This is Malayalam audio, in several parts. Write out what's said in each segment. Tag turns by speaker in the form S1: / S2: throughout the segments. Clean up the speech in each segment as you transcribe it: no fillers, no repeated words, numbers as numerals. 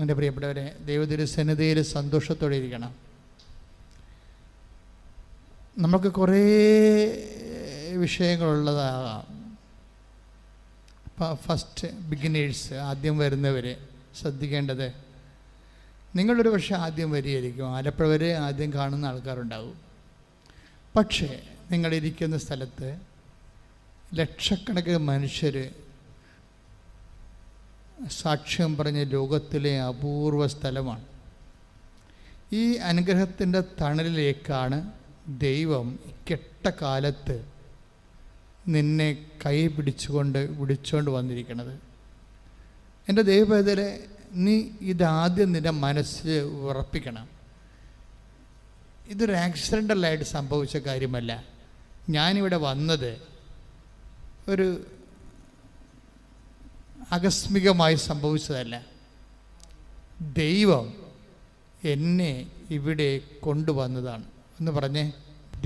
S1: എൻ്റെ പ്രിയപ്പെട്ടവരെ, ദൈവതിരുസന്നിധിയിൽ സന്തോഷത്തോടെ ഇരിക്കണം. നമുക്ക് കുറേ വിഷയങ്ങളുള്ളതാകാം. ഫസ്റ്റ് ബിഗിനേഴ്സ്, ആദ്യം വരുന്നവർ ശ്രദ്ധിക്കേണ്ടത്, നിങ്ങളൊരു പക്ഷേ ആദ്യം വരികയായിരിക്കും, ആലപ്പുഴ വരെ ആദ്യം കാണുന്ന ആൾക്കാരുണ്ടാവും. പക്ഷേ നിങ്ങളിരിക്കുന്ന സ്ഥലത്ത് ലക്ഷക്കണക്കിന് മനുഷ്യർ സാക്ഷ്യം പറഞ്ഞ ലോകത്തിലെ അപൂർവ സ്ഥലമാണ്. ഈ അനുഗ്രഹത്തിൻ്റെ തണലിലേക്കാണ് ദൈവം കെട്ട കാലത്ത് നിന്നെ കൈ വിളിച്ചുകൊണ്ട് വന്നിരിക്കുന്നത്. എൻ്റെ ദൈവവേദനെ, നീ ഇതാദ്യം നിൻ്റെ മനസ്സിൽ ഉറപ്പിക്കണം. ഇതൊരു ആക്സിഡൻ്റലായിട്ട് സംഭവിച്ച കാര്യമല്ല. ഞാനിവിടെ വന്നത് ഒരു ആകസ്മികമായി സംഭവിച്ചതല്ല. ദൈവം എന്നെ ഇവിടെ കൊണ്ടുവന്നതാണ്. എന്ന് പറഞ്ഞേ,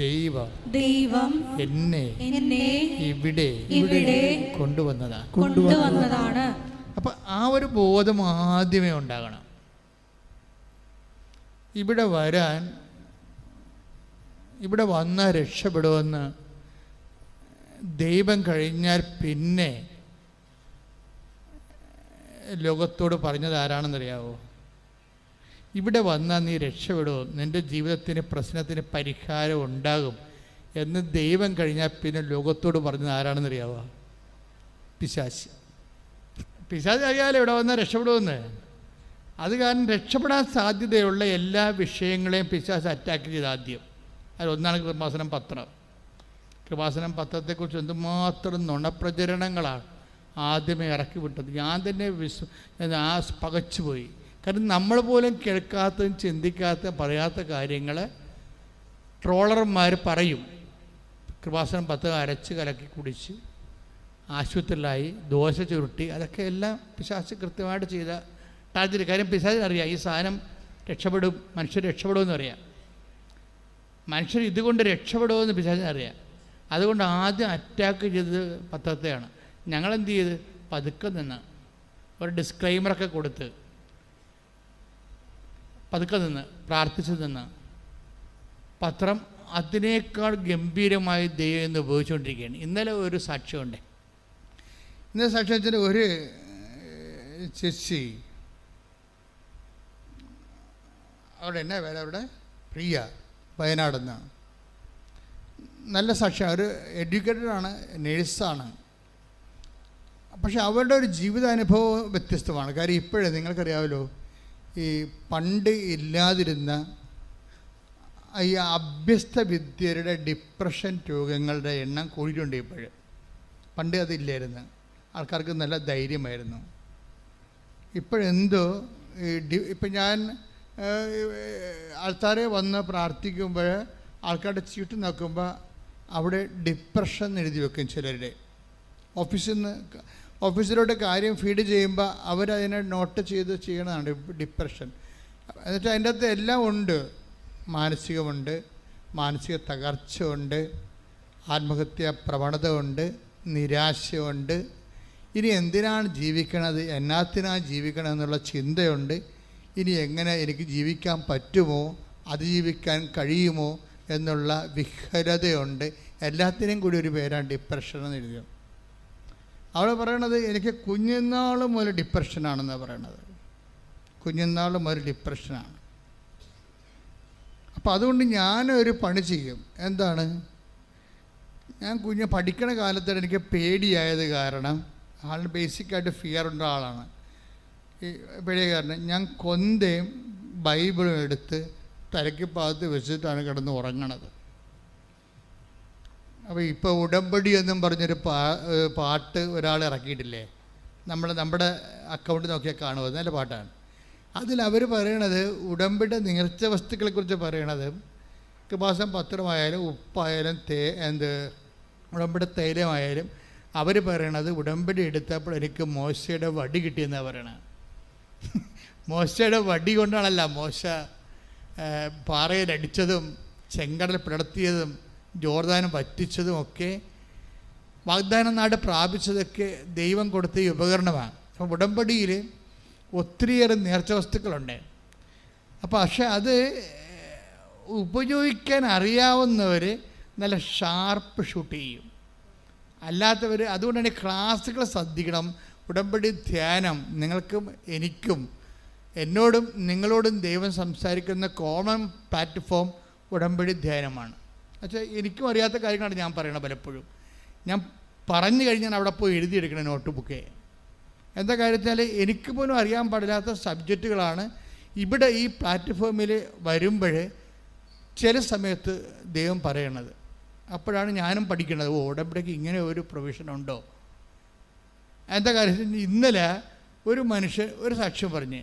S1: ദൈവം എന്നെ ഇവിടെ കൊണ്ടുവന്നതാണ്. അപ്പം ആ ഒരു ബോധം ആദ്യമേ ഉണ്ടാകണം. ഇവിടെ വന്നാൽ രക്ഷപ്പെടുമെന്ന് ദൈവം കഴിഞ്ഞാൽ പിന്നെ ലോകത്തോട് പറഞ്ഞത് ആരാണെന്നറിയാവോ? ഇവിടെ വന്നാൽ നീ രക്ഷപ്പെടുമോ, നിൻ്റെ ജീവിതത്തിന് പ്രശ്നത്തിന് പരിഹാരം ഉണ്ടാകും എന്ന് ദൈവം കഴിഞ്ഞാൽ പിന്നെ ലോകത്തോട് പറഞ്ഞത് ആരാണെന്നറിയാവോ? പിശാച്. പിശാച് അറിയാലോ ഇവിടെ വന്നാൽ രക്ഷപ്പെടുമെന്ന്. അത് കാരണം രക്ഷപ്പെടാൻ സാധ്യതയുള്ള എല്ലാ വിഷയങ്ങളെയും പിശാച് അറ്റാക്ക് ചെയ്ത് ആദ്യം. അതിലൊന്നാണ് കൃപാസനം പത്രം. കൃപാസനം പത്രത്തെക്കുറിച്ച് എന്തുമാത്രം നുണപ്രചരണങ്ങളാണ് ആദ്യമേ ഇറക്കി വിട്ടത്. ഞാൻ തന്നെ പകച്ചുപോയി. കാരണം നമ്മൾ പോലും കേൾക്കാത്തതും ചിന്തിക്കാത്ത പറയാത്ത കാര്യങ്ങൾ ട്രോളർമാർ പറയും. കൃപാസനം പത്രം അരച്ച് കലക്കി കുടിച്ച് ആശുപത്രിയിലായി, ദോശ ചുരുട്ടി, അതൊക്കെ എല്ലാം പിശാച് കൃത്യമായിട്ട് ചെയ്ത ടാർജറ്റ്. കാര്യം പിശാചിനറിയാം ഈ സാധനം രക്ഷപ്പെടും, മനുഷ്യർ രക്ഷപ്പെടുമെന്ന് അറിയാം. മനുഷ്യർ ഇതുകൊണ്ട് രക്ഷപ്പെടുമെന്ന് പിശാചിനറിയാം. അതുകൊണ്ട് ആദ്യം അറ്റാക്ക് ചെയ്തത് പത്രത്തെയാണ്. ഞങ്ങളെന്ത് ചെയ്ത് പതുക്കെ നിന്ന് ഒരു ഡിസ്ക്ലൈമറൊക്കെ കൊടുത്ത് പതുക്കെ നിന്ന് പ്രാർത്ഥിച്ചു നിന്ന് പത്രം അതിനേക്കാൾ ഗംഭീരമായി ദൈവം എന്ന് ഉപയോഗിച്ചുകൊണ്ടിരിക്കുകയാണ്. ഇന്നലെ ഒരു സാക്ഷ്യമുണ്ട്. ഇന്നലെ സാക്ഷ്യം വെച്ചാൽ ഒരു ചേച്ചി, അവിടെ എന്നാ വേറെ അവിടെ പ്രിയ, വയനാടെന്നാണ്. നല്ല സാക്ഷ്യം. ഒരു എഡ്യൂക്കേറ്റഡാണ്, നേഴ്സാണ്. പക്ഷെ അവരുടെ ഒരു ജീവിതാനുഭവം വ്യത്യസ്തമാണ്. കാര്യം ഇപ്പോഴേ നിങ്ങൾക്കറിയാമല്ലോ, ഈ പണ്ട് ഇല്ലാതിരുന്ന ഈ അഭ്യസ്ത വിദ്യരുടെ ഡിപ്രഷൻ രോഗങ്ങളുടെ എണ്ണം കൂടിയിട്ടുണ്ട് ഇപ്പോഴും. പണ്ട് അതില്ലായിരുന്നു. ആൾക്കാർക്ക് നല്ല ധൈര്യമായിരുന്നു. ഇപ്പോഴെന്തോ ഇപ്പം ഞാൻ ആൾക്കാരെ വന്ന് പ്രാർത്ഥിക്കുമ്പോൾ ആൾക്കാരുടെ ചീട്ട് നോക്കുമ്പോൾ അവിടെ ഡിപ്രഷൻ എഴുതി വെക്കും. ചിലരുടെ ഓഫീസിലോട്ട് കാര്യം ഫീഡ് ചെയ്യുമ്പോൾ അവരതിനെ നോട്ട് ചെയ്യണതാണ് ഡിപ്രഷൻ. എന്നിട്ട് അതിൻ്റെ അകത്ത് എല്ലാം ഉണ്ട്. മാനസികമുണ്ട്, മാനസിക തകർച്ച ഉണ്ട്, ആത്മഹത്യാ പ്രവണത ഉണ്ട്, നിരാശയുണ്ട്. ഇനി എന്തിനാണ് ജീവിക്കണത്, എന്നാത്തിനാണ് ജീവിക്കണം എന്നുള്ള ചിന്തയുണ്ട്. ഇനി എങ്ങനെ എനിക്ക് ജീവിക്കാൻ പറ്റുമോ, അതിജീവിക്കാൻ കഴിയുമോ എന്നുള്ള വിഹ്വലതയുണ്ട്. എല്ലാത്തിനും കൂടി ഒരു പേരാണ് ഡിപ്രഷൻ എന്ന് എഴുതിയത്. അവൾ പറയണത് എനിക്ക് കുഞ്ഞുനാൾ മുതൽ ഡിപ്രഷനാണെന്നാണ് പറയണത്. കുഞ്ഞുനാൾ മുതൽ ഡിപ്രഷനാണ്. അപ്പോൾ അതുകൊണ്ട് ഞാനൊരു പണി ചെയ്യും. എന്താണ്, ഞാൻ പഠിക്കണ കാലത്ത് എനിക്ക് പേടിയായത് കാരണം, ആളിന് ബേസിക്കായിട്ട് ഫിയർ ഉള്ള ആളാണ്. ഈ പേടിയ കാരണം ഞാൻ കൊന്തയും ബൈബിളും എടുത്ത് തലയ്ക്ക് ഭാഗത്ത് വെച്ചിട്ടാണ് കിടന്ന് ഉറങ്ങണത്. അപ്പോൾ ഇപ്പോൾ ഉടമ്പടി എന്നും പറഞ്ഞൊരു പാട്ട് ഒരാൾ ഇറക്കിയിട്ടില്ലേ, നമ്മുടെ അക്കൗണ്ട് നോക്കിയാൽ കാണുമോ, നല്ല പാട്ടാണ്. അതിലവർ പറയണത് ഉടമ്പടി നേർച്ച വസ്തുക്കളെക്കുറിച്ച് പറയണത്, കൃപാസനം പത്രമായാലും ഉപ്പായാലും ഉടമ്പടി തൈലമായാലും അവർ പറയണത് ഉടമ്പടി എടുത്തപ്പോൾ എനിക്ക് മോശയുടെ വടി കിട്ടിയെന്നാണ് പറയണത്. മോശയുടെ വടി കൊണ്ടാണല്ല മോശ പാറയിലടിച്ചതും ചെങ്കടൽ പിളർത്തിയതും ജോർദാനം വറ്റിച്ചതും ഒക്കെ വാഗ്ദാന നാട് പ്രാപിച്ചതൊക്കെ ദൈവം കൊടുത്ത ഈ ഉപകരണമാണ്. അപ്പോൾ ഉടമ്പടിയിൽ ഒത്തിരിയേറെ നേർച്ച വസ്തുക്കളുണ്ട്. അപ്പോൾ പക്ഷെ അത് ഉപയോഗിക്കാൻ അറിയാവുന്നവർ നല്ല ഷാർപ്പ് ഷൂട്ട് ചെയ്യും. അല്ലാത്തവർ അതുകൊണ്ടാണ് ക്ലാസ്സുകൾ ശ്രദ്ധിക്കണം. ഉടമ്പടി ധ്യാനം നിങ്ങൾക്കും എനിക്കും എന്നോടും നിങ്ങളോടും ദൈവം സംസാരിക്കുന്ന കോമൺ പ്ലാറ്റ്ഫോം ഉടമ്പടി ധ്യാനമാണ്. പക്ഷേ എനിക്കും അറിയാത്ത കാര്യങ്ങളാണ് ഞാൻ പറയണത്. പലപ്പോഴും ഞാൻ പറഞ്ഞു കഴിഞ്ഞാൽ അവിടെ പോയി എഴുതിയെടുക്കണം നോട്ട് ബുക്കേ. എന്താ കാര്യത്തിനാൽ എനിക്ക് പോലും അറിയാൻ പാടില്ലാത്ത സബ്ജക്റ്റുകളാണ് ഇവിടെ ഈ പ്ലാറ്റ്ഫോമിൽ വരുമ്പോൾ ചില സമയത്ത് ദൈവം പറയണത്. അപ്പോഴാണ് ഞാനും പഠിക്കുന്നത്, ഉടമ്പടിക്ക് ഇങ്ങനെ ഒരു പ്രൊവിഷൻ ഉണ്ടോ. എന്താ കാര്യത്തിൽ ഇന്നലെ ഒരു മനുഷ്യൻ ഒരു സാക്ഷ്യം പറഞ്ഞ്,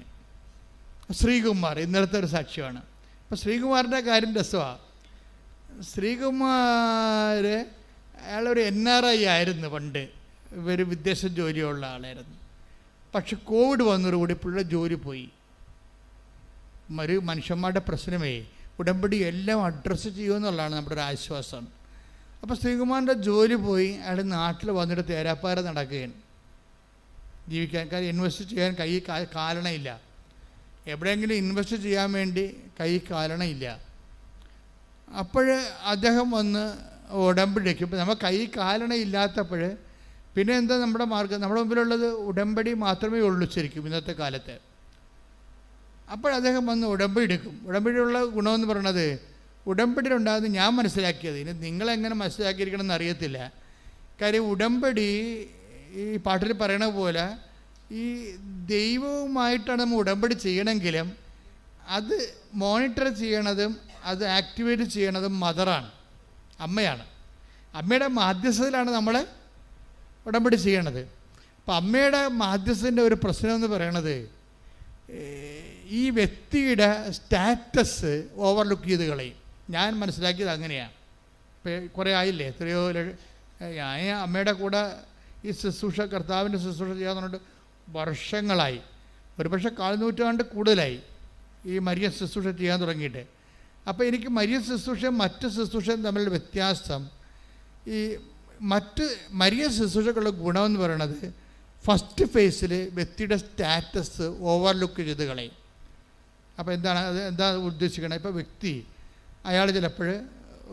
S1: ശ്രീകുമാർ, ഇന്നലത്തെ ഒരു സാക്ഷ്യമാണ്. അപ്പോൾ ശ്രീകുമാറിൻ്റെ കാര്യം രസമാണ്. ശ്രീകുമാർ അയാളൊരു NRI ആയിരുന്നു പണ്ട്, ഒരു വിദേശ ജോലിയുള്ള ആളായിരുന്നു. പക്ഷെ കോവിഡ് വന്നതോടുകൂടി പുള്ളിയുടെ ജോലി പോയി. ഒരു മനുഷ്യന്മാരുടെ പ്രശ്നമേ ഉടമ്പടി എല്ലാം അഡ്രസ്സ് ചെയ്യുമെന്നുള്ളതാണ് നമ്മുടെ ഒരു ആശ്വാസം. അപ്പോൾ ശ്രീകുമാറിൻ്റെ ജോലി പോയി. അയാൾ നാട്ടിൽ വന്നിട്ട് തേരാപ്പാര നടക്കുകയാണ് ജീവിക്കാൻ. കാര്യം ഇൻവെസ്റ്റ് ചെയ്യാൻ കൈ കാലണയില്ല. എവിടെയെങ്കിലും ഇൻവെസ്റ്റ് ചെയ്യാൻ വേണ്ടി കൈ കാലണയില്ല. അപ്പോൾ അദ്ദേഹം വന്ന് ഉടമ്പടിക്ക്, ഇപ്പോൾ നമ്മൾ കൈ കാലണയില്ലാത്തപ്പോൾ പിന്നെ എന്താ നമ്മുടെ മാർഗം? നമ്മുടെ മുമ്പിലുള്ളത് ഉടമ്പടി മാത്രമേ ഉള്ളൂ ശരിക്കും ഇന്നത്തെ കാലത്ത്. അപ്പോൾ അദ്ദേഹം വന്ന് ഉടമ്പടി എടുക്കും. ഉടമ്പടിയുള്ള ഗുണമെന്ന് പറയണത്, ഉടമ്പടിയിലുണ്ടാകുന്ന ഞാൻ മനസ്സിലാക്കിയത്, ഇനി നിങ്ങളെങ്ങനെ മനസ്സിലാക്കിയിരിക്കണം എന്നറിയത്തില്ല. കാര്യം ഉടമ്പടി ഈ പാട്ടിൽ പറയണ പോലെ ഈ ദൈവവുമായിട്ടാണ് നമ്മൾ ഉടമ്പടി ചെയ്യണമെങ്കിലും അത് മോണിറ്റർ ചെയ്യണതും അത് ആക്ടിവേറ്റ് ചെയ്യണതും മദറാണ്, അമ്മയാണ്. അമ്മയുടെ മാധ്യസ്ഥതയിലാണ് നമ്മൾ ഉടമ്പടി ചെയ്യണത്. അപ്പം അമ്മയുടെ മാധ്യസ്ഥൻ്റെ ഒരു പ്രശ്നം എന്ന് പറയണത് ഈ വ്യക്തിയുടെ സ്റ്റാറ്റസ് ഓവർലുക്ക് ചെയ്ത് കളയും. ഞാൻ മനസ്സിലാക്കിയത് അങ്ങനെയാണ്. ഇപ്പം കുറേ ആയില്ലേ, എത്രയോ ഞാൻ അമ്മയുടെ കൂടെ ഈ ശുശ്രൂഷ, കർത്താവിൻ്റെ ശുശ്രൂഷ ചെയ്യാൻ പറഞ്ഞിട്ട് വർഷങ്ങളായി, ഒരുപക്ഷെ 4 നൂറ്റാണ്ട് കൂടുതലായി ഈ മരിയ ശുശ്രൂഷ ചെയ്യാൻ തുടങ്ങിയിട്ട്. അപ്പോൾ എനിക്ക് മരിയ ശുശ്രൂഷയും മറ്റ് ശുശ്രൂഷയും തമ്മിലുള്ള വ്യത്യാസം, ഈ മറ്റ് മരിയ ശുശ്രൂഷകളുടെ ഗുണമെന്ന് പറയണത് ഫസ്റ്റ് ഫേസിൽ വ്യക്തിയുടെ സ്റ്റാറ്റസ് ഓവർലുക്ക് ചെയ്ത് കളയും. അപ്പോൾ എന്താണ് അത്, എന്താ ഉദ്ദേശിക്കണത്? ഇപ്പോൾ വ്യക്തി അയാൾ ചിലപ്പോൾ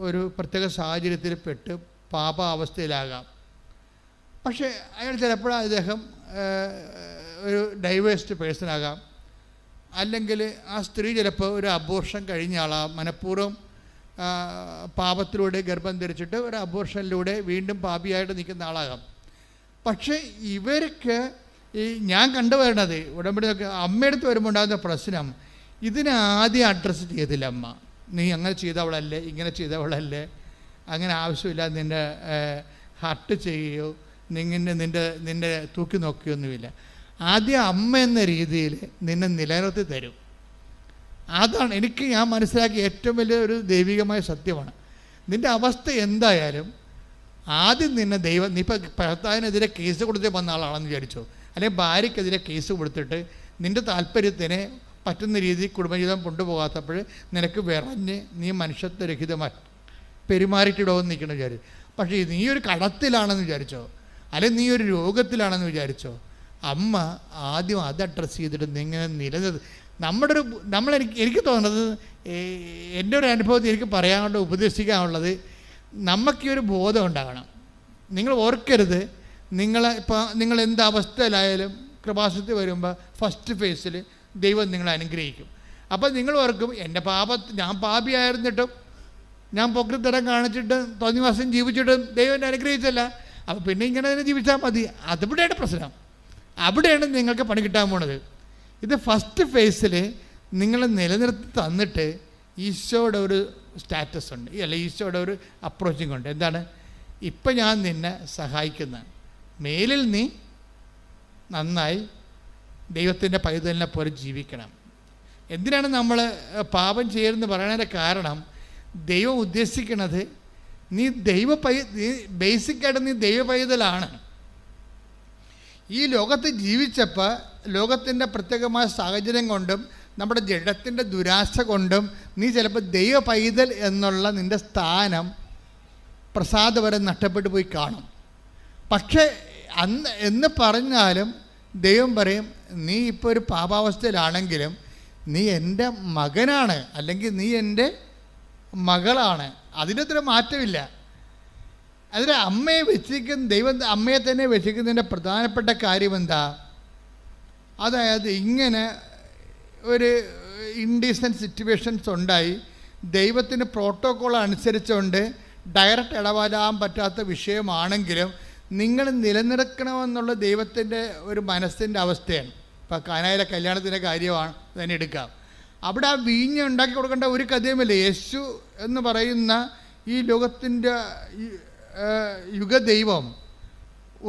S1: ഒരു പ്രത്യേക സാഹചര്യത്തിൽ പെട്ട് പാപാവസ്ഥയിലാകാം. പക്ഷേ അയാൾ ചിലപ്പോൾ അദ്ദേഹം ഒരു ഡൈവേഴ്സ്ഡ് പേഴ്സണാകാം. അല്ലെങ്കിൽ ആ സ്ത്രീ ചിലപ്പോൾ ഒരു അബോർഷൻ കഴിഞ്ഞ ആളാം, മനഃപൂർവ്വം പാപത്തിലൂടെ ഗർഭം ധരിച്ചിട്ട് ഒരു അബോർഷനിലൂടെ വീണ്ടും പാപിയായിട്ട് നിൽക്കുന്ന ആളാകാം. പക്ഷേ ഇവർക്ക് ഈ ഞാൻ കണ്ടുവരണത് ഉടമ്പടി അമ്മയെടുത്ത് വരുമ്പോൾ ഉണ്ടാകുന്ന പ്രശ്നം, ഇതിനെ ആദ്യം അഡ്രസ്സ് ചെയ്തില്ല അമ്മ. നീ അങ്ങനെ ചെയ്തവളല്ലേ, ഇങ്ങനെ ചെയ്തവളല്ലേ, അങ്ങനെ ആവശ്യമില്ല, നിൻ്റെ ഹർട്ട് ചെയ്യുകയോ നിന്നെ തൂക്കി നോക്കുകയൊന്നുമില്ല. ആദ്യം അമ്മ എന്ന രീതിയിൽ നിന്നെ നിലനിർത്തി തരും. അതാണ് എനിക്ക് ഞാൻ മനസ്സിലാക്കിയ ഏറ്റവും വലിയ ഒരു ദൈവികമായ സത്യമാണ്. നിൻ്റെ അവസ്ഥ എന്തായാലും ആദ്യം നിന്നെ ദൈവം, നീ ഇപ്പോൾ ഭർത്താവിനെതിരെ കേസ് കൊടുത്തേ വന്ന ആളാണെന്ന് വിചാരിച്ചോ, അല്ലെങ്കിൽ ഭാര്യയ്ക്കെതിരെ കേസ് കൊടുത്തിട്ട് നിൻ്റെ താല്പര്യത്തിന് പറ്റുന്ന രീതിയിൽ കുടുംബജീവിതം കൊണ്ടുപോകാത്തപ്പോൾ നിനക്ക് വിറഞ്ഞ് നീ മനുഷ്യത്വരഹിതമായി പെരുമാറിയിട്ടിടോന്ന് നിൽക്കണം വിചാരിച്ചു. പക്ഷേ നീ ഒരു കടത്തിലാണെന്ന് വിചാരിച്ചോ, അല്ലെങ്കിൽ നീ ഒരു രോഗത്തിലാണെന്ന് വിചാരിച്ചോ, അമ്മ ആദ്യം അത് അഡ്രസ്സ് ചെയ്തിട്ട് നിങ്ങനെ എനിക്ക് തോന്നുന്നത്, എൻ്റെ ഒരു അനുഭവത്തിൽ എനിക്ക് പറയാനുള്ള ഉപദേശിക്കാനുള്ളത്, നമുക്ക് ഈ ഒരു ബോധം ഉണ്ടാകണം. നിങ്ങൾ ഓർക്കരുത്, നിങ്ങൾ എന്ത് അവസ്ഥയിലായാലും കൃപാസനത്തിൽ വരുമ്പോൾ ഫസ്റ്റ് ഫേസിൽ ദൈവം നിങ്ങളെ അനുഗ്രഹിക്കും. അപ്പോൾ നിങ്ങൾ ഓർക്കും, എൻ്റെ ഞാൻ പാപിയായിരുന്നിട്ടും ഞാൻ പൊക്കത്തരം കാണിച്ചിട്ടും തോന്നിവാസം ജീവിച്ചിട്ടും ദൈവം എന്നെ അനുഗ്രഹിച്ചല്ല, അപ്പോൾ പിന്നെ ഇങ്ങനെ തന്നെ ജീവിച്ചാൽ മതി. അതിവിടെയാണ് പ്രശ്നം. അവിടെയാണ് നിങ്ങൾക്ക് പണി കിട്ടാൻ പോണത്. ഇത് ഫസ്റ്റ് ഫേസിൽ നിങ്ങളെ നിലനിർത്തി തന്നിട്ട് ഈശോയുടെ ഒരു സ്റ്റാറ്റസ് ഉണ്ട്, അല്ല ഈശോയുടെ ഒരു അപ്രോച്ചിങ് ഉണ്ട്. എന്താണ്? ഇപ്പം ഞാൻ നിന്നെ സഹായിക്കുന്ന, മേലിൽ നീ നന്നായി ദൈവത്തിൻ്റെ പൈതലിനെ പോലെ ജീവിക്കണം. എന്തിനാണ് നമ്മൾ പാപം ചെയ്യരുതെന്ന് പറയുന്നതിൻ്റെ കാരണം, ദൈവം ഉദ്ദേശിക്കുന്നത് നീ ബേസിക്കായിട്ട് നീ ദൈവ പൈതലാണ്. ഈ ലോകത്ത് ജീവിച്ചപ്പോൾ ലോകത്തിൻ്റെ പ്രത്യേകമായ സാഹചര്യം കൊണ്ടും നമ്മുടെ ജഡത്തിൻ്റെ ദുരാശ കൊണ്ടും നീ ചിലപ്പോൾ ദൈവ പൈതൽ എന്നുള്ള നിൻ്റെ സ്ഥാനം പ്രസാദപരം നഷ്ടപ്പെട്ടു പോയി കാണും. പക്ഷേ എന്ന് പറഞ്ഞാലും ദൈവം പറയും, നീ ഇപ്പോൾ ഒരു പാപാവസ്ഥയിലാണെങ്കിലും നീ എൻ്റെ മകനാണ്, അല്ലെങ്കിൽ നീ എൻ്റെ മകളാണ്. അതിനത്ര മാറ്റമില്ല. അതിൽ അമ്മയെ വെച്ചിരിക്കുന്ന ദൈവം അമ്മയെ തന്നെ വെച്ചിരിക്കുന്നതിൻ്റെ പ്രധാനപ്പെട്ട കാര്യം എന്താ? അതായത് ഇങ്ങനെ ഒരു ഇൻഡീസൻറ്റ് സിറ്റുവേഷൻസ് ഉണ്ടായി, ദൈവത്തിന് പ്രോട്ടോക്കോൾ അനുസരിച്ചുകൊണ്ട് ഡയറക്റ്റ് ഇടപെടാൻ പറ്റാത്ത വിഷയമാണെങ്കിലും നിങ്ങൾ നിലനിർത്തണമെന്നുള്ള ദൈവത്തിൻ്റെ ഒരു മനസ്സിൻ്റെ അവസ്ഥയാണ്. ഇപ്പോൾ കാനായിലെ കല്യാണത്തിൻ്റെ കാര്യമാണ് തന്നെ എടുക്കാം. അവിടെ ആ വീഞ്ഞ് ഉണ്ടാക്കി കൊടുക്കേണ്ട ഒരു കഥയുമില്ല. യേശു എന്ന് പറയുന്ന ഈ ലോകത്തിൻ്റെ യുഗദൈവം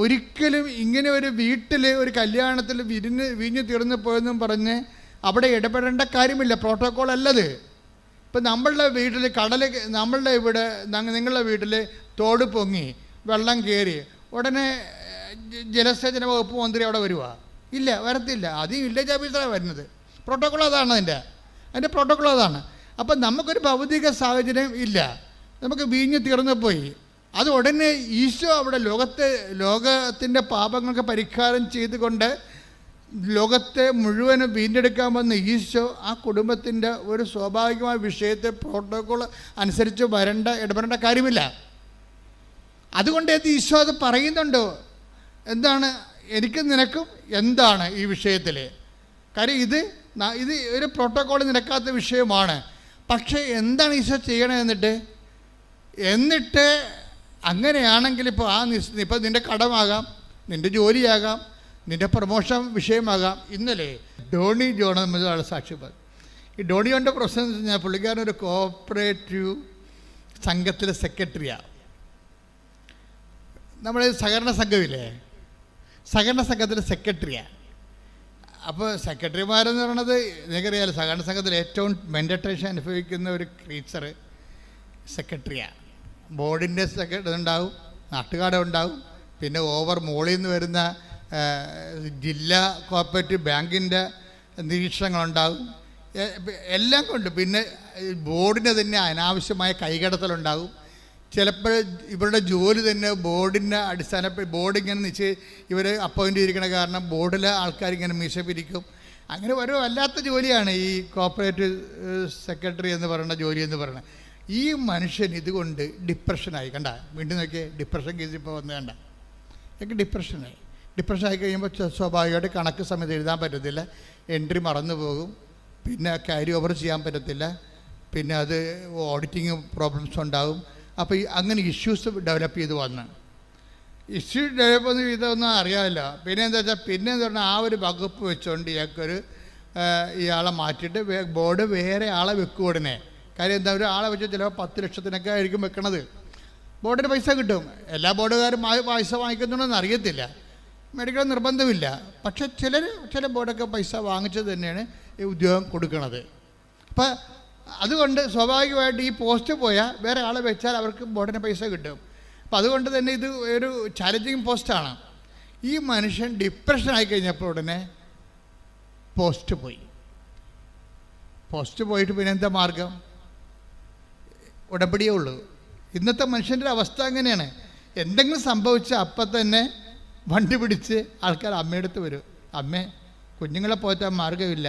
S1: ഒരിക്കലും ഇങ്ങനെ ഒരു വീട്ടിൽ ഒരു കല്യാണത്തിൽ വീഞ്ഞ് തീർന്നു പോയെന്നും പറഞ്ഞ് അവിടെ ഇടപെടേണ്ട കാര്യമില്ല. പ്രോട്ടോക്കോൾ അല്ലത്. ഇപ്പം നമ്മളുടെ വീട്ടിൽ നമ്മളുടെ ഇവിടെ നിങ്ങളുടെ വീട്ടിൽ തോട് പൊങ്ങി വെള്ളം കയറി ഉടനെ ജലസേചന വകുപ്പ് മന്ത്രി അവിടെ വരുക? ഇല്ല, വരത്തില്ല. അത് വില്ലേജ് ഓഫീസറാണ് വരുന്നത്. പ്രോട്ടോക്കോൾ അതാണ്. അതിൻ്റെ പ്രോട്ടോക്കോൾ അതാണ്. അപ്പം നമുക്കൊരു ഭൗതിക സാഹചര്യം ഇല്ല, നമുക്ക് വീഞ്ഞ് തീർന്നു പോയി. അത് ഉടനെ ഈശോ അവിടെ ലോകത്തിൻ്റെ പാപങ്ങൾക്ക് പരിഹാരം ചെയ്തുകൊണ്ട് ലോകത്തെ മുഴുവനും വീണ്ടെടുക്കാൻ വന്ന ഈശോ ആ കുടുംബത്തിൻ്റെ ഒരു സ്വാഭാവികമായ വിഷയത്തെ പ്രോട്ടോക്കോൾ അനുസരിച്ച് ഇടപെടേണ്ട കാര്യമില്ല. അതുകൊണ്ട് ഈശോ അത് പറയുന്നുണ്ടോ? എന്താണ് എനിക്കും നിനക്കും എന്താണ് ഈ വിഷയത്തിൽ? കാര്യം ഇത് ഒരു പ്രോട്ടോക്കോൾ നിരക്കാത്ത വിഷയമാണ്. പക്ഷേ എന്താണ് ഈശോ ചെയ്യണത്? എന്നിട്ട് അങ്ങനെയാണെങ്കിൽ ഇപ്പോൾ നിൻ്റെ കടമാകാം, നിൻ്റെ ജോലിയാകാം, നിൻ്റെ പ്രൊമോഷൻ വിഷയമാകാം. ഇന്നലെ ഡോണി ജോൺ എന്നൊരാൾ സാക്ഷ്യപ്പെടും. ഈ ഡോണി ജോണിൻ്റെ പ്രശ്നം എന്ന് വെച്ചാൽ പുള്ളിക്കാരൻ ഒരു കോഓപ്പറേറ്റീവ് സംഘത്തിലെ സെക്രട്ടറിയാണ്. നമ്മുടെ സഹകരണ സംഘമില്ലേ, സഹകരണ സംഘത്തിലെ സെക്രട്ടറിയാണ്. അപ്പോൾ സെക്രട്ടറിമാരെന്ന് പറയണത് നിങ്ങൾക്കറിയാമല്ലോ, സഹകരണ സംഘത്തിൽ ഏറ്റവും മെൻറ്റേഷൻ അനുഭവിക്കുന്ന ഒരു ക്രീച്ചർ സെക്രട്ടറിയാണ്. ബോർഡിൻ്റെ സെക്രട്ടറി ഉണ്ടാവും, നാട്ടുകാരുടെ ഉണ്ടാവും, പിന്നെ മോളിൽ നിന്ന് വരുന്ന ജില്ലാ കോപ്പറേറ്റീവ് ബാങ്കിൻ്റെ നിരീക്ഷണങ്ങളുണ്ടാകും. എല്ലാം കൊണ്ട് പിന്നെ ബോർഡിന് തന്നെ അനാവശ്യമായ കൈകടത്തലുണ്ടാകും. ചിലപ്പോൾ ഇവരുടെ ജോലി തന്നെ ബോർഡിൻ്റെ ബോർഡ് ഇങ്ങനെ ഇവർ അപ്പോയിൻ്റ് ചെയ്തിരിക്കണ കാരണം ബോർഡിലെ ആൾക്കാരിങ്ങനെ മീശ പിരിക്കും. അങ്ങനെ ഒരു വല്ലാത്ത ജോലിയാണ് ഈ കോപ്പറേറ്റീവ് സെക്രട്ടറി എന്ന് പറയുന്ന ജോലി എന്ന് പറയുന്നത്. ഈ മനുഷ്യൻ ഇതുകൊണ്ട് ഡിപ്രഷനായി. കണ്ട, വീണ്ടും നോക്കിയേ, ഡിപ്രഷൻ കേസ് ഇപ്പോൾ വന്ന് കണ്ട, എനിക്ക് ഡിപ്രഷനായി കഴിയുമ്പോൾ സ്വാഭാവികമായിട്ട് കണക്ക് സമയത്ത് എഴുതാൻ പറ്റത്തില്ല, എൻട്രി മറന്നു പോകും, പിന്നെ ക്യാരി ഓവർ ചെയ്യാൻ പറ്റത്തില്ല, പിന്നെ അത് ഓഡിറ്റിങ് പ്രോബ്ലംസ് ഉണ്ടാകും. അപ്പോൾ അങ്ങനെ ഇഷ്യൂസ് ഡെവലപ്പ് ചെയ്ത് വന്ന് ഇതൊന്നും അറിയാമല്ലോ. പിന്നെ എന്താ വെച്ചാൽ എന്ന് പറഞ്ഞാൽ ആ ഒരു വകുപ്പ് വെച്ചുകൊണ്ട് ഇയാളെ മാറ്റിയിട്ട് ബോർഡ് വേറെ ആളെ വെക്കും ഉടനെ. കാര്യം എന്താ, ഒരു ആളെ വെച്ച് ചിലപ്പോൾ 10 ലക്ഷത്തിനൊക്കെ ആയിരിക്കും വെക്കണത്. ബോർഡിന് പൈസ കിട്ടും. എല്ലാ ബോർഡുകാരും പൈസ വാങ്ങിക്കുന്നുണ്ടെന്ന് അറിയത്തില്ല, മേടിക്കണം നിർബന്ധമില്ല. പക്ഷെ ചില ബോർഡൊക്കെ പൈസ വാങ്ങിച്ചത് തന്നെയാണ് ഈ ഉദ്യോഗം കൊടുക്കുന്നത്. അപ്പം അതുകൊണ്ട് സ്വാഭാവികമായിട്ട് ഈ പോസ്റ്റ് പോയാൽ വേറെ ആളെ വെച്ചാൽ അവർക്ക് ബോർഡിന് പൈസ കിട്ടും. അപ്പം അതുകൊണ്ട് തന്നെ ഇത് ഒരു ചാലഞ്ചിങ് പോസ്റ്റാണ്. ഈ മനുഷ്യൻ ഡിപ്രഷൻ ആയി കഴിഞ്ഞപ്പോൾ ഉടനെ പോസ്റ്റ് പോയിട്ട് പിന്നെ എന്താ മാർഗം? ഉടമ്പടിയേ ഉള്ളൂ. ഇന്നത്തെ മനുഷ്യൻ്റെ അവസ്ഥ അങ്ങനെയാണ്. എന്തെങ്കിലും സംഭവിച്ചാൽ അപ്പം തന്നെ വണ്ടി പിടിച്ച് ആൾക്കാർ അമ്മയെടുത്ത് വരും. അമ്മേ, കുഞ്ഞുങ്ങളെ പോറ്റാൻ മാർഗമില്ല,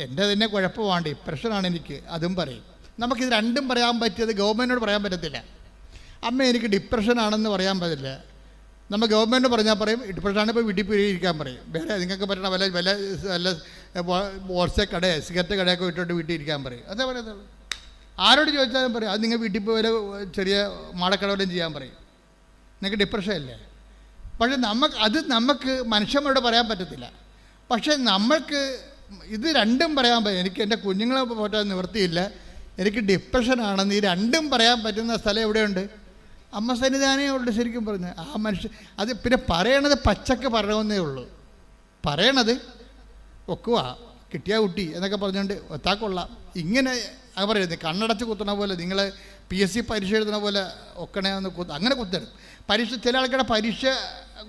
S1: എൻ്റെ തന്നെ കുഴപ്പമാണ്, ഡിപ്രഷനാണ് എനിക്ക്, അതും പറയും. നമുക്കിത് രണ്ടും പറയാൻ പറ്റിയത് ഗവൺമെൻറ്റിനോട് പറയാൻ പറ്റത്തില്ല. അമ്മ എനിക്ക് ഡിപ്രഷനാണെന്ന് പറയാൻ പറ്റില്ല. നമ്മൾ ഗവൺമെൻറ് പറഞ്ഞാൽ പറയും ഡിപ്രഷനാണ്, ഇപ്പോൾ വീട്ടിൽ പോയി ഇരിക്കാൻ പറയും. വേറെ നിങ്ങൾക്ക് പറ്റണ വല്ല വാട്സേ കടയോ സിഗരറ്റ് കടയൊക്കെ വിട്ടിട്ട് വീട്ടിൽ ഇരിക്കാൻ പറയും. അതേ പറയുന്നുള്ളൂ. ആരോട് ചോദിച്ചാലും പറയും അത് നിങ്ങൾ വീട്ടിൽ പോയി ചെറിയ മാടക്കടവലും ചെയ്യാൻ പറയും. നിങ്ങൾക്ക് ഡിപ്രഷൻ അല്ലേ? പക്ഷേ നമുക്ക് മനുഷ്യന്മാരോട് പറയാൻ പറ്റത്തില്ല. പക്ഷേ നമ്മൾക്ക് ഇത് രണ്ടും പറയാൻ പറ്റും. എനിക്ക് എൻ്റെ കുഞ്ഞുങ്ങളെ പോറ്റാൻ നിവൃത്തിയില്ല, എനിക്ക് ഡിപ്രഷനാണെന്ന് ഈ രണ്ടും പറയാൻ പറ്റുന്ന സ്ഥലം എവിടെയുണ്ട്? അമ്മ സന്നിധാനമേ ഉള്ളൂ. ശരിക്കും പറഞ്ഞ് ആ മനുഷ്യൻ അത് പിന്നെ പറയണത് പച്ചക്ക് പറയണമെന്നേ ഉള്ളൂ. പറയണത് ഒക്കുവാ കിട്ടിയ കുട്ടി എന്നൊക്കെ പറഞ്ഞുകൊണ്ട് ഒത്താക്കൊള്ളാം ഇങ്ങനെ പറയുന്നത്. കണ്ണടച്ച് കുത്തണ പോലെ, നിങ്ങൾ PSC പരീക്ഷ എഴുതണ പോലെ ഒക്കണേ ഒന്ന് അങ്ങനെ കുത്തരും. ചില ആൾക്കാരുടെ പരീക്ഷ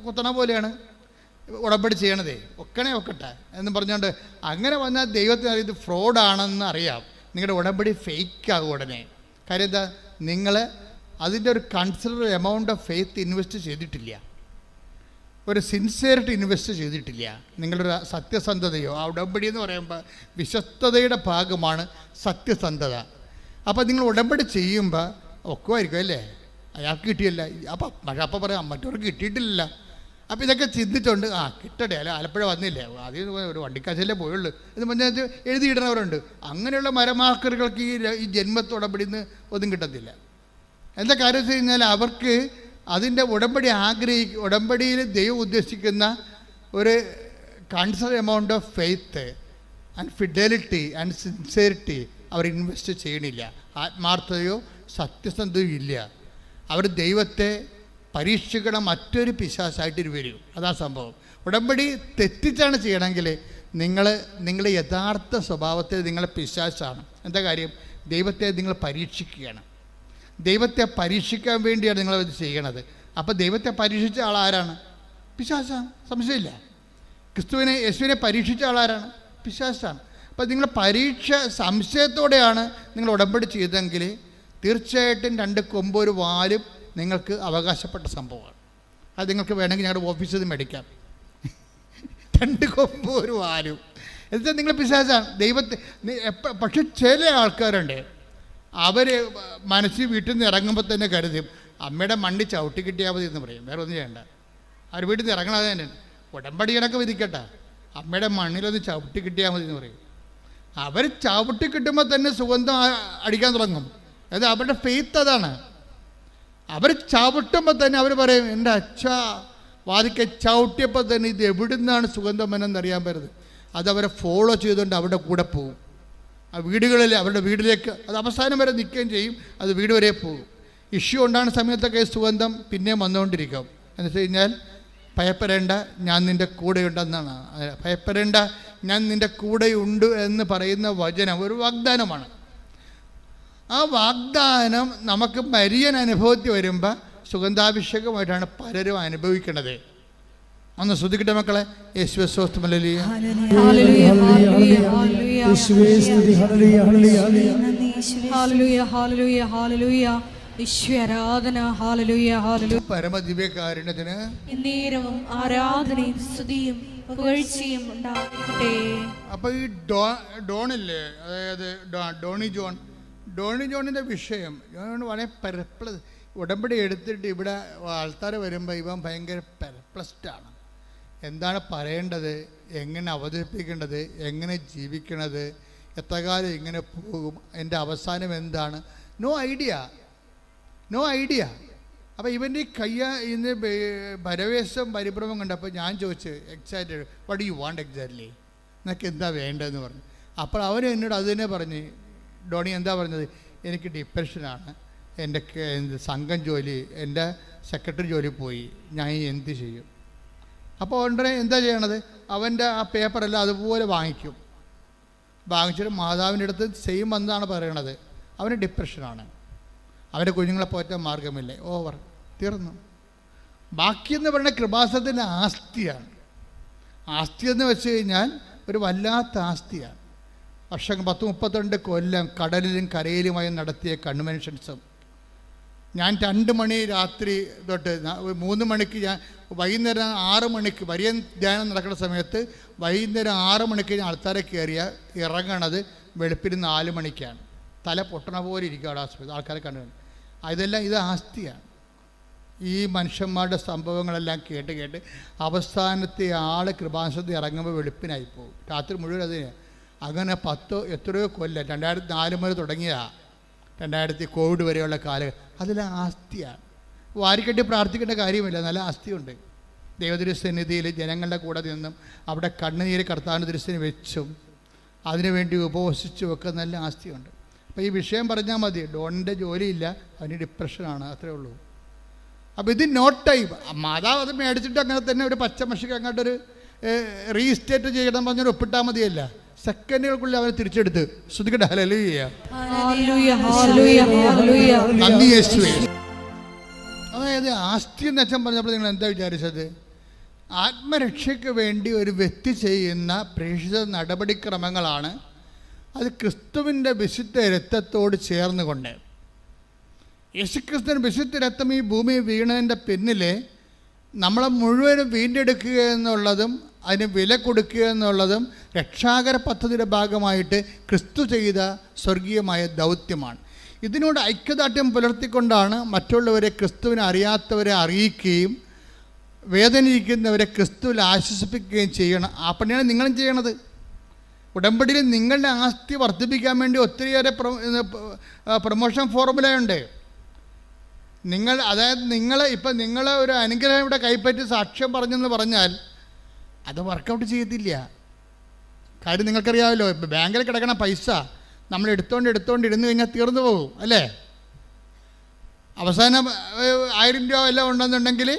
S1: കുത്തണ പോലെയാണ് ഉടമ്പടി ചെയ്യണതേ. ഒക്കട്ടെ എന്ന് പറഞ്ഞുകൊണ്ട് അങ്ങനെ വന്നാൽ ദൈവത്തിന് ഇത് ഫ്രോഡാണെന്ന് അറിയാം. നിങ്ങളുടെ ഉടമ്പടി ഫേക്കാകും ഉടനെ. കാര്യം എന്താ, നിങ്ങൾ അതിൻ്റെ ഒരു consider amount of faith invest ചെയ്തിട്ടില്ല. ഒരു സിൻസിയറിറ്റി ഇൻവെസ്റ്റ് ചെയ്തിട്ടില്ല, നിങ്ങളൊരു സത്യസന്ധതയോ, ആ ഉടമ്പടി എന്ന് പറയുമ്പോൾ വിശ്വസ്തതയുടെ ഭാഗമാണ് സത്യസന്ധത. അപ്പോൾ നിങ്ങൾ ഉടമ്പടി ചെയ്യുമ്പോൾ ഒക്കുമായിരിക്കും അല്ലേ, അയാൾക്ക് കിട്ടിയല്ല, അപ്പം പറയാം മറ്റവർക്ക് കിട്ടിയിട്ടില്ല. അപ്പോൾ ഇതൊക്കെ ചിന്തിച്ചുകൊണ്ട് കിട്ടട്ടെ, അല്ല ആലപ്പുഴ വന്നില്ലേ, ആദ്യം ഒരു വണ്ടിക്കാശല്ലേ പോയുള്ളൂ എന്ന് പറഞ്ഞാൽ എഴുതിയിടുന്നവരുണ്ട്. അങ്ങനെയുള്ള മരമാക്കറുകൾക്ക് ഈ ജന്മത്തുടമ്പടി നിന്ന് ഒന്നും കിട്ടത്തില്ല. എന്താ കാര്യം വെച്ച് കഴിഞ്ഞാൽ അവർക്ക് അതിൻ്റെ ഉടമ്പടിയിൽ ദൈവം ഉദ്ദേശിക്കുന്ന ഒരു concern amount of faith and fidelity and sincerity അവർ ഇൻവെസ്റ്റ് ചെയ്യണില്ല. ആത്മാർത്ഥതയോ സത്യസന്ധതയോ ഇല്ല. അവർ ദൈവത്തെ പരീക്ഷിക്കണ മറ്റൊരു പിശാചായിട്ട് വരും. അതാ സംഭവം. ഉടമ്പടി തെറ്റിച്ചാണ് ചെയ്യണമെങ്കിൽ നിങ്ങളുടെ യഥാർത്ഥ സ്വഭാവത്തിൽ നിങ്ങളെ പിശാചാണ്. എന്താ കാര്യം? ദൈവത്തെ നിങ്ങൾ പരീക്ഷിക്കുകയാണ്. ദൈവത്തെ പരീക്ഷിക്കാൻ വേണ്ടിയാണ് നിങ്ങളത് ചെയ്യണത്. അപ്പോൾ ദൈവത്തെ പരീക്ഷിച്ച ആളാരാണ്? പിശാചാണ്, സംശയമില്ല. യേശുവിനെ പരീക്ഷിച്ച ആളാരാണ്? പിശാചാണ്. അപ്പോൾ നിങ്ങൾ പരീക്ഷ സംശയത്തോടെയാണ് നിങ്ങൾ ഉടമ്പടി ചെയ്തതെങ്കിൽ തീർച്ചയായിട്ടും 2 കൊമ്പ് ഒരു വാലും നിങ്ങൾക്ക് അവകാശപ്പെട്ട സംഭവമാണ്. അത് നിങ്ങൾക്ക് വേണമെങ്കിൽ ഞങ്ങളുടെ ഓഫീസിൽ നിന്ന് മേടിക്കാം. 2 കൊമ്പ് ഒരു വാലും എന്നുവെച്ചാൽ നിങ്ങൾ പിശാചാണ്. ദൈവത്തെ പക്ഷെ ചില ആൾക്കാരുണ്ട്, അവർ മനസ്സിൽ വീട്ടിൽ നിന്ന് ഇറങ്ങുമ്പോൾ തന്നെ കരുതും അമ്മയുടെ മണ്ണി ചവിട്ടി കിട്ടിയാൽ മതി എന്ന് പറയും. വേറെ ഒന്നും ചെയ്യണ്ട. അവർ വീട്ടിൽ നിന്ന് ഇറങ്ങണത് തന്നെ ഉടമ്പടി കണക്ക് വിധിക്കട്ടെ, അമ്മയുടെ മണ്ണിലൊന്ന് ചവിട്ടി കിട്ടിയാൽ മതി എന്ന് പറയും. അവർ ചവിട്ടി കിട്ടുമ്പോൾ തന്നെ സുഗന്ധം അടിക്കാൻ തുടങ്ങും. അത് അവരുടെ ഫെയ്ത്ത് അതാണ്. അവർ ചവിട്ടുമ്പോൾ തന്നെ അവർ പറയും എൻ്റെ അച്ഛാ വാതിക്കെ ചവിട്ടിയപ്പോൾ തന്നെ ഇത് എവിടുന്നാണ് സുഗന്ധം എന്നറിയാൻ പറ്റുന്നത്. അതവരെ ഫോളോ ചെയ്തുകൊണ്ട് അവരുടെ കൂടെ പോകും. ആ വീടുകളിൽ അവരുടെ വീട്ടിലേക്ക് അത് അവസാനം വരെ നിൽക്കുകയും ചെയ്യും. അത് വീട് വരെ പോകും. ഇഷ്യൂ ഉണ്ടാകുന്ന സമയത്തൊക്കെ സുഗന്ധം പിന്നെയും വന്നുകൊണ്ടിരിക്കും. എന്ന് വെച്ച് കഴിഞ്ഞാൽ ഭയപ്പെടേണ്ട, ഞാൻ നിൻ്റെ കൂടെയുണ്ടെന്നാണ്. ഭയപ്പെടേണ്ട, ഞാൻ നിൻ്റെ കൂടെയുണ്ട് എന്ന് പറയുന്ന വചനം ഒരു വാഗ്ദാനമാണ്. ആ വാഗ്ദാനം നമുക്ക് മരിയൻ അനുഭവത്തിൽ വരുമ്പോൾ സുഗന്ധാഭിഷേകമായിട്ടാണ് പലരും അനുഭവിക്കുന്നത്. ഒന്ന് ശ്രദ്ധിക്കട്ടെ മക്കളെ. യേശുവേ സ്തോത്രം, ഹല്ലേലൂയ. പരമദിവ്യകാരുണ്യത്തിന് ആരാധനയും സ്തുതിയും പുകഴ്ചയും ഉണ്ടാകട്ടെ. അപ്പൊ ഈ ഡോണില്ലേ, അതായത് ഡോണി ജോണിൻ്റെ വിഷയം വളരെ ഉടമ്പടി എടുത്തിട്ട് ഇവിടെ ആൾക്കാർ വരുമ്പോൾ ഇവൻ ഭയങ്കര പെർപ്ലസ്ഡാണ്. എന്താണ് പറയേണ്ടത്, എങ്ങനെ അവതരിപ്പിക്കേണ്ടത്, എങ്ങനെ ജീവിക്കണത്, എത്ര കാലം ഇങ്ങനെ പോകും, എൻ്റെ അവസാനം എന്താണ്, നോ ഐഡിയ. അപ്പോൾ ഇവൻ്റെ ഈ ഇന്ന് പരവേശം പരിഭ്രമം കണ്ടപ്പോൾ ഞാൻ ചോദിച്ചു exact what you want exactly, നിനക്ക് എന്താ വേണ്ടതെന്ന് പറഞ്ഞു. അപ്പോൾ അവൻ എന്നോട് അത് തന്നെ പറഞ്ഞ്, ഡോണി എന്താ പറഞ്ഞത്, എനിക്ക് ഡിപ്രഷനാണ്, എൻ്റെ സംഘം ജോലി, എൻ്റെ സെക്രട്ടറി ജോലി പോയി, ഞാൻ എന്ത് ചെയ്യും? അപ്പോൾ ഉടനെ എന്താ ചെയ്യണത്, അവൻ്റെ ആ പേപ്പറെല്ലാം അതുപോലെ വാങ്ങിച്ചിട്ട് മാതാവിൻ്റെ അടുത്ത് സെയിം എന്നാണ് പറയണത്. അവന് ഡിപ്രഷനാണ്, അവൻ്റെ കുഞ്ഞുങ്ങളെ പോറ്റാൻ മാർഗമില്ല, ഓവർ, തീർന്നു. ബാക്കിയെന്ന് പറയുന്ന കൃപാസനത്തിൻ്റെ ആസ്തിയാണ്. ആസ്തിയെന്ന് വെച്ച് കഴിഞ്ഞാൽ ഒരു വല്ലാത്ത ആസ്തിയാണ്. വർഷം 10-32 കൊല്ലം കടലിലും കരയിലുമായി നടത്തിയ കൺവെൻഷൻസും, ഞാൻ 2 മണി രാത്രി തൊട്ട് 3 മണിക്ക്, ഞാൻ വൈകുന്നേരം 6 മണിക്ക് വരിയൻ ധ്യാനം നടക്കുന്ന സമയത്ത് വൈകുന്നേരം 6 മണിക്ക് ഞാൻ ആൾക്കാരെ കയറിയ ഇറങ്ങണത് വെളുപ്പിന് 4 മണിക്കാണ്. തല പൊട്ടണ പോലെ ഇരിക്കും അവിടെ ആസ്പത്രി, ആൾക്കാരെ കണ്ടു. ഇതെല്ലാം ഇത് ആസ്തിയാണ്. ഈ മനുഷ്യന്മാരുടെ സംഭവങ്ങളെല്ലാം കേട്ട് അവസാനത്തെ ആൾ കൃപാസനത്തിൽ ഇറങ്ങുമ്പോൾ വെളുപ്പിനായി പോകും. രാത്രി മുഴുവൻ അതിന്. അങ്ങനെ 10 എത്രയോ കൊല്ലം, 2004 മുതൽ തുടങ്ങിയ 2000 കോവിഡ് വരെയുള്ള കാലം, അതെല്ലാം ആസ്തിയാണ്. വാരിക്കെട്ടി പ്രാർത്ഥിക്കേണ്ട കാര്യമില്ല, നല്ല ആസ്തിയുണ്ട്. ദൈവദൃസന്നിധിയിൽ ജനങ്ങളുടെ കൂടെ നിന്നും അവിടെ കണ്ണുനീര് കർത്താവിൻ്റെ ദൃശ്യത്തിന് വെച്ചും അതിനുവേണ്ടി ഉപവസിച്ചും ഒക്കെ നല്ല ആസ്തിയുണ്ട്. അപ്പോൾ ഈ വിഷയം പറഞ്ഞാൽ മതി, ഡോണിൻ്റെ ജോലിയില്ല, അവന് ഡിപ്രഷനാണ്, അത്രേ ഉള്ളൂ. അപ്പോൾ ഇത് നോട്ട് ടൈം. മാതാവ് അത് മേടിച്ചിട്ട് അങ്ങനെ തന്നെ ഒരു പച്ചമഷിക്ക് അങ്ങോട്ടൊരു റീസ്റ്റേറ്റ് ചെയ്യണം പറഞ്ഞൊരു ഒപ്പിട്ടാൽ മതിയല്ല, സെക്കൻഡുകൾക്കുള്ളിൽ അവനെ തിരിച്ചെടുത്ത്. ശ്രദ്ധിക്കട്ടെ, ഹല്ലേലൂയ, നന്ദി യേശുവേ. അതായത് ആസ്തി എന്ന് അച്ഛൻ പറഞ്ഞപ്പോൾ നിങ്ങൾ എന്താ വിചാരിച്ചത്? ആത്മരക്ഷയ്ക്ക് വേണ്ടി ഒരു വ്യക്തി ചെയ്യുന്ന പ്രേക്ഷിത നടപടിക്രമങ്ങളാണ്. അത് ക്രിസ്തുവിൻ്റെ വിശുദ്ധ രക്തത്തോട് ചേർന്നുകൊണ്ട്, യേശുക്രിസ്തുവിൻ്റെ വിശുദ്ധ രക്തം ഈ ഭൂമിയിൽ വീണതിൻ്റെ പിന്നിൽ നമ്മളെ മുഴുവനും വീണ്ടെടുക്കുക എന്നുള്ളതും അതിന് വില കൊടുക്കുക എന്നുള്ളതും രക്ഷാകര പദ്ധതിയുടെ ഭാഗമായിട്ട് ക്രിസ്തു ചെയ്ത സ്വർഗീയമായ ദൗത്യമാണ്. ഇതിനോട് ഐക്യദാർഢ്യം പുലർത്തിക്കൊണ്ടാണ് മറ്റുള്ളവരെ, ക്രിസ്തുവിനെ അറിയാത്തവരെ അറിയിക്കുകയും വേദനിക്കുന്നവരെ ക്രിസ്തുവിൽ ആശ്വസിപ്പിക്കുകയും ചെയ്യണം. ആ പണിയാണ് നിങ്ങളും ചെയ്യണത്. ഉടമ്പടിയിൽ നിങ്ങളുടെ ആസ്തി വർദ്ധിപ്പിക്കാൻ വേണ്ടി ഒത്തിരിയേറെ പ്രൊമോഷൻ ഫോർമുലയുണ്ട്. അതായത് നിങ്ങൾ ഒരു അനുഗ്രഹം ഇവിടെ കൈപ്പറ്റി സാക്ഷ്യം പറഞ്ഞെന്ന് പറഞ്ഞാൽ അത് വർക്കൗട്ട് ചെയ്യത്തില്ല. കാര്യം നിങ്ങൾക്കറിയാമല്ലോ, ഇപ്പോൾ ബാങ്കിൽ കിടക്കണ പൈസ നമ്മൾ എടുത്തോണ്ട് ഇരുന്ന് കഴിഞ്ഞാൽ തീർന്നു പോകും അല്ലേ? അവസാനം 1000 രൂപ എല്ലാം ഉണ്ടെന്നുണ്ടെങ്കിൽ,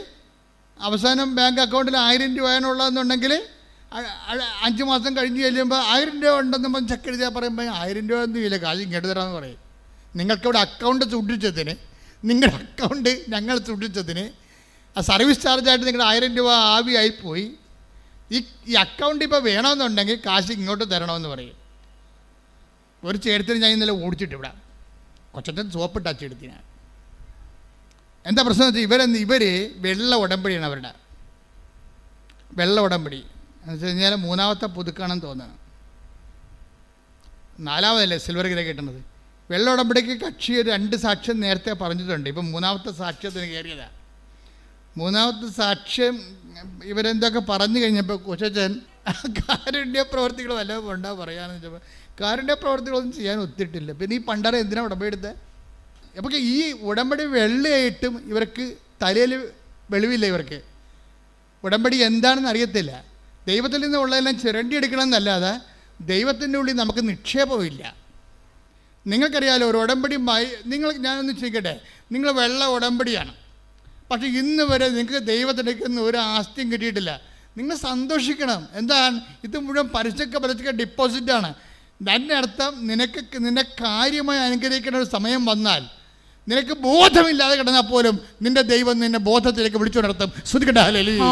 S1: അവസാനം ബാങ്ക് അക്കൗണ്ടിൽ 1000 രൂപയാണുള്ളതെന്നുണ്ടെങ്കിൽ 5 മാസം കഴിഞ്ഞ് ചെല്ലുമ്പോൾ 1000 രൂപ ഉണ്ടെന്ന് ചെക്ക് എഴുതിയാൽ പറയുമ്പോൾ 1000 രൂപ ഒന്നും ഇല്ല, കാശ് ഇങ്ങോട്ട് തരാമെന്ന് പറയും. നിങ്ങൾക്കിവിടെ അക്കൗണ്ട് സൂക്ഷിച്ചതിന്, നിങ്ങളുടെ അക്കൗണ്ട് ഞങ്ങൾ സൂക്ഷിച്ചതിന് ആ സർവീസ് ചാർജായിട്ട് നിങ്ങളുടെ 1000 രൂപ ആവിയായിപ്പോയി. ഈ അക്കൗണ്ട് ഇപ്പോൾ വേണമെന്നുണ്ടെങ്കിൽ കാശ് ഇങ്ങോട്ട് തരണമെന്ന് പറയും. ഒരു ചേട്ടത്തിന് ഞാൻ ഇന്നലെ ഓടിച്ചിട്ട് ഇവിടെ കൊച്ചത്തൻ സോപ്പിട്ട് അച്ചെടുത്തിന്. എന്താ പ്രശ്നം വെച്ചാൽ ഇവർ വെള്ള ഉടമ്പടിയാണ് അവരുടെ. വെള്ള ഉടമ്പടി എന്ന് വെച്ച് കഴിഞ്ഞാൽ 3ാമത്തെ പുതുക്കാണെന്ന് തോന്നുന്നു, 4ാമതല്ലേ സിൽവർ ഗ്രേ കിട്ടുന്നത്. വെള്ള ഉടമ്പടിക്ക് കക്ഷി 2 സാക്ഷ്യം നേരത്തെ പറഞ്ഞിട്ടുണ്ട്. ഇപ്പം 3ാമത്തെ സാക്ഷ്യത്തിന് കയറിയതാണ്. 3ാമത്തെ സാക്ഷ്യം ഇവരെന്തൊക്കെ പറഞ്ഞു കഴിഞ്ഞപ്പോൾ കൊച്ചച്ചൻ കാരുണ്യ പ്രവർത്തികൾ വല്ലതും ഉണ്ടാ പറയാമെന്ന് വെച്ചപ്പോൾ കാരുണ്യ പ്രവർത്തികളൊന്നും ചെയ്യാൻ ഒത്തിട്ടില്ല. പിന്നെ ഈ പണ്ടാര എന്തിനാണ് ഉടമ്പടി എടുത്തത്? അപ്പോൾ ഈ ഉടമ്പടി വെള്ളയായിട്ടും ഇവർക്ക് തലയിൽ വെളിവില്ല. ഇവർക്ക് ഉടമ്പടി എന്താണെന്ന് അറിയത്തില്ല. ദൈവത്തിൽ നിന്നുള്ളതെല്ലാം ചിരണ്ടി എടുക്കണമെന്നല്ലാതെ ദൈവത്തിൻ്റെ ഉള്ളിൽ നമുക്ക് നിക്ഷേപമില്ല. നിങ്ങൾക്കറിയാമല്ലോ, ഒരു ഉടമ്പടി ഞാനൊന്ന് ചോദിക്കട്ടെ, നിങ്ങൾ വെള്ള ഉടമ്പടിയാണ്, പക്ഷേ ഇന്ന് വരെ നിങ്ങൾക്ക് ദൈവത്തിനേക്കുന്ന ഒരു ആസ്തിയും കിട്ടിയിട്ടില്ല. നിങ്ങൾ സന്തോഷിക്കണം. എന്താണ്? ഇത് മുഴുവൻ പലിശക്ക് ഡിപ്പോസിറ്റാണ്. അതിൻ്റെ അർത്ഥം നിന്നെ കാര്യമായി അനുഗ്രഹിക്കുന്ന ഒരു സമയം വന്നാൽ, നിനക്ക് ബോധമില്ലാതെ കിടന്നാൽ പോലും നിന്റെ ദൈവം നിന്നെ ബോധത്തിലേക്ക് വിളിച്ചു നടത്തും. ശ്രുതിക്കട്ടെ ഹല്ലേലൂയ.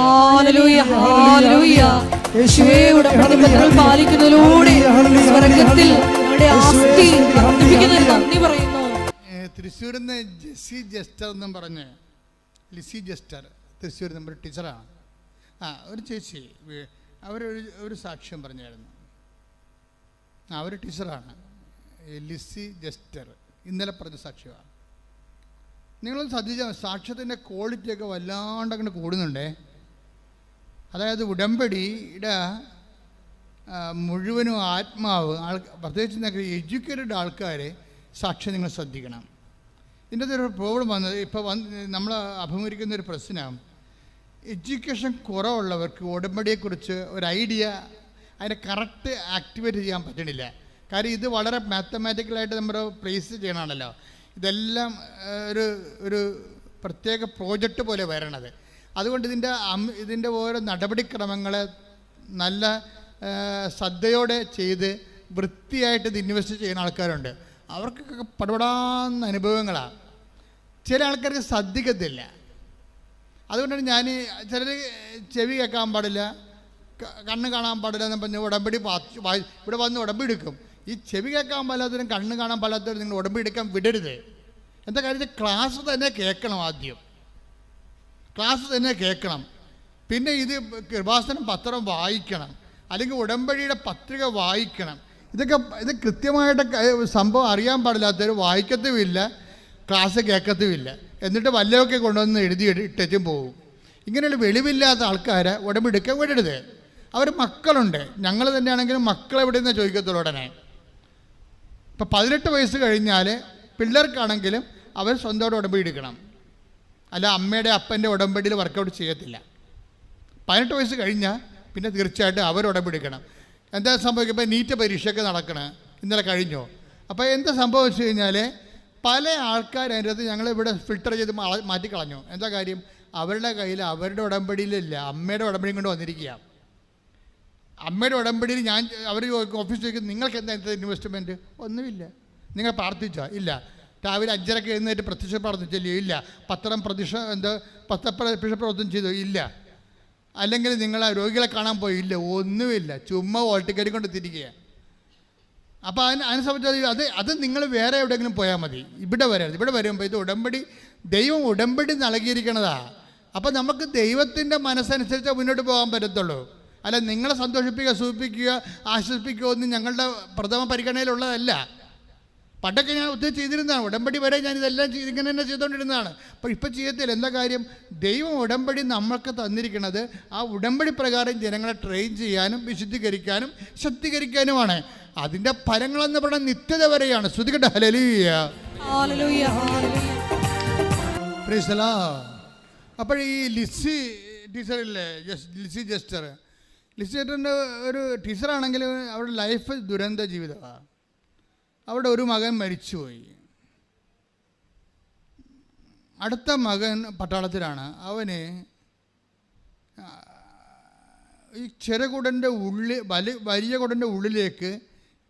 S1: തൃശ്ശൂരിൽ നിന്ന് ജെസ്സി ജസ്റ്റർ എന്നും പറഞ്ഞ്, ലിസി ജസ്റ്റർ, തൃശ്ശൂർ നമ്മുടെ ടീച്ചറാണ്. ഒരു ചേച്ചി അവരൊരു സാക്ഷ്യം പറഞ്ഞായിരുന്നു. ഒരു ടീച്ചറാണ്, ലിസി ജസ്റ്റർ, ഇന്നലെ പറഞ്ഞ സാക്ഷ്യമാണ്. നിങ്ങളൊന്ന് ശ്രദ്ധിച്ച സാക്ഷ്യത്തിൻ്റെ ക്വാളിറ്റിയൊക്കെ വല്ലാണ്ട് അങ്ങനെ കൂടുന്നുണ്ടേ. അതായത് ഉടമ്പടിയുടെ മുഴുവനും ആത്മാവ് പ്രത്യേകിച്ച് എഡ്യൂക്കേറ്റഡ് ആൾക്കാരെ സാക്ഷ്യം നിങ്ങൾ ശ്രദ്ധിക്കണം. ഇതിൻ്റെ ഒരു പ്രോബ്ലം വന്നത് ഇപ്പോൾ നമ്മൾ അഭിമുഖീകരിക്കുന്ന ഒരു പ്രശ്നം, എഡ്യൂക്കേഷൻ കുറവുള്ളവർക്ക് ഉടമ്പടിയെക്കുറിച്ച് ഒരു ഐഡിയ, അതിനെ കറക്റ്റ് ആക്ടിവേറ്റ് ചെയ്യാൻ പറ്റണില്ല. കാര്യം ഇത് വളരെ മാത്തമാറ്റിക്കലായിട്ട് നമ്മൾ പ്ലേസ് ചെയ്യണമല്ലോ. ഇതെല്ലാം ഒരു പ്രത്യേക പ്രോജക്റ്റ് പോലെ വരണത്. അതുകൊണ്ട് ഇതിൻ്റെ ഓരോ നടപടിക്രമങ്ങളെ നല്ല ശ്രദ്ധയോടെ ചെയ്ത് വൃത്തിയായിട്ട് ഇത് ഇൻവെസ്റ്റ് ചെയ്യുന്ന ആൾക്കാരുണ്ട്. അവർക്കൊക്കെ പടപടാന്ന അനുഭവങ്ങളാണ്. ചില ആൾക്കാർക്ക് ശ്രദ്ധിക്കത്തില്ല. അതുകൊണ്ടാണ് ഞാൻ ചിലർ ചെവി കേൾക്കാൻ പാടില്ല, കണ്ണ് കാണാൻ പാടില്ല എന്ന് പറഞ്ഞ് ഉടമ്പടി ഇവിടെ വന്ന് ഉടമ്പടി എടുക്കും. ഈ ചെവി കേൾക്കാൻ പാടില്ലാത്തവരും കണ്ണ് കാണാൻ പാടില്ലാത്തവരും നിങ്ങൾ ഉടമ്പടി എടുക്കാൻ വിടരുത്. എന്താ കാര്യം? ക്ലാസ് തന്നെ കേൾക്കണം. ആദ്യം ക്ലാസ് തന്നെ കേൾക്കണം. പിന്നെ ഇത് കൃപാസനം പത്രം വായിക്കണം, അല്ലെങ്കിൽ ഉടമ്പടിയുടെ പത്രിക വായിക്കണം. ഇത് കൃത്യമായിട്ട് സംഭവം അറിയാൻ പാടില്ലാത്തവർ വായിക്കത്തുമില്ല, ക്ലാസ് കേൾക്കത്തുമില്ല. എന്നിട്ട് വല്ലതൊക്കെ കൊണ്ടുവന്ന് എഴുതി ഇട്ടും പോകും. ഇങ്ങനെയുള്ള വെളിവില്ലാത്ത ആൾക്കാരെ ഉടമ്പടി എടുക്കാൻ വിടരുത്. അവർ മക്കളുണ്ട്, ഞങ്ങൾ തന്നെയാണെങ്കിലും മക്കളെവിടെ നിന്ന് ചോദിക്കത്തുള്ളൂ ഉടനെ. ഇപ്പം 18 വയസ്സ് കഴിഞ്ഞാൽ പിള്ളേർക്കാണെങ്കിലും അവർ സ്വന്തമായിട്ട് ഉടമ്പടി എടുക്കണം. അല്ല അമ്മയുടെ അപ്പൻ്റെ ഉടമ്പടിയിൽ വർക്കൗട്ട് ചെയ്യത്തില്ല. 18 വയസ്സ് കഴിഞ്ഞാൽ പിന്നെ തീർച്ചയായിട്ടും അവർ ഉടമ്പടി എടുക്കണം. എന്താ സംഭവിക്കുക? ഇപ്പോൾ നീറ്റ് പരീക്ഷയൊക്കെ നടക്കണേ, ഇന്നലെ കഴിഞ്ഞോ? അപ്പോൾ എന്താ സംഭവിച്ചു കഴിഞ്ഞാൽ പല ആൾക്കാർ അതിൻ്റെ അകത്ത് ഞങ്ങളിവിടെ ഫിൽട്ടർ ചെയ്ത് മാറ്റിക്കളഞ്ഞു. എന്താ കാര്യം? അവരുടെ കയ്യിൽ അവരുടെ ഉടമ്പടിയിലില്ല, അമ്മയുടെ ഉടമ്പടിയും കൊണ്ട് വന്നിരിക്കുക. അമ്മയുടെ ഉടമ്പടിയിൽ അവർ ഓഫീസിൽ ചോദിക്കും, നിങ്ങൾക്ക് എന്താ ഇൻവെസ്റ്റ്മെൻറ്റ്? ഒന്നുമില്ല. നിങ്ങൾ പ്രാർത്ഥിച്ചോ? ഇല്ല. രാവിലെ 5:30 എഴുന്നേറ്റ് പ്രത്യക്ഷ പ്രാർത്ഥിച്ചല്ലോ? ഇല്ല. പത്രം പ്രവർത്തനം ചെയ്തോ? ഇല്ല. അല്ലെങ്കിൽ നിങ്ങൾ രോഗികളെ കാണാൻ പോയി? ഇല്ല. ഒന്നുമില്ല. ചുമ്മാ ഓൾട്ടിക്കരി കൊണ്ട് തിരിക്കുക. അപ്പോൾ അതിനെ സംബന്ധിച്ച് അത് നിങ്ങൾ വേറെ എവിടെയെങ്കിലും പോയാൽ മതി. ഇവിടെ വരരുത്. ഇവിടെ വരുമ്പോൾ ഇത് ഉടമ്പടി, ദൈവം ഉടമ്പടി നൽകിയിരിക്കണതാ. അപ്പം നമുക്ക് ദൈവത്തിൻ്റെ മനസ്സനുസരിച്ച് മുന്നോട്ട് പോകാൻ പറ്റത്തുള്ളൂ. അല്ല നിങ്ങളെ സന്തോഷിപ്പിക്കുക, സൂചിപ്പിക്കുക, ആശ്വസിപ്പിക്കുക ഒന്നും ഞങ്ങളുടെ പ്രഥമ പരിഗണനയിലുള്ളതല്ല. പണ്ടൊക്കെ ഞാൻ ഒത്തിരി ചെയ്തിരുന്നതാണ്. ഉടമ്പടി വരെ ഞാൻ ഇതെല്ലാം ഇങ്ങനെ തന്നെ ചെയ്തുകൊണ്ടിരുന്നതാണ്. അപ്പോൾ ഇപ്പം ചെയ്യത്തില്ല. എന്താ കാര്യം? ദൈവം ഉടമ്പടി നമ്മൾക്ക് തന്നിരിക്കുന്നത് ആ ഉടമ്പടി പ്രകാരം ജനങ്ങളെ ട്രെയിൻ ചെയ്യാനും വിശുദ്ധീകരിക്കാനും ശക്തീകരിക്കാനുമാണ്. അതിൻ്റെ ഫലങ്ങളെന്ന് പറഞ്ഞാൽ നിത്യത വരെയാണ്. ശ്രുതികട്ടെ ഹല്ലേലൂയ. Price the Lord. അപ്പോൾ ഈ ലിസി ടീച്ചറില്ലേ, ലിസി ജസ്റ്ററിൻ്റെ ഒരു ടീച്ചറാണെങ്കിൽ അവരുടെ ലൈഫ് ദുരന്ത ജീവിതമാണ്. അവിടെ ഒരു മകൻ മരിച്ചുപോയി. അടുത്ത മകൻ പട്ടാളത്തിലാണ്. അവന് ഈ ചെറുകുടൻ്റെ വലിയ കുടൻ്റെ ഉള്ളിലേക്ക്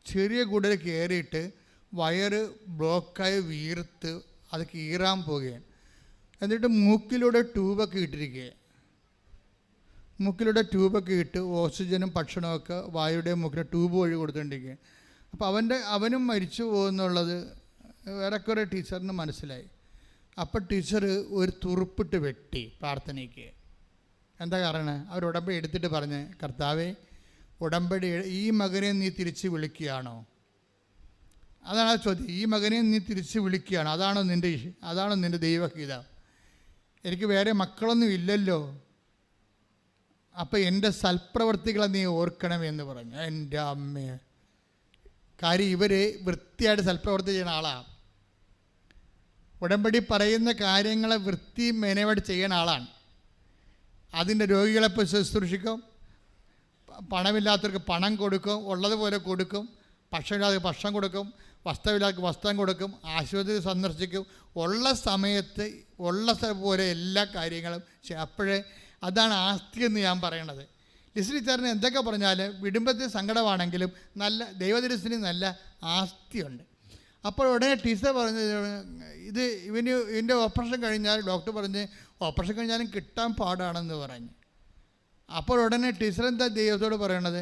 S1: ചെറിയ കുടൽ കയറിയിട്ട് വയറ് ബ്ലോക്കായി വീർത്ത് അത് കീറാൻ പോവുകയാണ്. എന്നിട്ട് മൂക്കിലൂടെ ട്യൂബൊക്കെ ഇട്ടിരിക്കുക. മൂക്കിലൂടെ ട്യൂബൊക്കെ ഇട്ട് ഓക്സിജനും ഭക്ഷണമൊക്കെ വായുടെ മൂക്കിലെ ട്യൂബ് വഴി കൊടുത്തുകൊണ്ടിരിക്കുക. അപ്പോൾ അവനും മരിച്ചു പോകുന്നുള്ളത് ഏറെക്കുറെ ടീച്ചറിന് മനസ്സിലായി. അപ്പോൾ ടീച്ചർ ഒരു തുറുപ്പിട്ട് വെട്ടി പ്രാർത്ഥനയ്ക്ക്. എന്താ കാരണം? അവർ ഉടമ്പടി എടുത്തിട്ട് പറഞ്ഞ്, കർത്താവേ, ഉടമ്പടി ഈ മകനെ നീ തിരിച്ച് വിളിക്കുകയാണോ? അതാണ് ആ ചോദ്യം. ഈ മകനെ നീ തിരിച്ച് വിളിക്കുകയാണോ? അതാണോ നിൻ്റെ ദൈവഹിതം? എനിക്ക് വേറെ മക്കളൊന്നും ഇല്ലല്ലോ. അപ്പോൾ എൻ്റെ സൽപ്രവർത്തികളെ നീ ഓർക്കണമെന്ന് പറഞ്ഞു. എൻ്റെ അമ്മേ, കാര്യം ഇവർ വൃത്തിയായിട്ട് സൽപ്രവർത്തി ചെയ്യുന്ന ആളാണ്. ഉടമ്പടി പറയുന്ന കാര്യങ്ങളെ വൃത്തി മെനവായിട്ട് ചെയ്യുന്ന ആളാണ്. അതിൻ്റെ രോഗികളെ ശുശ്രൂഷിക്കും, പണമില്ലാത്തവർക്ക് പണം കൊടുക്കും, ഉള്ളതുപോലെ കൊടുക്കും, ഭക്ഷണമില്ലാത്തവർക്ക് ഭക്ഷണം കൊടുക്കും, വസ്ത്രമില്ലാത്തവർക്ക് വസ്ത്രം കൊടുക്കും, ആശുപത്രി സന്ദർശിക്കും, ഉള്ള സമയത്ത് ഉള്ള പോലെ എല്ലാ കാര്യങ്ങളും. അപ്പോഴേ അതാണ് ആസ്തി എന്ന് ഞാൻ പറയണത്. ലിസി ടീച്ചറിന് എന്തൊക്കെ പറഞ്ഞാലും വിടുംബത്തിൽ സങ്കടമാണെങ്കിലും നല്ല ദൈവദർശന് നല്ല ആസ്തിയുണ്ട്. അപ്പോൾ ഉടനെ ടീച്ചർ പറഞ്ഞ്, ഇതിൻ്റെ ഓപ്പറേഷൻ കഴിഞ്ഞാൽ ഡോക്ടർ പറഞ്ഞ് ഓപ്പറേഷൻ കഴിഞ്ഞാലും കിട്ടാൻ പാടാണെന്ന് പറഞ്ഞു. അപ്പോൾ ഉടനെ ടീച്ചർ എന്താ ദൈവത്തോട് പറയണത്?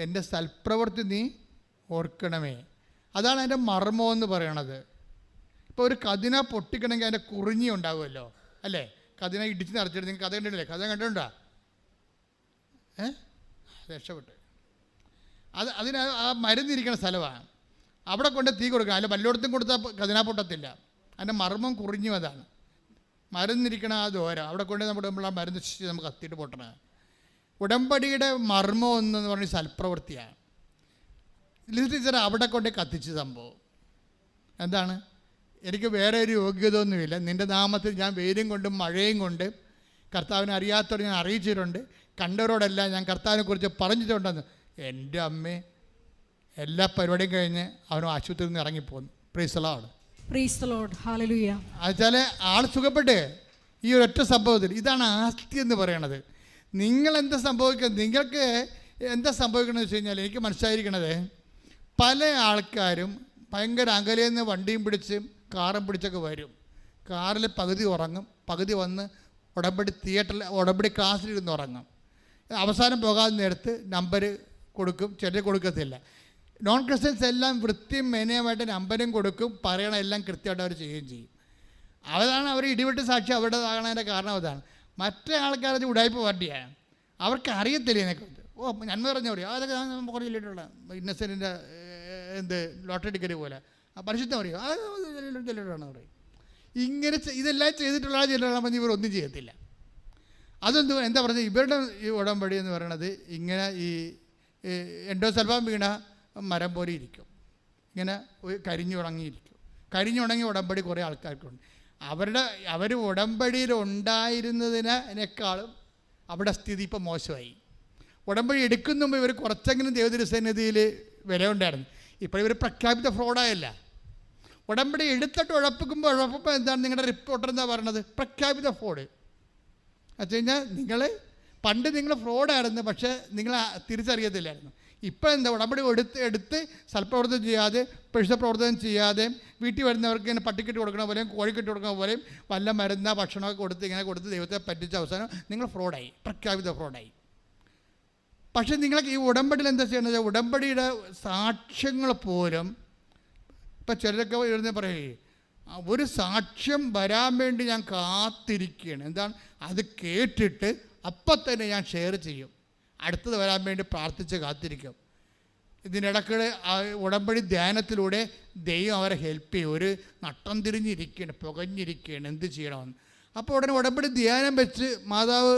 S1: എൻ്റെ സൽപ്രവൃത്തി നീ ഓർക്കണമേ. അതാണ് അതിൻ്റെ മർമ്മമെന്ന് പറയണത്. ഇപ്പോൾ ഒരു കതിന പൊട്ടിക്കണമെങ്കിൽ അതിൻ്റെ കുറിഞ്ഞി ഉണ്ടാകുമല്ലോ, അല്ലേ? കതിന ഇടിച്ച് നിറച്ചിട്ട് നിങ്ങൾ കഥ കണ്ടിട്ടില്ലേ? കഥ കണ്ടിട്ടുണ്ടോ? രക്ഷപ്പെട്ട് അതിന് ആ മരുന്നിരിക്കുന്ന സ്ഥലമാണ്. അവിടെ കൊണ്ട് തീ കൊടുക്കണം. അതിൽ വല്ലോടത്തും കൊടുത്താൽ കതിനാ പൊട്ടത്തില്ല. അതിൻ്റെ മർമ്മം കുറിഞ്ഞു. അതാണ് മരുന്നിരിക്കണ ആ ദോരം. അവിടെ കൊണ്ട് നമ്മൾ ആ മരുന്ന് നമുക്ക് കത്തിയിട്ട് പൊട്ടണം. ഉടമ്പടിയുടെ മർമ്മം എന്ന് പറഞ്ഞ സൽപ്രവൃത്തിയാണ്. ലിസി ടീച്ചർ അവിടെ കൊണ്ട് കത്തിച്ച് സംഭവം എന്താണ്? എനിക്ക് വേറെ ഒരു യോഗ്യത ഒന്നുമില്ല. നിൻ്റെ നാമത്തിൽ ഞാൻ വെയിലും കൊണ്ടും മഴയും കൊണ്ട് കർത്താവിനെ അറിയാത്തവർ ഞാൻ അറിയിച്ചിട്ടുണ്ട്, കണ്ടവരോടെല്ലാം ഞാൻ കർത്താവിനെക്കുറിച്ച് പറഞ്ഞിട്ടുണ്ടെന്ന്. എൻ്റെ അമ്മേ, എല്ലാ പരിപാടിയും കഴിഞ്ഞ് അവനും ആശുപത്രിയിൽ നിന്ന് ഇറങ്ങിപ്പോന്നു. Praise the Lord.
S2: Praise the Lord. Hallelujah.
S1: എന്നുവെച്ചാൽ ആൾ സുഖപ്പെട്ട് ഈ ഒരൊറ്റ സംഭവത്തിൽ. ഇതാണ് ആസ്തി എന്ന് പറയണത്. നിങ്ങൾ എന്താ സംഭവിക്കുന്നത്? നിങ്ങൾക്ക് എന്താ സംഭവിക്കണമെന്ന് വെച്ച് കഴിഞ്ഞാൽ എനിക്ക് മനസ്സിലായിരിക്കണത്, പല ആൾക്കാരും ഭയങ്കര അകലേന്ന് വണ്ടിയും പിടിച്ച് കാറും പിടിച്ചൊക്കെ വരും. കാറിൽ പകുതി ഉറങ്ങും, പകുതി വന്ന് ഉടമ്പടി തിയേറ്ററിൽ ഉടമ്പടി ക്ലാസ്സിലിരുന്ന് ഉറങ്ങും. അവസാനം പോകാതെ നേരത്ത് നമ്പർ കൊടുക്കും, ചിലർ കൊടുക്കത്തില്ല. നോൺ ക്രിസ്ത്യൻസ് എല്ലാം വൃത്തിയും മെനയുമായിട്ട് നമ്പരും കൊടുക്കും, പറയണ എല്ലാം കൃത്യമായിട്ട് അവർ ചെയ്യുകയും ചെയ്യും. അതാണ് അവർ ഇടിവെട്ട് സാക്ഷി അവരുടേതാകണതിൻ്റെ കാരണം അതാണ്. മറ്റേ ആൾക്കാരത് ഉടായ്പ പാർട്ടിയാണ്, അവർക്ക് അറിയത്തില്ല ഇതിനെക്കുറിച്ച്. നന്മ പറഞ്ഞ പറയും, അതൊക്കെ കുറേ ജില്ലിട്ടുള്ള ഇന്നസെൻറ്റിൻ്റെ ലോട്ടറി ടിക്കറ്റ് പോലെ പരിശുദ്ധം പറയും, അത് ജില്ലിട്ടാണ് പറയും. ഇങ്ങനെ ഇതെല്ലാം ചെയ്തിട്ടുള്ള ജില്ലകളാകുമ്പോൾ ഇവർ ഒന്നും ചെയ്യത്തില്ല. അതെന്ത് എന്താ പറഞ്ഞത്? ഇവരുടെ ഈ ഉടമ്പടി എന്ന് പറയണത് ഇങ്ങനെ ഈ എൻഡോസൽഫാൻ വീണ മരം പോലെ ഇരിക്കും, ഇങ്ങനെ കരിഞ്ഞുണങ്ങിയിരിക്കും. കരിഞ്ഞുണങ്ങി ഉടമ്പടി കുറേ ആൾക്കാർക്കുണ്ട്. അവർ ഉടമ്പടിയിൽ ഉണ്ടായിരുന്നതിനേക്കാളും അവിടെ സ്ഥിതി ഇപ്പം മോശമായി. ഉടമ്പടി എടുക്കുന്ന മുമ്പ് ഇവർ കുറച്ചെങ്കിലും ദൈവതിരുസന്നിധിയിൽ വില ഉണ്ടായിരുന്നു. ഇപ്പോൾ ഇവർ പ്രഖ്യാപിത ഫ്രോഡായല്ല. ഉടമ്പടി എടുത്തിട്ട് ഉഴപ്പിക്കുമ്പോൾ എന്താണ് നിങ്ങളുടെ റിപ്പോർട്ടർ എന്താ പറയണത്? പ്രഖ്യാപിത ഫ്രോഡ്. വെച്ച് കഴിഞ്ഞാൽ പണ്ട് നിങ്ങൾ ഫ്രോഡായിരുന്നു, പക്ഷേ നിങ്ങൾ തിരിച്ചറിയത്തില്ലായിരുന്നു. ഇപ്പോൾ എന്താ? ഉടമ്പടി എടുത്ത് സൽപ്രവർത്തനം ചെയ്യാതെ, പരിശുദ്ധ പ്രവർത്തനം ചെയ്യാതെ, വീട്ടിൽ വരുന്നവർക്ക് ഇങ്ങനെ പട്ടിക്കെട്ട് കൊടുക്കണ പോലെയും കോഴിക്കെട്ട് കൊടുക്കണ പോലെയും വല്ല മരുന്ന ഭക്ഷണമൊക്കെ കൊടുത്ത് ഇങ്ങനെ കൊടുത്ത് ദൈവത്തെ പറ്റിച്ച അവസാനം നിങ്ങൾ ഫ്രോഡായി, പ്രഖ്യാപിത ഫ്രോഡായി. പക്ഷേ നിങ്ങൾക്ക് ഈ ഉടമ്പടിയിൽ എന്താ ചെയ്യണത്? ഉടമ്പടിയുടെ സാക്ഷ്യങ്ങൾ പോലും ഇപ്പം ചിലരൊക്കെ എഴുതി പറയേ, ഒരു സാക്ഷ്യം വരാൻ വേണ്ടി ഞാൻ കാത്തിരിക്കുകയാണ്. എന്താണ്? അത് കേട്ടിട്ട് അപ്പം തന്നെ ഞാൻ ഷെയർ ചെയ്യും. അടുത്തത് വരാൻ വേണ്ടി പ്രാർത്ഥിച്ച് കാത്തിരിക്കും. ഇതിനിടയ്ക്ക് ഉടമ്പടി ധ്യാനത്തിലൂടെ ദൈവം അവരെ ഹെൽപ്പ് ചെയ്യും. ഒരു നട്ടം തിരിഞ്ഞിരിക്കുകയാണ്, പുകഞ്ഞിരിക്കുകയാണ്, എന്ത് ചെയ്യണമെന്ന്. അപ്പോൾ ഉടനെ ഉടമ്പടി ധ്യാനം വെച്ച് മാതാവ്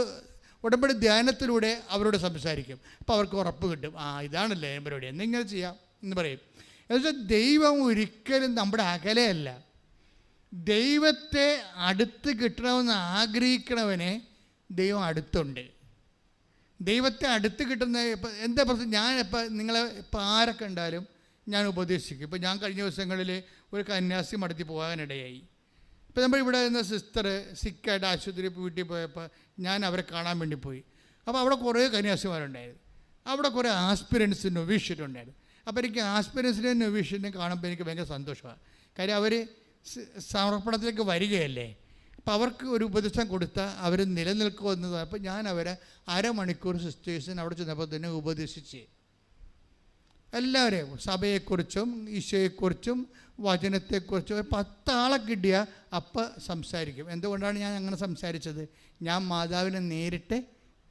S1: ഉടമ്പടി ധ്യാനത്തിലൂടെ അവരോട് സംസാരിക്കും. അപ്പോൾ അവർക്ക് ഉറപ്പ് കിട്ടും, ഇതാണല്ലേ പരിപാടി, എന്നിങ്ങനെ ചെയ്യാം എന്ന് പറയും. എന്നുവെച്ചാൽ ദൈവം ഒരിക്കലും നമ്മുടെ അകലെയല്ല. ദൈവത്തെ അടുത്ത് കിട്ടണമെന്ന് ആഗ്രഹിക്കണവനെ ദൈവം അടുത്തുണ്ട്. ദൈവത്തെ അടുത്ത് കിട്ടുന്ന എന്താ പ്രശ്നം? ഞാനിപ്പോൾ നിങ്ങളെ ഇപ്പോൾ ആരൊക്കെ ഉണ്ടാലും ഞാൻ ഉപദേശിക്കും. ഇപ്പോൾ ഞാൻ കഴിഞ്ഞ ദിവസങ്ങളിൽ ഒരു കന്യാസ്ത്രീ മഠത്തിൽ പോകാനിടയായി. ഇപ്പോൾ നമ്മൾ ഇവിടെ നിന്ന് സിസ്റ്റർ സിക്കായിട്ട് ആശുപത്രി വീട്ടിൽ പോയപ്പോൾ ഞാൻ അവരെ കാണാൻ വേണ്ടി പോയി. അപ്പോൾ അവിടെ കുറേ കന്യാസ്ത്രീമാരുണ്ടായിരുന്നു. അവിടെ കുറേ ആസ്പിരൻസ് നൊവീഷ്യറ്റുണ്ടായിരുന്നു. അപ്പോൾ എനിക്ക് ആസ്പിരൻസിനെയും നൊവീഷ്യറ്റിനെയും കാണുമ്പോൾ എനിക്ക് ഭയങ്കര സന്തോഷമാണ്. കാര്യം അവർ സമർപ്പണത്തിലേക്ക് വരികയല്ലേ. അപ്പോൾ അവർക്ക് ഒരു ഉപദേശം കൊടുത്താൽ അവർ നിലനിൽക്കുമെന്നത്. അപ്പോൾ ഞാൻ അവരെ അരമണിക്കൂർ സിസ്റ്റേഴ്സിന് അവിടെ ചെന്നപ്പോൾ തന്നെ ഉപദേശിച്ച് എല്ലാവരെയും സഭയെക്കുറിച്ചും ഈശോയെക്കുറിച്ചും വചനത്തെക്കുറിച്ചും 10 ആളെ കിട്ടിയ അപ്പം സംസാരിക്കും. എന്തുകൊണ്ടാണ് ഞാൻ അങ്ങനെ സംസാരിച്ചത്? ഞാൻ മാതാവിനെ നേരിട്ട്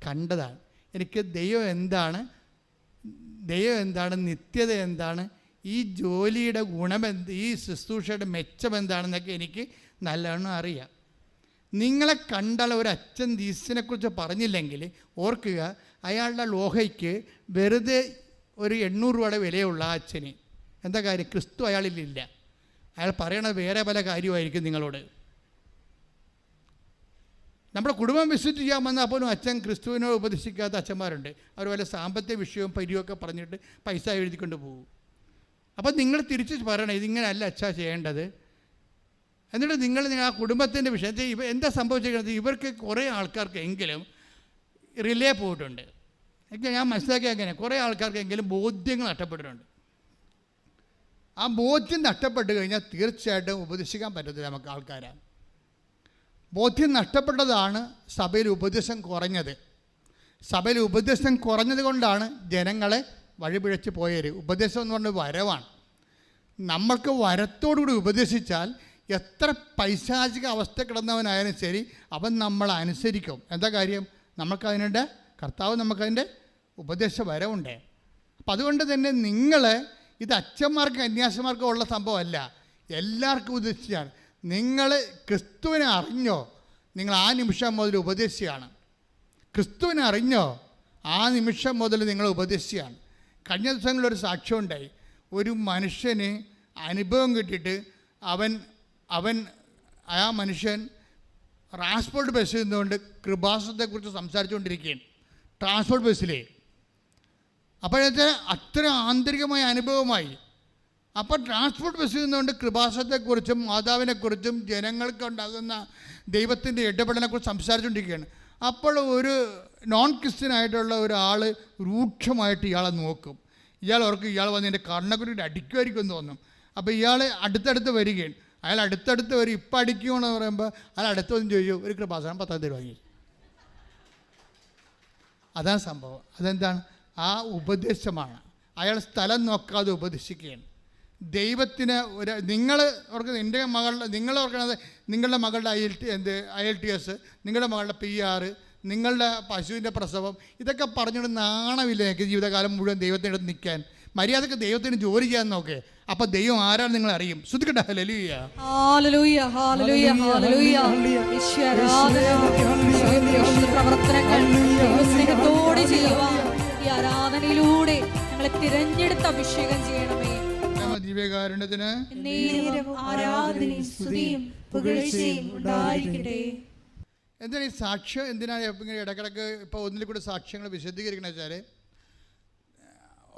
S1: കണ്ടതാണ്. എനിക്ക് ദൈവം എന്താണ്, നിത്യത എന്താണ്, ഈ ജോലിയുടെ ഗുണമെന്ത്, ഈ ശുശ്രൂഷയുടെ മെച്ചം എന്താണെന്നൊക്കെ എനിക്ക് നല്ലവണ്ണം അറിയാം. നിങ്ങളെ കണ്ടാൽ ഒരു അച്ഛൻ ദീസിനെക്കുറിച്ച് പറഞ്ഞില്ലെങ്കിൽ ഓർക്കുക, അയാളുടെ ലോഹയ്ക്ക് വെറുതെ ഒരു 800 രൂപയുടെ വിലയുള്ള ആ അച്ഛന് എന്താ കാര്യം? ക്രിസ്തു അയാളിലില്ല. അയാൾ പറയണത് വേറെ പല കാര്യമായിരിക്കും നിങ്ങളോട്. നമ്മുടെ കുടുംബം വിസിറ്റ് ചെയ്യാൻ വന്നാൽ പോലും അച്ഛൻ ക്രിസ്തുവിനോട് ഉപദേശിക്കാത്ത അച്ഛന്മാരുണ്ട്. അവർ വല്ല സാമ്പത്തിക വിഷയവും പരിയൊക്കെ പറഞ്ഞിട്ട് പൈസ എഴുതിക്കൊണ്ട് പോകും. അപ്പം നിങ്ങൾ തിരിച്ച് പറയണം, ഇതിങ്ങനെയല്ല അച്ഛാ ചെയ്യേണ്ടത്. എന്നിട്ട് നിങ്ങൾ ആ കുടുംബത്തിൻ്റെ വിഷയത്തിൽ എന്താ സംഭവിച്ചിരിക്കുന്നത്? ഇവർക്ക് കുറേ ആൾക്കാർക്കെങ്കിലും റിലേ പോയിട്ടുണ്ട്. ഞാൻ മനസ്സിലാക്കിയ അങ്ങനെ കുറേ ആൾക്കാർക്കെങ്കിലും ബോധ്യങ്ങൾ നഷ്ടപ്പെട്ടിട്ടുണ്ട്. ആ ബോധ്യം നഷ്ടപ്പെട്ട് കഴിഞ്ഞാൽ തീർച്ചയായിട്ടും ഉപദേശിക്കാൻ പറ്റത്തില്ല നമുക്ക് ആൾക്കാരെ. ബോധ്യം നഷ്ടപ്പെട്ടതാണ് സഭയിൽ ഉപദേശം കുറഞ്ഞത്. സഭയിൽ ഉപദേശം കുറഞ്ഞത് കൊണ്ടാണ് ജനങ്ങളെ വഴിപിഴച്ച് പോയത്. ഉപദേശം എന്ന് പറഞ്ഞാൽ വരവാണ്. നമ്മൾക്ക് വരത്തോടുകൂടി ഉപദേശിച്ചാൽ എത്ര പൈശാചിക അവസ്ഥ കിടന്നവനായാലും ശരി, അവൻ നമ്മളെ അനുസരിക്കും. എന്താ കാര്യം? നമുക്കതിനുണ്ട്, കർത്താവ് നമുക്കതിൻ്റെ ഉപദേശ വരവുണ്ട്. അപ്പം അതുകൊണ്ട് തന്നെ നിങ്ങൾ ഇത് അച്ഛന്മാർക്ക് കന്യാസിമാർക്കും ഉള്ള സംഭവമല്ല, എല്ലാവർക്കും ഉപദേശിച്ചാണ്. നിങ്ങൾ ക്രിസ്തുവിനെ അറിഞ്ഞോ, നിങ്ങൾ ആ നിമിഷം മുതൽ ഉപദേശിയാണ്. ക്രിസ്തുവിനെ അറിഞ്ഞോ, ആ നിമിഷം മുതൽ നിങ്ങൾ ഉപദേശിയാണ്. കഴിഞ്ഞ ദിവസങ്ങളിലൊരു സാക്ഷ്യം ഉണ്ടായി. ഒരു മനുഷ്യന് അനുഭവം കിട്ടിയിട്ട് ആ മനുഷ്യൻ ട്രാൻസ്പോർട്ട് ബസ്സിൽ നിന്നുകൊണ്ട് കൃപാസനത്തെക്കുറിച്ച് സംസാരിച്ചുകൊണ്ടിരിക്കുകയാണ് ട്രാൻസ്പോർട്ട് ബസ്സിലേ. അപ്പോഴത്തെ അത്ര ആന്തരികമായ അനുഭവമായി. അപ്പോൾ ട്രാൻസ്പോർട്ട് ബസ്സിൽ നിന്നുകൊണ്ട് കൃപാസനത്തെക്കുറിച്ചും മാതാവിനെക്കുറിച്ചും ജനങ്ങൾക്ക് ഉണ്ടാകുന്ന ദൈവത്തിൻ്റെ ഇടപെടലിനെക്കുറിച്ച് സംസാരിച്ചുകൊണ്ടിരിക്കുകയാണ്. അപ്പോൾ ഒരു നോൺ ക്രിസ്ത്യനായിട്ടുള്ള ഒരാൾ രൂക്ഷമായിട്ട് ഇയാളെ നോക്കും. ഇയാൾ ഓർക്കും ഇയാൾ വന്ന് എൻ്റെ കണ്ണക്കുരിട്ട് അടിക്കുമായിരിക്കും എന്ന് തോന്നും. അപ്പോൾ ഇയാൾ അടുത്തടുത്ത് വരികയാണ്. അയാൾ അടുത്തടുത്ത് വരും. ഇപ്പം അടിക്കുമെന്ന് പറയുമ്പോൾ അയാൾ അടുത്തൊന്നും ചോദിച്ചു, ഒരു കൃപാസനം 10,000 രൂപ വാങ്ങി. അതാണ് സംഭവം. അതെന്താണ്? ആ ഉപദേശമാണ്. അയാൾ സ്ഥലം നോക്കാതെ ഉപദേശിക്കുകയാണ്. ദൈവത്തിന് നിങ്ങൾ ഓർക്കുന്നത്, നിങ്ങൾ ഓർക്കണത് നിങ്ങളുടെ മകളുടെ IELTS, നിങ്ങളുടെ മകളുടെ PR, നിങ്ങളുടെ പശുവിൻ്റെ പ്രസവം, ഇതൊക്കെ പറഞ്ഞുകൊണ്ട് നാണമില്ല എനിക്ക് ജീവിതകാലം മുഴുവൻ ദൈവത്തിൻ്റെ അടുത്ത് നിൽക്കാൻ. മര്യാദക്ക് ദൈവത്തിന് ജോലി ചെയ്യാൻ നോക്കേ. അപ്പം ദൈവം ആരാണ് നിങ്ങൾ അറിയും. ശ്രദ്ധിക്കട്ടെ. Hallelujah,
S2: hallelujah, hallelujah, hallelujah. സ്നേഹത്തോടെ ചെയ്യുവാൻ ഈ ആരാധനയിലൂടെ ഞങ്ങളെ തിരഞ്ഞെടുത്ത് അഭിഷേകം ചെയ്യണമേ.
S1: ദിവ്യകാരുണ്യത്തിന്
S2: ആരാധനയും സ്തുതിയും പുകഴ്ചയും ഉണ്ടായിരിക്കട്ടെ.
S1: എന്താണ് ഈ സാക്ഷ്യം? എന്തിനാണ് ഇങ്ങനെ ഇടക്കിടക്ക് ഇപ്പോൾ ഒന്നിൽ കൂടെ സാക്ഷ്യങ്ങൾ വിശദീകരിക്കണമെന്ന് വെച്ചാൽ,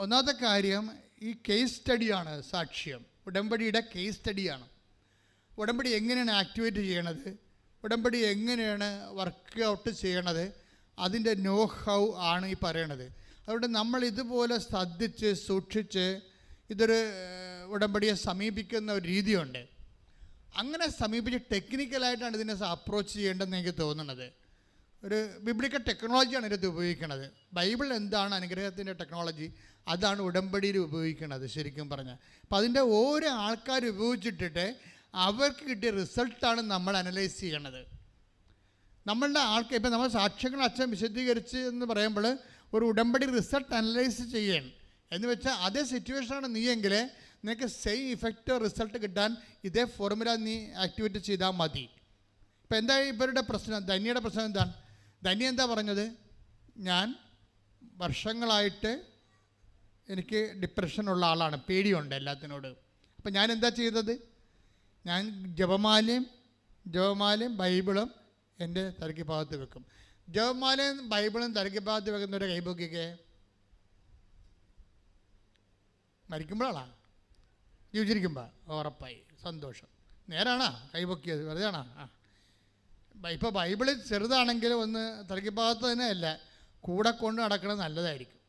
S1: ഒന്നാമത്തെ കാര്യം ഈ കേസ് സ്റ്റഡിയാണ് സാക്ഷ്യം. ഉടമ്പടിയുടെ കേസ് സ്റ്റഡിയാണ്. ഉടമ്പടി എങ്ങനെയാണ് ആക്ടിവേറ്റ് ചെയ്യണത്, ഉടമ്പടി എങ്ങനെയാണ് വർക്ക് ഔട്ട് ചെയ്യണത്, അതിൻ്റെ നോ ഹൗ ആണ് ഈ പറയണത്. അതുകൊണ്ട് നമ്മൾ ഇതുപോലെ ശ്രദ്ധിച്ച് സൂക്ഷിച്ച് ഇതൊരു ഉടമ്പടിയെ സമീപിക്കുന്ന ഒരു രീതിയുണ്ട്. അങ്ങനെ സമീപിച്ച് ടെക്നിക്കലായിട്ടാണ് ഇതിനെ അപ്രോച്ച് ചെയ്യേണ്ടതെന്ന് എനിക്ക് തോന്നുന്നത്. ഒരു ബിബ്ലിക്കൽ ടെക്നോളജിയാണ് ഇതിനകത്ത് ഉപയോഗിക്കുന്നത്. ബൈബിൾ എന്താണ് അനുഗ്രഹത്തിൻ്റെ ടെക്നോളജി, അതാണ് ഉടമ്പടിയിൽ ഉപയോഗിക്കുന്നത് ശരിക്കും പറഞ്ഞാൽ. അപ്പോൾ അതിൻ്റെ ഓരോ ആൾക്കാർ ഉപയോഗിച്ചിട്ടിട്ട് അവർക്ക് കിട്ടിയ റിസൾട്ടാണ് നമ്മൾ അനലൈസ് ചെയ്യണത്. നമ്മളുടെ ആൾക്ക് ഇപ്പം നമ്മൾ സാക്ഷ്യങ്ങൾ അച്ഛൻ വിശദീകരിച്ച് എന്ന് പറയുമ്പോൾ ഒരു ഉടമ്പടി റിസൾട്ട് അനലൈസ് ചെയ്യണം എന്ന് വെച്ചാൽ അതേ സിറ്റുവേഷനാണ് നീയെങ്കിൽ നിനക്ക് സെയിം ഇഫക്റ്റ് റിസൾട്ട് കിട്ടാൻ ഇതേ ഫോർമുല നീ ആക്ടിവേറ്റ് ചെയ്താൽ മതി. ഇപ്പം എന്താ ഇവരുടെ പ്രശ്നം? ധന്യയുടെ പ്രശ്നം എന്താണ്? ധന്യ എന്താ പറഞ്ഞത്? ഞാൻ വർഷങ്ങളായിട്ട് എനിക്ക് ഡിപ്രഷനുള്ള ആളാണ്, പേടിയുണ്ട് എല്ലാത്തിനോട്. അപ്പം ഞാൻ എന്താ ചെയ്തത്? ഞാൻ ജപമാലയും ബൈബിളും എൻ്റെ തലയ്ക്ക് ഭാഗത്ത് വെക്കും. ജപമാലയും ബൈബിളും തലയ്ക്ക് ഭാഗത്ത് വെക്കുന്നവരെ കൈപൊക്കിക്കേ. മരിക്കുമ്പോഴാണോ? ജീവിച്ചിരിക്കുമ്പോൾ ഉറപ്പായി, സന്തോഷം. നേരാണോ കൈപൊക്കിയത്? വെറുതെ ആണോ? ഇപ്പോൾ ബൈബിള് ചെറുതാണെങ്കിലും ഒന്ന് തലയ്ക്ക് ഭാഗത്ത് തന്നെ അല്ല, കൂടെ കൊണ്ട് നടക്കണത് നല്ലതായിരിക്കും.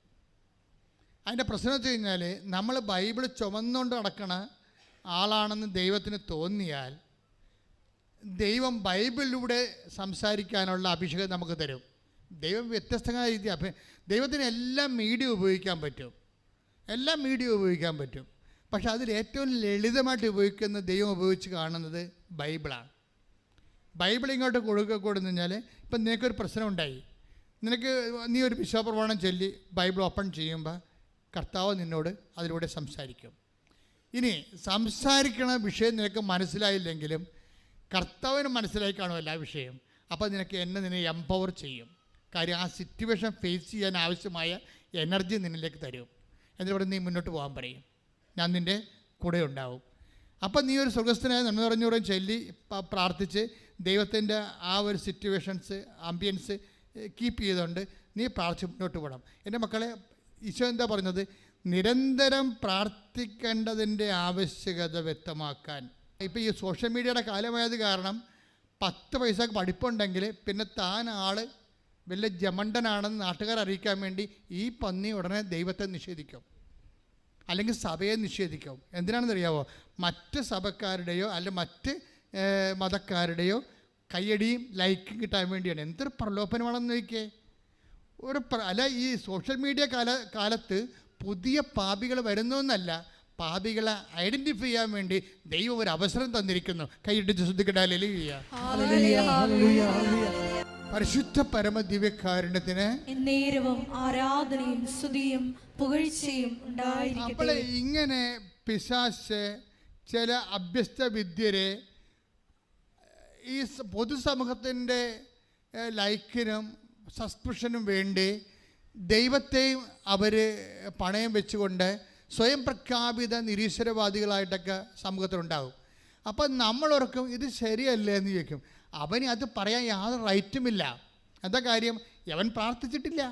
S1: അതിൻ്റെ പ്രശ്നം വെച്ച് കഴിഞ്ഞാൽ നമ്മൾ ബൈബിൾ ചുമന്നുകൊണ്ട് നടക്കണ ആളാണെന്ന് ദൈവത്തിന് തോന്നിയാൽ ദൈവം ബൈബിളിലൂടെ സംസാരിക്കാനുള്ള അഭിഷേകം നമുക്ക് തരും. ദൈവം വ്യത്യസ്തമായ രീതി ദൈവത്തിന് എല്ലാ മീഡിയ ഉപയോഗിക്കാൻ പറ്റും. പക്ഷെ അതിൽ ഏറ്റവും ലളിതമായിട്ട് ഉപയോഗിക്കുന്ന ദൈവം ഉപയോഗിച്ച് കാണുന്നത് ബൈബിളാണ്. ബൈബിൾ ഇങ്ങോട്ട് കൊടുന്നു കഴിഞ്ഞാൽ ഇപ്പം നിനക്കൊരു പ്രശ്നം ഉണ്ടായി, നീ ഒരു വിശ്വാസപ്രമാണം ചൊല്ലി ബൈബിൾ ഓപ്പൺ ചെയ്യുമ്പോൾ കർത്താവ് നിന്നോട് അതിലൂടെ സംസാരിക്കും. ഇനി സംസാരിക്കണ വിഷയം നിനക്ക് മനസ്സിലായില്ലെങ്കിലും കർത്താവിന് മനസ്സിലായി കാണുമല്ലോ ആ വിഷയം. അപ്പോൾ നിന്നെ എംപവർ ചെയ്യും. കാര്യം ആ സിറ്റുവേഷൻ ഫേസ് ചെയ്യാൻ ആവശ്യമായ എനർജി നിന്നിലേക്ക് തരും. എന്നിട്ട് ഇവിടെ നീ മുന്നോട്ട് പോകാൻ പറയും, ഞാൻ നിൻ്റെ കൂടെ ഉണ്ടാവും. അപ്പം നീ ഒരു സ്വർഗസ്ഥനായ നന്മ പറഞ്ഞൂറും ചൊല്ലി പ്രാർത്ഥിച്ച് ദൈവത്തിൻ്റെ ആ ഒരു സിറ്റുവേഷൻസ് ആംബിയൻസ് കീപ്പ് ചെയ്തുകൊണ്ട് നീ പ്രാർത്ഥിച്ച് മുന്നോട്ട് പോകണം. എൻ്റെ മക്കളെ, ഈശോ എന്താ പറഞ്ഞത്? നിരന്തരം പ്രാർത്ഥിക്കേണ്ടതിൻ്റെ ആവശ്യകത വ്യക്തമാക്കാൻ. ഇപ്പോൾ ഈ സോഷ്യൽ മീഡിയയുടെ കാലമായത് കാരണം 10 പൈസ പഠിപ്പുണ്ടെങ്കിൽ പിന്നെ താൻ ആൾ വലിയ ജമണ്ടനാണെന്ന് നാട്ടുകാർ അറിയിക്കാൻ വേണ്ടി ഈ പന്നി ഉടനെ ദൈവത്തെ നിഷേധിക്കും, അല്ലെങ്കിൽ സഭയെ നിഷേധിക്കും. എന്തിനാണെന്നറിയാവോ? മറ്റ് സഭക്കാരുടെയോ അല്ല മറ്റ് മതക്കാരുടെയോ കയ്യടിയും ലൈക്കും കിട്ടാൻ വേണ്ടിയാണ്. എന്തൊരു പ്രലോഭനമാണെന്ന് നോക്കിയേ. അല്ല, ഈ സോഷ്യൽ മീഡിയ കാലത്ത് പുതിയ പാപികൾ വരുന്നതെന്നല്ല, പാപികളെ ഐഡൻറ്റിഫൈ ചെയ്യാൻ വേണ്ടി ദൈവം ഒരു അവസരം തന്നിരിക്കുന്നു. കൈയിട്ടിച്ച് ശ്രദ്ധിക്കട്ടെ. പരിശുദ്ധ പരമദിവ്യകാരുണ്യത്തിന്
S2: എന്നേരവും ആരാധനയും സ്തുതിയും പുകഴ്ചയും ഉണ്ടായിരിക്കട്ടെ.
S1: അപ്പോൾ ഇങ്ങനെ പിശാച് ചില അഭ്യസ്ത വിദ്യരെ ഈ പൊതുസമൂഹത്തിൻ്റെ ലൈക്കിനും സസ്പെൻഷനും വേണ്ടി ദൈവത്തെയും അവർ പണയം വെച്ചുകൊണ്ട് സ്വയം പ്രഖ്യാപിത നിരീശ്വരവാദികളായിട്ടൊക്കെ സമൂഹത്തിലുണ്ടാകും. അപ്പം നമ്മളോർക്കും ഇത് ശരിയല്ലേ എന്ന് ചോദിക്കും. അവന് അത് പറയാൻ യാതൊരു റൈറ്റുമില്ല. എന്താ കാര്യം? അവൻ പ്രാർത്ഥിച്ചിട്ടില്ല.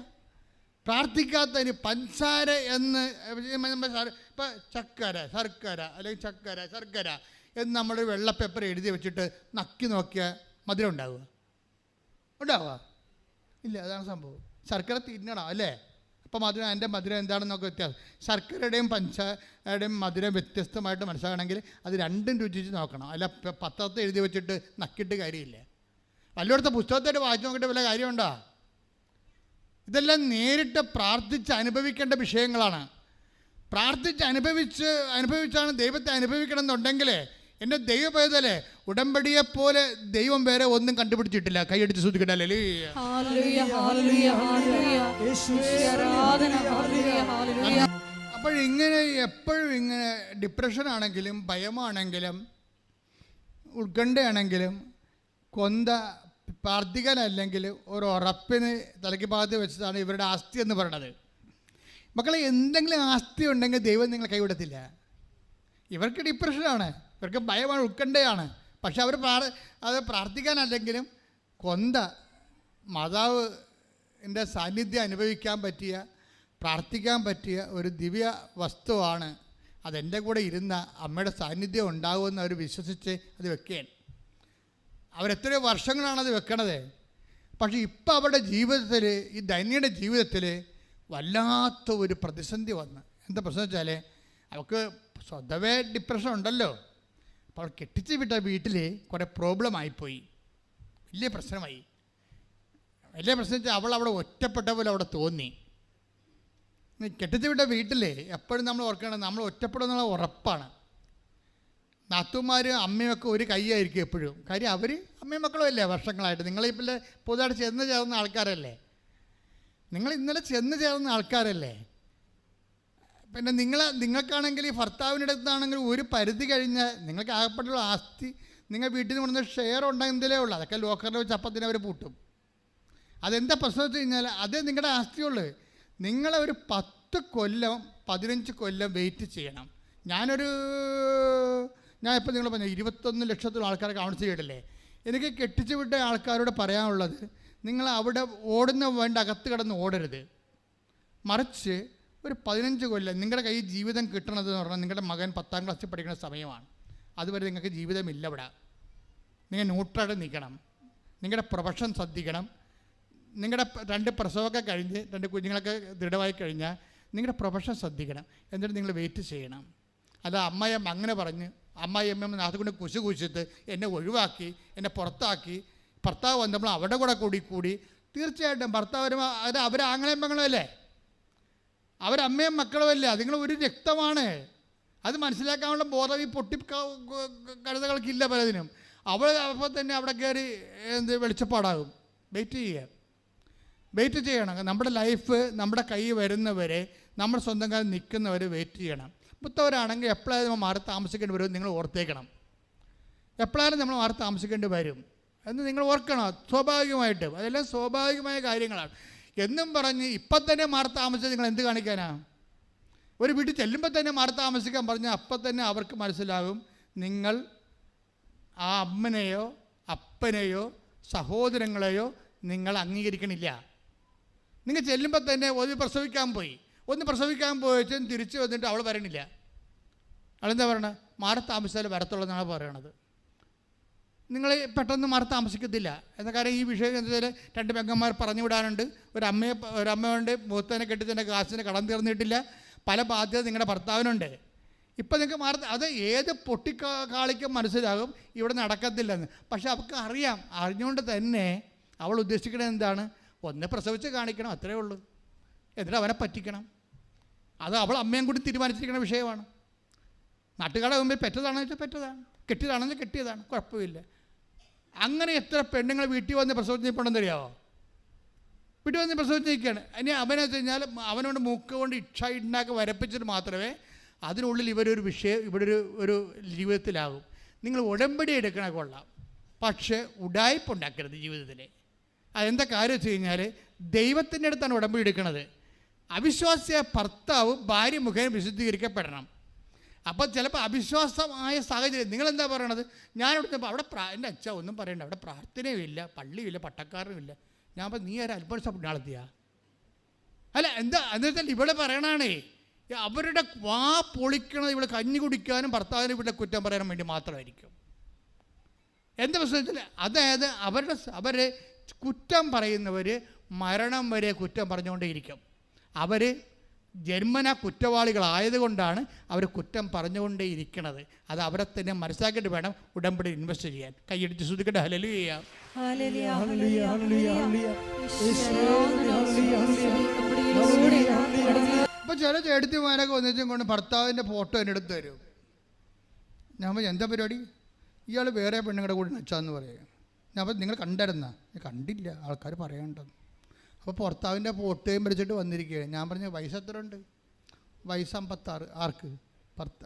S1: പ്രാർത്ഥിക്കാത്തതിന് പഞ്ചസാര എന്ന് ഇപ്പം അല്ലെങ്കിൽ ശർക്കര എന്ന് നമ്മൾ വെള്ള പേപ്പർ എഴുതി വെച്ചിട്ട് നക്കി നോക്കിയാൽ മധുരം ഉണ്ടാവുക? ഇല്ല. അതാണ് സംഭവം. ശർക്കര തിന്നണം അല്ലേ? അപ്പോൾ എൻ്റെ മധുരം എന്താണെന്ന് നമുക്ക് വ്യത്യാസം. ശർക്കരയുടെയും പഞ്ചസാരയുടെയും മധുരം വ്യത്യസ്തമായിട്ട് മനസ്സിലാക്കണമെങ്കിൽ അത് രണ്ടും രുചിച്ച് നോക്കണം. അല്ല പത്രത്തെ എഴുതി വെച്ചിട്ട് നക്കിയിട്ട് കാര്യമില്ല. വല്ലയിടത്തെ പുസ്തകത്തിൻ്റെ വായിച്ച് നോക്കിയിട്ട് വല്ല കാര്യമുണ്ടോ? ഇതെല്ലാം നേരിട്ട് പ്രാർത്ഥിച്ച് അനുഭവിക്കേണ്ട വിഷയങ്ങളാണ്. അനുഭവിച്ചാണ് ദൈവത്തെ അനുഭവിക്കണം എന്നുണ്ടെങ്കിൽ എൻ്റെ ദൈവപേതലെ ഉടമ്പടിയെപ്പോലെ ദൈവം വേറെ ഒന്നും കണ്ടുപിടിച്ചിട്ടില്ല. കൈയടിച്ച് ശ്രദ്ധിക്കട്ടെ. അപ്പോഴിങ്ങനെ എപ്പോഴും ഇങ്ങനെ ഡിപ്രഷൻ ആണെങ്കിലും ഭയമാണെങ്കിലും ഉത്കണ്ഠയാണെങ്കിലും പ്രാർത്ഥിക്കാനല്ലെങ്കിൽ ഒരു ഉറപ്പിന് തലയ്ക്ക് ഭാഗത്ത് വെച്ചതാണ് ഇവരുടെ ആസ്തി എന്ന് പറയുന്നത്. മക്കളെ, എന്തെങ്കിലും ആസ്തി ഉണ്ടെങ്കിൽ ദൈവം നിങ്ങളെ കൈവിടത്തില്ല. ഇവർക്ക് ഡിപ്രഷനാണ്, ഇവർക്ക് ഭയമാണ്, ഉത്കണ്ഠയാണ്. പക്ഷെ അത് പ്രാർത്ഥിക്കാനല്ലെങ്കിലും മാതാവിൻ്റെ സാന്നിധ്യം അനുഭവിക്കാൻ പറ്റിയ, പ്രാർത്ഥിക്കാൻ പറ്റിയ ഒരു ദിവ്യ വസ്തുവാണ്. അതെൻ്റെ കൂടെ ഇരുന്ന അമ്മയുടെ സാന്നിധ്യം ഉണ്ടാകുമെന്ന് അവർ വിശ്വസിച്ച് അത് വെക്കുകയാണ്. അവരെത്രയോ വർഷങ്ങളാണത് വെക്കണത്. പക്ഷേ ഇപ്പം അവരുടെ ജീവിതത്തിൽ, ഈ ധന്യയുടെ ജീവിതത്തിൽ വല്ലാത്ത ഒരു പ്രതിസന്ധി വന്ന്. എന്താ പ്രശ്നം വെച്ചാൽ അവൾക്ക് സ്വതവേ ഡിപ്രഷൻ ഉണ്ടല്ലോ. അപ്പോൾ അവൾ കെട്ടിച്ച് വിട്ട വീട്ടിൽ കുറേ പ്രോബ്ലം ആയിപ്പോയി. വലിയ പ്രശ്നം വെച്ചാൽ അവൾ അവിടെ ഒറ്റപ്പെട്ട പോലെ അവിടെ തോന്നി. കെട്ടിച്ച് വിട്ട വീട്ടിൽ എപ്പോഴും നമ്മൾ ഓർക്കണം, നമ്മൾ ഒറ്റപ്പെടുന്നുള്ള ഉറപ്പാണ്. നാത്തുമാരും അമ്മയൊക്കെ ഒരു കൈയായിരിക്കും എപ്പോഴും. കാര്യം അവർ അമ്മയും മക്കളും അല്ലേ വർഷങ്ങളായിട്ട്. നിങ്ങളിപ്പോൾ പുതുതായിട്ട് ചെന്ന് ചേർന്ന ആൾക്കാരല്ലേ, നിങ്ങൾ ഇന്നലെ ചെന്ന് ചേർന്ന ആൾക്കാരല്ലേ. പിന്നെ നിങ്ങൾക്കാണെങ്കിൽ ഈ ഭർത്താവിൻ്റെ അടുത്താണെങ്കിൽ ഒരു പരിധി കഴിഞ്ഞാൽ നിങ്ങൾക്ക് ആകപ്പെട്ടുള്ള ആസ്തി നിങ്ങൾ വീട്ടിൽ നിന്ന് കൊണ്ടുവന്ന ഷെയർ ഉണ്ടെങ്കിലേ ഉള്ളൂ. അതൊക്കെ ലോക്കറിൽ വെച്ച് അപ്പത്തിന് അവർ പൂട്ടും. അതെന്താ പ്രശ്നം വെച്ച് കഴിഞ്ഞാൽ അതേ നിങ്ങളുടെ ആസ്തിയുള്ളൂ. നിങ്ങളെ ഒരു 10 കൊല്ലം 15 കൊല്ലം വെയിറ്റ് ചെയ്യണം. ഞാൻ ഇപ്പോൾ നിങ്ങൾ പറഞ്ഞു 21 ലക്ഷത്തോളം ആൾക്കാരെ കൗൺസിൽ ചെയ്തിട്ടില്ലേ. എനിക്ക് കെട്ടിച്ചു വിട്ട ആൾക്കാരോട് പറയാനുള്ളത്, നിങ്ങൾ അവിടെ ഓടുന്ന വേണ്ട അകത്ത് കിടന്ന് ഓടരുത്. മറിച്ച് ഒരു 15 കൊല്ലം നിങ്ങളുടെ കയ്യിൽ ജീവിതം കിട്ടണതെന്ന് പറഞ്ഞാൽ നിങ്ങളുടെ മകൻ 10ാം ക്ലാസ്സിൽ പഠിക്കുന്ന സമയമാണ്. അതുവരെ നിങ്ങൾക്ക് ജീവിതമില്ല ഇവിടെ. നിങ്ങൾ ന്യൂട്രലായിട്ട് നിൽക്കണം. നിങ്ങളുടെ പ്രൊഫഷൻ ശ്രദ്ധിക്കണം. നിങ്ങളുടെ 2 പ്രസവമൊക്കെ കഴിഞ്ഞ് 2 കുഞ്ഞുങ്ങളൊക്കെ ദൃഢമായി കഴിഞ്ഞാൽ നിങ്ങളുടെ പ്രൊഫഷൻ ശ്രദ്ധിക്കണം. എന്നിട്ട് നിങ്ങൾ വെയിറ്റ് ചെയ്യണം. അല്ല അമ്മയമ്മ അങ്ങനെ പറഞ്ഞ് അമ്മയമ്മ അതുകൊണ്ട് കുശിച്ചിട്ട് എന്നെ ഒഴിവാക്കി, എന്നെ പുറത്താക്കി, ഭർത്താവ് വന്നപ്പോൾ അവിടെ കൂടി തീർച്ചയായിട്ടും ഭർത്താവ് അത് അവരാങ്ങളെയും മക്കളും അല്ലേ, അവരമ്മയും മക്കളും അല്ലേ, അതുങ്ങൾ ഒരു രക്തമാണ്. അത് മനസ്സിലാക്കാനുള്ള ബോധം ഈ കഴുതകൾക്കില്ല പലതിനും. അപ്പോൾ തന്നെ അവിടെ കയറി വെളിച്ചപ്പാടാകും. വെയിറ്റ് ചെയ്യണം. നമ്മുടെ ലൈഫ് നമ്മുടെ കൈ വരുന്നവരെ, നമ്മുടെ സ്വന്തം കാലം നിൽക്കുന്നവരെ വെയിറ്റ് ചെയ്യണം. മുത്തവരാണെങ്കിൽ എപ്പോഴായാലും നമ്മൾ മാറി താമസിക്കേണ്ടി വരും നിങ്ങൾ ഓർത്തേക്കണം. എപ്പോഴായാലും നമ്മൾ മാറി താമസിക്കേണ്ടി വരും എന്ന് നിങ്ങൾ ഓർക്കണം. സ്വാഭാവികമായിട്ടും അതെല്ലാം സ്വാഭാവികമായ കാര്യങ്ങളാണ്. എന്നും പറഞ്ഞ് ഇപ്പം തന്നെ മാറി താമസിച്ച് നിങ്ങൾ എന്ത് കാണിക്കാനാ? ഒരു വീട്ടിൽ ചെല്ലുമ്പോൾ തന്നെ മാറി താമസിക്കാൻ പറഞ്ഞാൽ അപ്പം തന്നെ അവർക്ക് മനസ്സിലാകും നിങ്ങൾ ആ അമ്മനെയോ അപ്പനെയോ സഹോദരങ്ങളെയോ നിങ്ങൾ അംഗീകരിക്കണില്ല. നിങ്ങൾ ചെല്ലുമ്പോൾ തന്നെ ഒന്ന് പ്രസവിക്കാൻ പോയി തിരിച്ചു വന്നിട്ട് അവൾ വരണില്ല. അവളെന്താ പറയണത്? മാറി താമസിച്ചാൽ വരത്തുള്ളതെന്നാണ് പറയണത്. നിങ്ങൾ പെട്ടെന്ന് മാറി താമസിക്കത്തില്ല എന്ന കാര്യം ഈ വിഷയം എന്താ വെച്ചാൽ 2 പെങ്ങന്മാർ പറഞ്ഞു വിടാനുണ്ട്. ഒരമ്മയുണ്ട്, മൂത്തനെ കെട്ടിച്ചതിൻ്റെ കാശിന് കടം തീർന്നിട്ടില്ല. പല ബാധ്യത നിങ്ങളുടെ ഭർത്താവിനുണ്ട്. ഇപ്പം നിങ്ങൾക്ക് അത് ഏത് പൊട്ടിക്കാളിക്കും മനസ്സിലാകും ഇവിടെ നടക്കത്തില്ലെന്ന്. പക്ഷെ അവൾക്ക് അറിഞ്ഞുകൊണ്ട് തന്നെ അവൾ ഉദ്ദേശിക്കുന്നത് എന്താണ്? ഒന്ന് പ്രസവിച്ച് കാണിക്കണം, അത്രേ ഉള്ളൂ. എന്നിട്ട് അവനെ പറ്റിക്കണം. അത് അവൾ അമ്മയും കൂടി തീരുമാനിച്ചിരിക്കുന്ന വിഷയമാണ്. നാട്ടുകാരുടെ മുമ്പിൽ പെറ്റതാണെന്ന് വെച്ചാൽ പെറ്റതാണ്, കെട്ടിയതാണെന്ന് കെട്ടിയതാണ്, കുഴപ്പമില്ല. അങ്ങനെ എത്ര പെണ്ണുങ്ങൾ വീട്ടിൽ വന്ന് പ്രസവിച്ച് നിൽപ്പുണ്ടെന്ന് അറിയാമോ? വീട്ടിൽ വന്ന് പ്രസവിച്ച് നിൽക്കുകയാണ്. ഇനി അവനെന്ന് വെച്ച് കഴിഞ്ഞാൽ അവനോട് മൂക്ക് കൊണ്ട് ഇണ്ടാക്കി വരപ്പിച്ചിട്ട് മാത്രമേ അതിനുള്ളിൽ ഇവിടെ ഒരു ജീവിതത്തിലാകും. നിങ്ങൾ ഉടമ്പടി എടുക്കണ കൊള്ളാം, പക്ഷേ ഉടായ്പുണ്ടാക്കരുത് ജീവിതത്തിൽ. അതെന്താ കാര്യം വെച്ച് കഴിഞ്ഞാൽ ദൈവത്തിൻ്റെ അടുത്താണ് ഉടമ്പടി എടുക്കുന്നത്. അവിശ്വാസിയായ ഭർത്താവ് ഭാര്യ മുഖേന വിശുദ്ധീകരിക്കപ്പെടണം. അപ്പോൾ ചിലപ്പോൾ അവിശ്വാസമായ സാഹചര്യം നിങ്ങളെന്താ പറയണത്? ഞാനിവിടെ അവിടെ എൻ്റെ അച്ഛ ഒന്നും പറയണ്ട, അവിടെ പ്രാർത്ഥനയുമില്ല, പള്ളിയുമില്ല, പട്ടക്കാരനുമില്ല. ഞാൻ അപ്പം നീ ഒരു അത്ഭുത സ്വപ്നം നടത്തിയ അല്ല എന്താ എന്ന് വെച്ചാൽ ഇവിടെ പറയണാണേ അവരുടെ വാ പൊളിക്കണത് ഇവിടെ കഞ്ഞി കുടിക്കാനും ഭർത്താവിനെ ഇവിടെ കുറ്റം പറയാനും വേണ്ടി മാത്രമായിരിക്കും. എന്താ പ്രശ്നം? അതായത് അവരെ കുറ്റം പറയുന്നവർ മരണം വരെ കുറ്റം പറഞ്ഞുകൊണ്ടേയിരിക്കും. അവർ ജന്മന കുറ്റവാളികളായതുകൊണ്ടാണ് അവർ കുറ്റം പറഞ്ഞുകൊണ്ടേയിരിക്കുന്നത്. അത് അവരെ തന്നെ മനസ്സിലാക്കിയിട്ട് വേണം ഉടമ്പടി ഇൻവെസ്റ്റ് ചെയ്യാൻ. കൈയടിച്ച് ശ്രദ്ധിക്കട്ടെ. ഹല്ലേലൂയ. ഇപ്പോൾ ചില ചേട്ടത്തിമാരൊക്കെ ഒന്നിച്ചും കൊണ്ട് ഭർത്താവിൻ്റെ ഫോട്ടോ എൻ്റെ അടുത്ത് തരും. ഞാൻ എന്താ പരിപാടി? ഇയാൾ വേറെ പെണ്ണുങ്ങളുടെ കൂടെ നച്ചാന്ന് പറയുക. ഞാൻ അപ്പോൾ നിങ്ങൾ കണ്ടായിരുന്ന? കണ്ടില്ല, ആൾക്കാർ പറയണ്ടെന്ന്. അപ്പോൾ ഭർത്താവിൻ്റെ ഫോട്ടോയും പിടിച്ചിട്ട് വന്നിരിക്കുകയാണ്. ഞാൻ പറഞ്ഞു വയസ്സ് എത്ര ഉണ്ട്? വയസ്സ് 56. ആർക്ക്?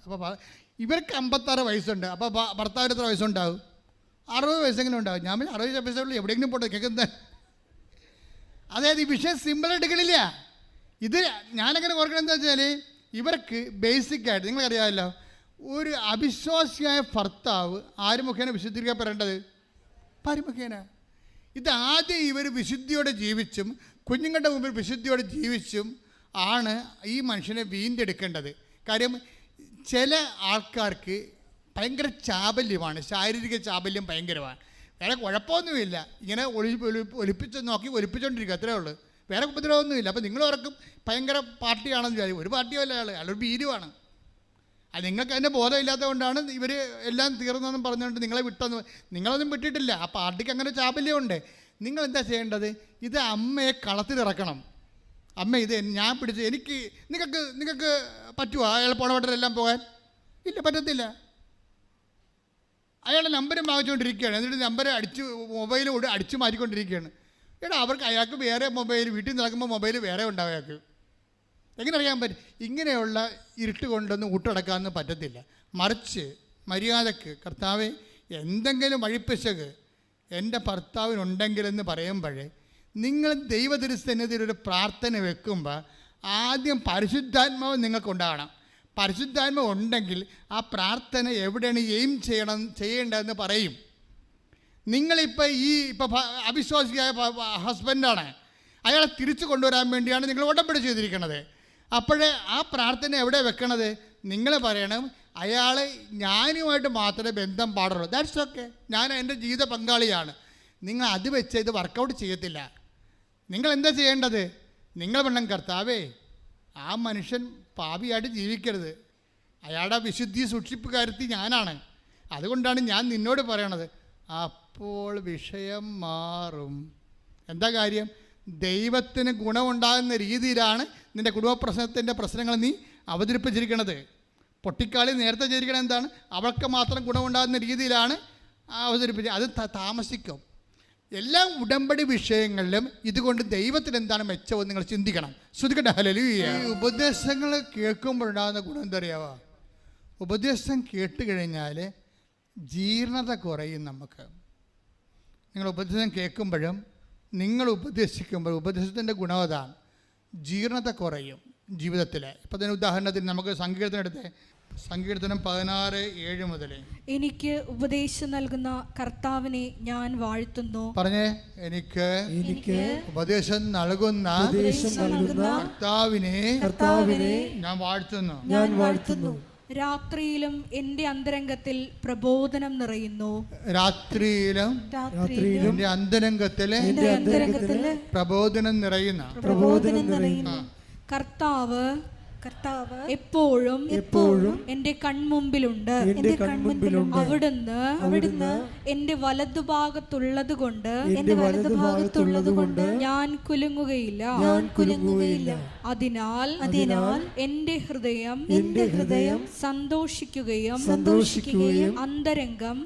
S1: അപ്പോൾ ഇവർക്ക് 56 വയസ്സുണ്ട്. അപ്പോൾ ഭർത്താവിന് എത്ര വയസ്സുണ്ടാവും? 60 വയസ്സെങ്കിലും ഉണ്ടാവും. ഞാൻ 60 വയസ്സുള്ളൂ, എവിടെയെങ്കിലും പോട്ടെ കേൾക്കുന്നത്. അതായത് ഈ വിഷയം സിമ്പിൾ എടുക്കണില്ല. ഇത് ഞാനങ്ങനെ ഓർക്കണം എന്താ വെച്ചാൽ ഇവർക്ക് ബേസിക്കായിട്ട് നിങ്ങൾക്കറിയാമല്ലോ, ഒരു അവിശ്വാസിയായ ഭർത്താവ് ആര് മുഖേന വിശുദ്ധീകരിക്കപ്പെടേണ്ടത്? ഭാര്യ മുഖേന. ഇത് ആദ്യം ഇവർ വിശുദ്ധിയോടെ ജീവിച്ചും കുഞ്ഞുങ്ങളുടെ മുമ്പിൽ വിശുദ്ധിയോടെ ജീവിച്ചും ആണ് ഈ മനുഷ്യനെ വീണ്ടെടുക്കേണ്ടത്. കാര്യം ചില ആൾക്കാർക്ക് ഭയങ്കര ചാബല്യമാണ്, ശാരീരിക ചാബല്യം ഭയങ്കരമാണ്. വേറെ കുഴപ്പമൊന്നുമില്ല, ഇങ്ങനെ ഒലിപ്പിച്ചുകൊണ്ടിരിക്കുക, അത്രേ ഉള്ളൂ. വേറെ ഉപദ്രവമൊന്നുമില്ല. അപ്പോൾ നിങ്ങൾ ഓർക്കും ഭയങ്കര പാർട്ടിയാണെന്ന് വിചാരിക്കും. ഒരു പാർട്ടിയല്ല അയാളൊരു ഭീരുവാണ്. അത് നിങ്ങൾക്ക് അതിൻ്റെ ബോധമില്ലാത്തത് കൊണ്ടാണ് ഇവർ എല്ലാം തീർന്നെന്നും പറഞ്ഞുകൊണ്ട് നിങ്ങളെ വിട്ടെന്ന്. നിങ്ങളൊന്നും വിട്ടിട്ടില്ല, ആ പാർട്ടിക്ക് അങ്ങനെ ചാബല്യമുണ്ട്. നിങ്ങളെന്താ ചെയ്യേണ്ടത്? ഇത് അമ്മയെ കളത്തിലിറക്കണം. അമ്മ ഇത് ഞാൻ പിടിച്ച് നിങ്ങൾക്ക് പറ്റുമോ അയാൾ പോണവട്ടെല്ലാം പോകാൻ? ഇല്ല, പറ്റത്തില്ല. അയാളുടെ നമ്പർ വാങ്ങിച്ചുകൊണ്ടിരിക്കുകയാണ്. എന്നിട്ട് നമ്പർ മൊബൈൽ അടിച്ചു മാറ്റിക്കൊണ്ടിരിക്കുകയാണ്. അയാൾക്ക് വേറെ മൊബൈൽ, വീട്ടിൽ നടക്കുമ്പോൾ മൊബൈൽ വേറെ ഉണ്ടാവും അയാൾക്ക്. എങ്ങനെ അറിയാൻ പറ്റും? ഇങ്ങനെയുള്ള ഇരുട്ട് കൊണ്ടൊന്നും ഊട്ടടക്കാനൊന്നും പറ്റത്തില്ല. മറിച്ച് മര്യാദക്ക് കർത്താവെ എന്തെങ്കിലും വഴിപ്പിശക് എൻ്റെ ഭർത്താവിനുണ്ടെങ്കിലെന്ന് പറയുമ്പോഴേ നിങ്ങൾ ദൈവതിരുസന്നിധിയിൽ ഒരു പ്രാർത്ഥന വെക്കുമ്പോൾ ആദ്യം പരിശുദ്ധാത്മാവ് നിങ്ങൾക്കുണ്ടാകണം. പരിശുദ്ധാത്മാവ് ഉണ്ടെങ്കിൽ ആ പ്രാർത്ഥന എവിടെയാണ് ചെയ്യേണ്ടതെന്ന് പറയും. നിങ്ങളിപ്പോൾ ഇപ്പോൾ അവിശ്വാസിയായ ഹസ്ബൻഡാണ്, അയാളെ തിരിച്ചു കൊണ്ടുവരാൻ വേണ്ടിയാണ് നിങ്ങൾ ഉടമ്പടി ചെയ്തിരിക്കുന്നത്. അപ്പോഴേ ആ പ്രാർത്ഥന എവിടെ വെക്കണത്? നിങ്ങൾ പറയണം, അയാൾ ഞാനുമായിട്ട് മാത്രമേ ബന്ധം പാടുള്ളൂ. ദാറ്റ്സ് ഓക്കെ, ഞാൻ എൻ്റെ ജീവിത പങ്കാളിയാണ്. നിങ്ങൾ അത് വെച്ച് ഇത് വർക്കൗട്ട് ചെയ്യത്തില്ല. നിങ്ങൾ എന്താ ചെയ്യേണ്ടത്? നിങ്ങൾ വേണം, കർത്താവേ ആ മനുഷ്യൻ പാപിയായിട്ട് ജീവിക്കരുത്, അയാളുടെ വിശുദ്ധി സൂക്ഷിപ്പുകാരത്തി ഞാനാണ്, അതുകൊണ്ടാണ് ഞാൻ നിന്നോട് പറയണത്. അപ്പോൾ വിഷയം മാറും. എന്താ കാര്യം? ദൈവത്തിന് ഗുണമുണ്ടാകുന്ന രീതിയിലാണ് നിൻ്റെ കുടുംബ പ്രശ്നങ്ങൾ നീ അവതരിപ്പിച്ചിരിക്കണത്. പൊട്ടിക്കാളി നേരത്തെ ചെയ്തിരിക്കണത് എന്താണ്? അവൾക്ക് മാത്രം ഗുണമുണ്ടാകുന്ന രീതിയിലാണ് അവതരിപ്പിച്ചത്. അത് താമസിക്കും. എല്ലാ ഉടമ്പടി വിഷയങ്ങളിലും ഇതുകൊണ്ട് ദൈവത്തിന് എന്താണ് മെച്ചമെന്ന് നിങ്ങൾ ചിന്തിക്കണം. ശ്രദ്ധിക്കട്ടെ. ഹല്ലേലൂയ. ഈ ഉപദേശങ്ങൾ കേൾക്കുമ്പോഴുണ്ടാകുന്ന ഗുണം എന്താ അറിയാവോ? ഉപദേശം കേട്ട് കഴിഞ്ഞാൽ ജീർണത കുറയും നമുക്ക്. നിങ്ങൾ ഉപദേശം കേൾക്കുമ്പോഴും നിങ്ങൾ ഉപദേശിക്കുമ്പോൾ ഉപദേശത്തിൻ്റെ ഗുണം അതാണ്, ജീർണത കുറയും ജീവിതത്തിൽ. ഇപ്പം അതിന് ഉദാഹരണത്തിന് നമുക്ക് സങ്കീർത്തനം എടുത്തേ. സങ്കീർത്തനം 16:7 മുതൽ. എനിക്ക്
S2: ഉപദേശം നൽകുന്ന കർത്താവിനെ ഞാൻ വാഴ്ത്തുന്നു.
S1: പറഞ്ഞേ, എനിക്ക് ഉപദേശം നൽകുന്ന കർത്താവിനെ ഞാൻ വാഴ്ത്തുന്നു.
S2: രാത്രിയിലും എൻ്റെ അന്തരംഗത്തിൽ പ്രബോധനം നിറയുന്നു.
S1: രാത്രിയിലും എൻ്റെ അന്തരംഗത്തിൽ പ്രബോധനം നിറയുന്ന
S2: കർത്താവ് എപ്പോഴും എന്റെ കൺമുമ്പിലുണ്ട്. അവിടുന്ന് എന്റെ വലതുഭാഗത്തുള്ളത് കൊണ്ട് ഞാൻ കുലുങ്ങുകയില്ല. അതിനാൽ എന്റെ ഹൃദയം സന്തോഷിക്കുകയും അന്തരംഗം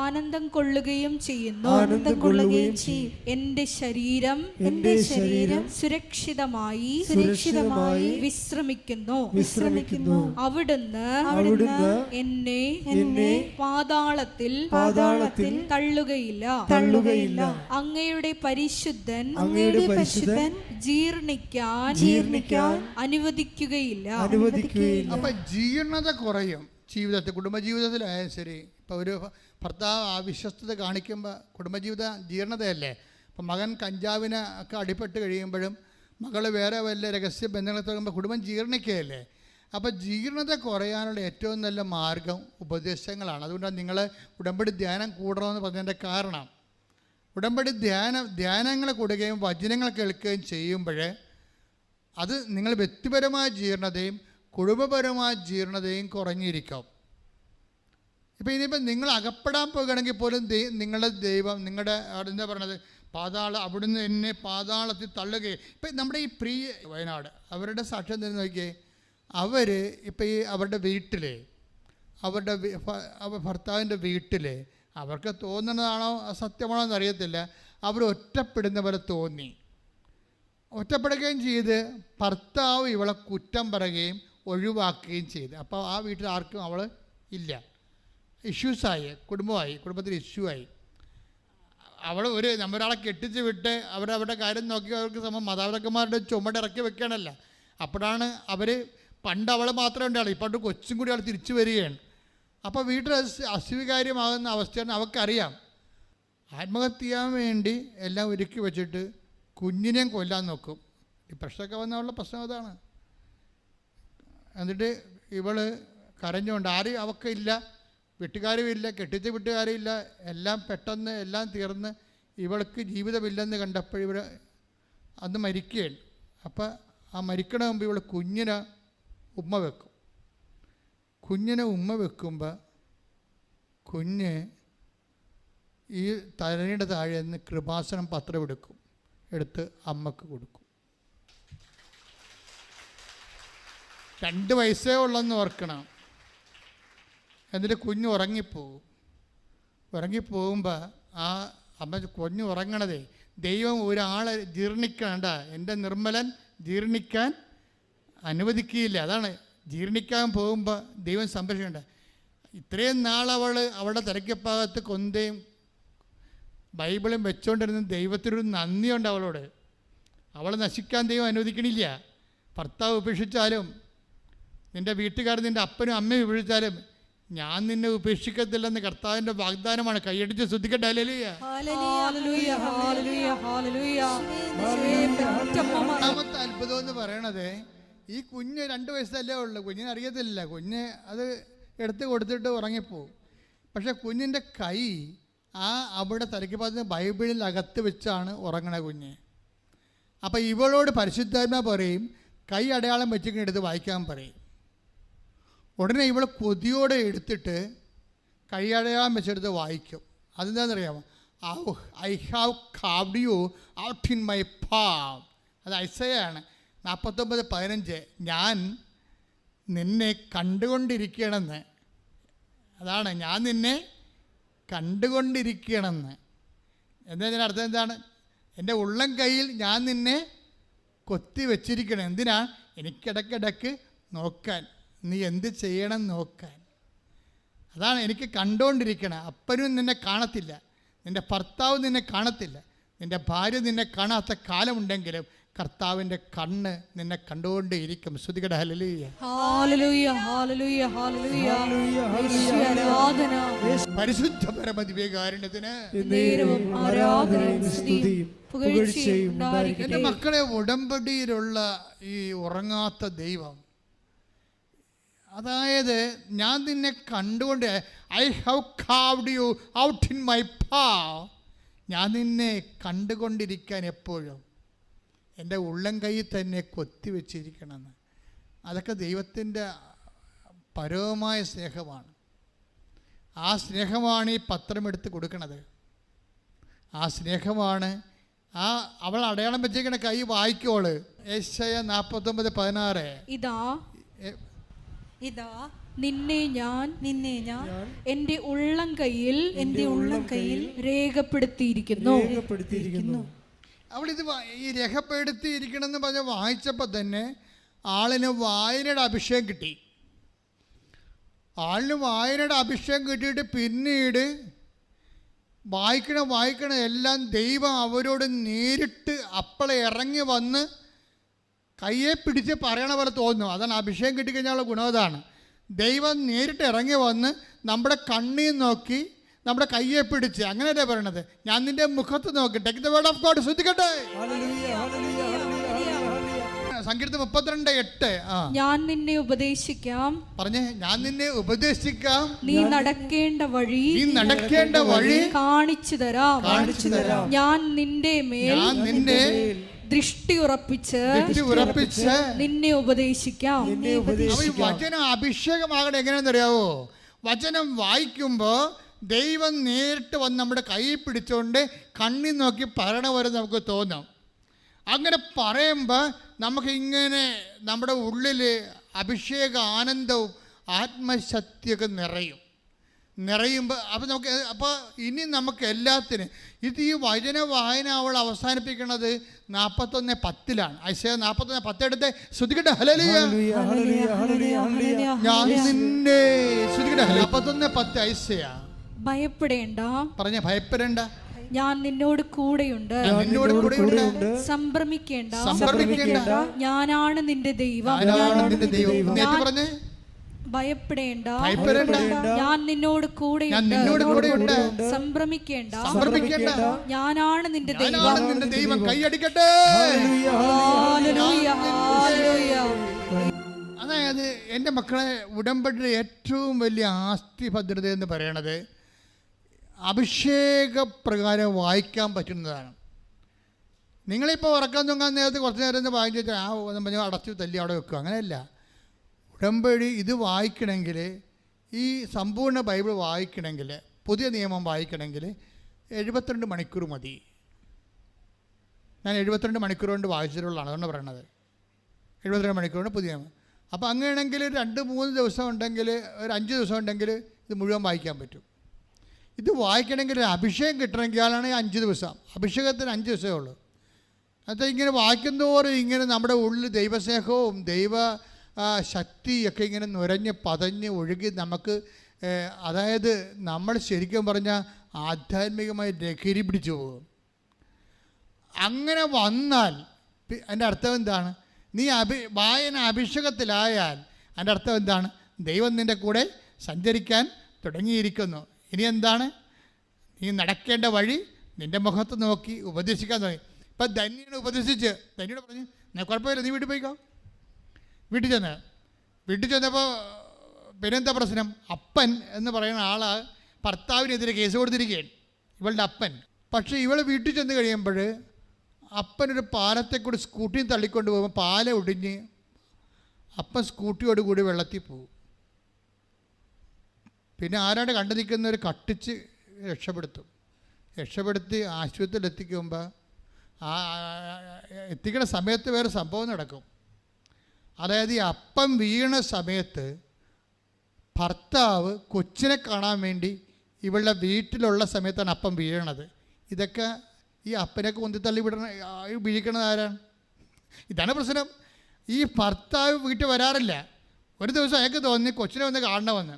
S2: ആനന്ദം കൊള്ളുകയും ചെയ്യുന്നു. എന്റെ ശരീരം സുരക്ഷിതമായി വിശ്രമിക്കുന്നു. അവിടുന്ന് എന്നെ പാതാളത്തിൽ തള്ളുകയില്ല. അങ്ങയുടെ പരിശുദ്ധൻ ജീർണിക്കാൻ അനുവദിക്കുകയില്ല.
S1: അപ്പൊ ജീർണത കുറയും ജീവിതത്തിൽ, കുടുംബജീവിതത്തിലായാലും ശരി. ഇപ്പൊ ഒരു ഭർത്താവ് അവിശ്വസ്തത കാണിക്കുമ്പോൾ കുടുംബജീവിത ജീർണതയല്ലേ. അപ്പം മകൻ കഞ്ചാവിന് ഒക്കെ അടിപ്പെട്ട് കഴിയുമ്പോഴും മകൾ വേറെ വല്ല രഹസ്യ ബന്ധങ്ങളെ തുടങ്ങുമ്പോൾ കുടുംബം ജീർണിക്കുകയല്ലേ. അപ്പോൾ ജീർണത കുറയാനുള്ള ഏറ്റവും നല്ല മാർഗം ഉപദേശങ്ങളാണ്. അതുകൊണ്ടാണ് നിങ്ങൾ ഉടമ്പടി ധ്യാനം കൂടണമെന്ന് പറഞ്ഞതിൻ്റെ കാരണം. ഉടമ്പടി ധ്യാനങ്ങൾ കൂടുകയും വചനങ്ങൾ കേൾക്കുകയും ചെയ്യുമ്പോൾ അത് നിങ്ങൾ വ്യക്തിപരമായ ജീർണതയും കുടുംബപരമായ ജീർണതയും കുറഞ്ഞിരിക്കും. ഇപ്പോൾ ഇനിയിപ്പോൾ നിങ്ങൾ അകപ്പെടാൻ പോകുകയാണെങ്കിൽ പോലും നിങ്ങളുടെ ദൈവം നിങ്ങളുടെ എന്താ പറയണത്, അവിടുന്ന് എന്നെ പാതാളത്തിൽ തള്ളുകയും. ഇപ്പം നമ്മുടെ ഈ പ്രിയ വയനാട് അവരുടെ സാക്ഷ്യം തന്നെ നോക്കിയേ. അവർ ഇപ്പം ഈ അവരുടെ വീട്ടിൽ ഭർത്താവിൻ്റെ വീട്ടിൽ അവർക്ക് തോന്നുന്നതാണോ സത്യമാണോ എന്നറിയത്തില്ല, അവർ ഒറ്റപ്പെടുന്ന പോലെ തോന്നി. ഒറ്റപ്പെടുകയും ചെയ്ത് ഭർത്താവ് ഇവളെ കുറ്റം പറയുകയും ഒഴിവാക്കുകയും ചെയ്ത്. അപ്പോൾ ആ വീട്ടിൽ ആർക്കും അവൾ ഇല്ല. ഇഷ്യൂസായി, കുടുംബത്തിൽ ഇഷ്യൂ ആയി. അവൾ നമ്മളൊരാളെ കെട്ടിച്ച് വിട്ട് അവരുടെ കാര്യം നോക്കി അവർക്ക് മാതാപിതാക്കന്മാരുടെ ചുമടിറക്കി വെക്കണമല്ല. അപ്പോഴാണ് പണ്ട് അവൾ മാത്രമേ ഉണ്ടാവുള്ളൂ, ഇപ്പോൾ കൊച്ചും കൂടി അവൾ തിരിച്ചു വരികയാണ്. അപ്പോൾ വീട്ടിൽ അസ്വീകാര്യമാകുന്ന അവസ്ഥയാണ് അവൾക്കറിയാം. ആത്മഹത്യ ചെയ്യാൻ വേണ്ടി എല്ലാം ഒരുക്കി വെച്ചിട്ട് കുഞ്ഞിനെയും കൊല്ലാൻ നോക്കും. ഡിപ്രഷനൊക്കെ വന്നുള്ള പ്രശ്നം അതാണ്. എന്നിട്ട് ഇവൾ കരഞ്ഞുകൊണ്ട് ആരും അവൾക്കില്ല, വീട്ടുകാരുമില്ല, കെട്ടിച്ച വീട്ടുകാരുമില്ല, എല്ലാം പെട്ടെന്ന് എല്ലാം തീർന്ന് ഇവൾക്ക് ജീവിതമില്ലെന്ന് കണ്ടപ്പോൾ ഇവർ അന്ന് മരിക്കുകയാണ്. അപ്പം ആ മരിക്കണ മുമ്പ് ഇവൾ കുഞ്ഞിനെ ഉമ്മ വെക്കും. കുഞ്ഞിനെ ഉമ്മ വെക്കുമ്പോൾ കുഞ്ഞ് ഈ തലയുടെ താഴെ നിന്ന് കൃപാസനം പത്രം എടുത്ത് അമ്മക്ക് കൊടുക്കും. 2 വയസ്സേ ഉള്ളെന്ന് ഓർക്കണം. എന്നിട്ട് കുഞ്ഞ് ഉറങ്ങിപ്പോവും. ഉറങ്ങിപ്പോകുമ്പോൾ ആ അമ്മ കുഞ്ഞ് ഉറങ്ങണതേ ദൈവം ഒരാളെ ജീർണിക്കണ്ട, എൻ്റെ നിർമ്മലൻ ജീർണിക്കാൻ അനുവദിക്കുകയില്ല. അതാണ് ജീർണിക്കാൻ പോകുമ്പോൾ ദൈവം സംരക്ഷിക്കേണ്ട. ഇത്രയും നാൾ അവളുടെ തിരക്കഭാഗത്ത് കൊന്തയും ബൈബിളും വെച്ചുകൊണ്ടിരുന്ന ദൈവത്തിനൊരു നന്ദിയുണ്ട് അവളോട്. അവൾ നശിക്കാൻ ദൈവം അനുവദിക്കണില്ല. ഭർത്താവ് ഉപേക്ഷിച്ചാലും നിൻ്റെ വീട്ടുകാർ നിൻ്റെ അപ്പനും അമ്മയും ഉപേക്ഷിച്ചാലും ഞാൻ നിന്നെ ഉപേക്ഷിക്കത്തില്ലെന്ന് കർത്താവിൻ്റെ വാഗ്ദാനമാണ്. കൈയടിച്ച് ശ്രദ്ധിക്കട്ടെ. ഹല്ലേലൂയ. രണ്ടാമത്തെ അത്ഭുതം എന്ന് പറയണത്, ഈ കുഞ്ഞ് 2 വയസ്സല്ലേ ഉള്ളൂ, കുഞ്ഞിന് അറിയത്തില്ല. കുഞ്ഞ് അത് എടുത്ത് കൊടുത്തിട്ട് ഉറങ്ങിപ്പോവും. പക്ഷെ കുഞ്ഞിൻ്റെ കൈ അവിടെ തലയ്ക്ക് ഭാഗത്ത് ബൈബിളിൽ അകത്ത് വെച്ചാണ് ഉറങ്ങണ കുഞ്ഞ്. അപ്പം ഇവളോട് പരിശുദ്ധാത്മാ പറയും കൈ അടയാളം വെച്ചിട്ട് എടുത്ത് വായിക്കാൻ പറയും. ഉടനെ ഇവൾ കൊതിയോടെ എടുത്തിട്ട് കൈ അടയാളം വെച്ചെടുത്ത് വായിക്കും. അതെന്താണെന്നറിയാമോ? I have carved you out in my palm. അത് ഐസയാണ് 49:15. ഞാൻ നിന്നെ കണ്ടുകൊണ്ടിരിക്കണമെന്ന്. അതാണ് ഞാൻ നിന്നെ കണ്ടുകൊണ്ടിരിക്കണമെന്ന്. എന്നതിന് അർത്ഥം എന്താണ്? എൻ്റെ ഉള്ളം കയ്യിൽ ഞാൻ നിന്നെ കൊത്തി വെച്ചിരിക്കണം. എന്തിനാ? എനിക്കിടയ്ക്കിടയ്ക്ക് നോക്കാൻ, നീ എന്ത് ചെയ്യണം നോക്കാൻ. അതാണ് എനിക്ക് കണ്ടുകൊണ്ടിരിക്കണം. അപ്പനും നിന്നെ കാണത്തില്ല, നിൻ്റെ ഭർത്താവ് നിന്നെ കാണത്തില്ല, നിൻ്റെ ഭാര്യ നിന്നെ കാണാത്ത കാലമുണ്ടെങ്കിലും കർത്താവിൻ്റെ കണ്ണ് നിന്നെ കണ്ടുകൊണ്ടേയിരിക്കും. ശ്രുതികട ഹല്ലേലൂയ. പരിശുദ്ധ പരമദിവ്യകാരുണ്യത്തിന് എൻ്റെ മക്കളെ, ഉടമ്പടിയിലുള്ള ഈ ഉറങ്ങാത്ത ദൈവം, അതായത് ഞാൻ നിന്നെ കണ്ടുകൊണ്ട് I have carved you out in my palm, ഞാൻ നിന്നെ കണ്ടുകൊണ്ടിരിക്കാൻ എപ്പോഴും എൻ്റെ ഉള്ളം കൈയിൽ തന്നെ കൊത്തിവെച്ചിരിക്കണമെന്ന്. അതൊക്കെ ദൈവത്തിൻ്റെ പരമമായ സ്നേഹമാണ്. ആ സ്നേഹമാണ് ഈ പത്രമെടുത്ത് കൊടുക്കണത്. ആ സ്നേഹമാണ് അവൾ അടയാളം വെച്ചിരിക്കണ കൈ വായിക്കോള്. യെശയ്യാ 49:16.
S2: ഇതാ നിന്നെ ഞാൻ എൻ്റെ ഉള്ളം കയ്യിൽ രേഖപ്പെടുത്തിയിരിക്കുന്നു.
S1: അവളിത് ഈ രേഖപ്പെടുത്തിയിരിക്കണമെന്ന് പറഞ്ഞ് വായിച്ചപ്പോൾ തന്നെ ആളിന് വായനയുടെ അഭിഷേകം കിട്ടി. ആളിന് വായനയുടെ അഭിഷേകം കിട്ടിയിട്ട് പിന്നീട് വായിക്കണ എല്ലാം ദൈവം അവരോട് നേരിട്ട് അപ്പളെ ഇറങ്ങി വന്ന് കയ്യെ പിടിച്ച് പറയണ പോലെ തോന്നുന്നു. അതാണ് അഭിഷേകം കിട്ടിക്കഴിഞ്ഞാലുള്ള ഗുണം. അതാണ് ദൈവം നേരിട്ട് ഇറങ്ങി വന്ന് നമ്മുടെ കണ്ണിൽ നോക്കി നമ്മുടെ കയ്യെ പിടിച്ച്, അങ്ങനെയല്ലേ പറയണത്, ഞാൻ നിന്റെ മുഖത്ത് നോക്കി. Take the word of God. ശ്രദ്ധിക്കട്ടെ. സങ്കീർത്തനം 32:8.
S2: ഞാൻ നിന്നെ ഉപദേശിക്കാം.
S1: പറഞ്ഞേ, ഞാൻ നിന്നെ ഉപദേശിക്കാം.
S2: നീ നടക്കേണ്ട വഴി കാണിച്ചു തരാം. ഞാൻ നിന്റെ മേൽ ദൃഷ്ടി ഉറപ്പിച്ച് നിന്നെ ഉപദേശിക്കാം.
S1: വചനം അഭിഷേകമാകണം. എങ്ങനെയാണെന്നറിയാവോ? വചനം വായിക്കുമ്പോൾ ദൈവം നേരിട്ട് വന്ന് നമ്മുടെ കൈ പിടിച്ചുകൊണ്ട് കണ്ണി നോക്കി പറയണ പോലെ നമുക്ക് തോന്നും. അങ്ങനെ പറയുമ്പോൾ നമുക്കിങ്ങനെ നമ്മുടെ ഉള്ളിൽ അഭിഷേക ആനന്ദവും ആത്മശക്തിയൊക്കെ നിറയുമ്പോൾ അപ്പോൾ ഇനി നമുക്ക് എല്ലാത്തിനും ഇത് ഈ വചന വായന അവൾ അവസാനിപ്പിക്കുന്നത് 41:10. ഐശയ്യാ 41:10 എടുത്ത് ശ്രദ്ധിക്കട്ടെ. ഹല്ലേലൂയ. ഞാൻ നിന്നെ ശ്രദ്ധിക്കട്ടെ. 41:10 ഐശയ്യാ.
S2: ഭയപ്പെടേണ്ട.
S1: പറഞ്ഞ ഭയപ്പെടേണ്ട.
S2: ഞാൻ നിന്നോട് കൂടെയുണ്ട്. സംഭ്രമിക്കേണ്ട. ഞാനാണ് നിന്റെ ദൈവം. ഭയപ്പെടേണ്ട. ഞാൻ നിന്നോട് കൂടെയുണ്ട്. സംഭ്രമിക്കേണ്ട. ഞാനാണ് നിന്റെ ദൈവം.
S1: കൈയടിക്കട്ടെ. അതായത് എൻ്റെ മക്കളെ, ഉടമ്പടിയുടെ ഏറ്റവും വലിയ ആസ്തി ഭദ്രത എന്ന് പറയണത് അഭിഷേകപ്രകാരം വായിക്കാൻ പറ്റുന്നതാണ്. നിങ്ങളിപ്പോൾ ഉറക്കം തൂങ്ങാൻ നേരത്ത് കുറച്ച് നേരം വായിച്ചിട്ട് പറഞ്ഞാൽ അടച്ചു തല്ലി അവിടെ വെക്കുക, അങ്ങനെയല്ല. ഉടമ്പടി ഇത് വായിക്കണമെങ്കിൽ, ഈ സമ്പൂർണ്ണ ബൈബിൾ വായിക്കണമെങ്കിൽ, പുതിയ നിയമം വായിക്കണമെങ്കിൽ 72 മണിക്കൂർ മതി. ഞാൻ 72 മണിക്കൂർ കൊണ്ട് വായിച്ചിട്ടുള്ളതാണ്, അതുകൊണ്ട് പറയണത്. 72 മണിക്കൂർ കൊണ്ട് പുതിയ നിയമം. അപ്പോൾ അങ്ങനെയാണെങ്കിൽ 2-3 ദിവസം ഉണ്ടെങ്കിൽ, ഒരു 5 ദിവസം ഉണ്ടെങ്കിൽ ഇത് മുഴുവൻ വായിക്കാൻ പറ്റും.
S3: ഇത് വായിക്കണമെങ്കിൽ ഒരു അഭിഷേകം കിട്ടണമെങ്കിൽ ആളാണെങ്കിൽ 5 ദിവസം, അഭിഷേകത്തിന് 5 ദിവസമേ ഉള്ളൂ. അത് ഇങ്ങനെ വായിക്കുന്നതോറും ഇങ്ങനെ നമ്മുടെ ഉള്ളിൽ ദൈവസ്നേഹവും ദൈവ ശക്തിയൊക്കെ ഇങ്ങനെ നുരഞ്ഞ് പതഞ്ഞ് ഒഴുകി നമുക്ക്, അതായത് നമ്മൾ ശരിക്കും പറഞ്ഞാൽ ആധ്യാത്മികമായി ലഹരി പിടിച്ചു പോകും. അങ്ങനെ വന്നാൽ അതിൻ്റെ അർത്ഥം എന്താണ്? നീ വായന അഭിഷേകത്തിലായാൽ അതിൻ്റെ അർത്ഥം എന്താണ്? ദൈവം നിൻ്റെ കൂടെ സഞ്ചരിക്കാൻ തുടങ്ങിയിരിക്കുന്നു. ഇനി എന്താണ്? നീ നടക്കേണ്ട വഴി നിൻ്റെ മുഖത്ത് നോക്കി ഉപദേശിക്കാൻ തുടങ്ങി. ഇപ്പം ധന്യനെ ഉപദേശിച്ച് ധന്യോട് പറഞ്ഞു, കുഴപ്പമില്ല, നീ വീട്ടിൽ പോയിക്കോ. വീട്ടിൽ ചെന്നപ്പോൾ പിന്നെന്താ പ്രശ്നം? അപ്പൻ എന്ന് പറയുന്ന ആൾ ഭർത്താവിനെതിരെ കേസ് കൊടുത്തിരിക്കുകയാണ്, ഇവളുടെ അപ്പൻ. പക്ഷേ ഇവൾ വീട്ടിൽ ചെന്ന് കഴിയുമ്പോൾ അപ്പനൊരു പാലത്തെക്കൂടി സ്കൂട്ടിയും തള്ളിക്കൊണ്ട് പോകുമ്പോൾ പാല ഒടിഞ്ഞ് അപ്പൻ സ്കൂട്ടിയോടുകൂടി വെള്ളത്തിൽ പോകും. പിന്നെ ആരാണ്ട് കണ്ടു നിൽക്കുന്നവർ കട്ടിച്ച് രക്ഷപ്പെടുത്തി ആശുപത്രിയിൽ എത്തിക്കുമ്പോൾ എത്തിക്കുന്ന സമയത്ത് വേറെ സംഭവം നടക്കും. അതായത് ഈ അപ്പം വീണ സമയത്ത് ഭർത്താവ് കൊച്ചിനെ കാണാൻ വേണ്ടി ഇവളുടെ വീട്ടിലുള്ള സമയത്താണ് അപ്പം വീഴണത്. ഇതൊക്കെ ഈ അപ്പനൊക്കെ ഉന്തിത്തള്ളി വീഴിക്കണത് ആരാണ്? ഇതാണ് പ്രശ്നം. ഈ ഭർത്താവ് വീട്ടിൽ വരാറില്ല. ഒരു ദിവസം അയാൾക്ക് തോന്നി കൊച്ചിനെ വന്ന് കാണണമെന്ന്.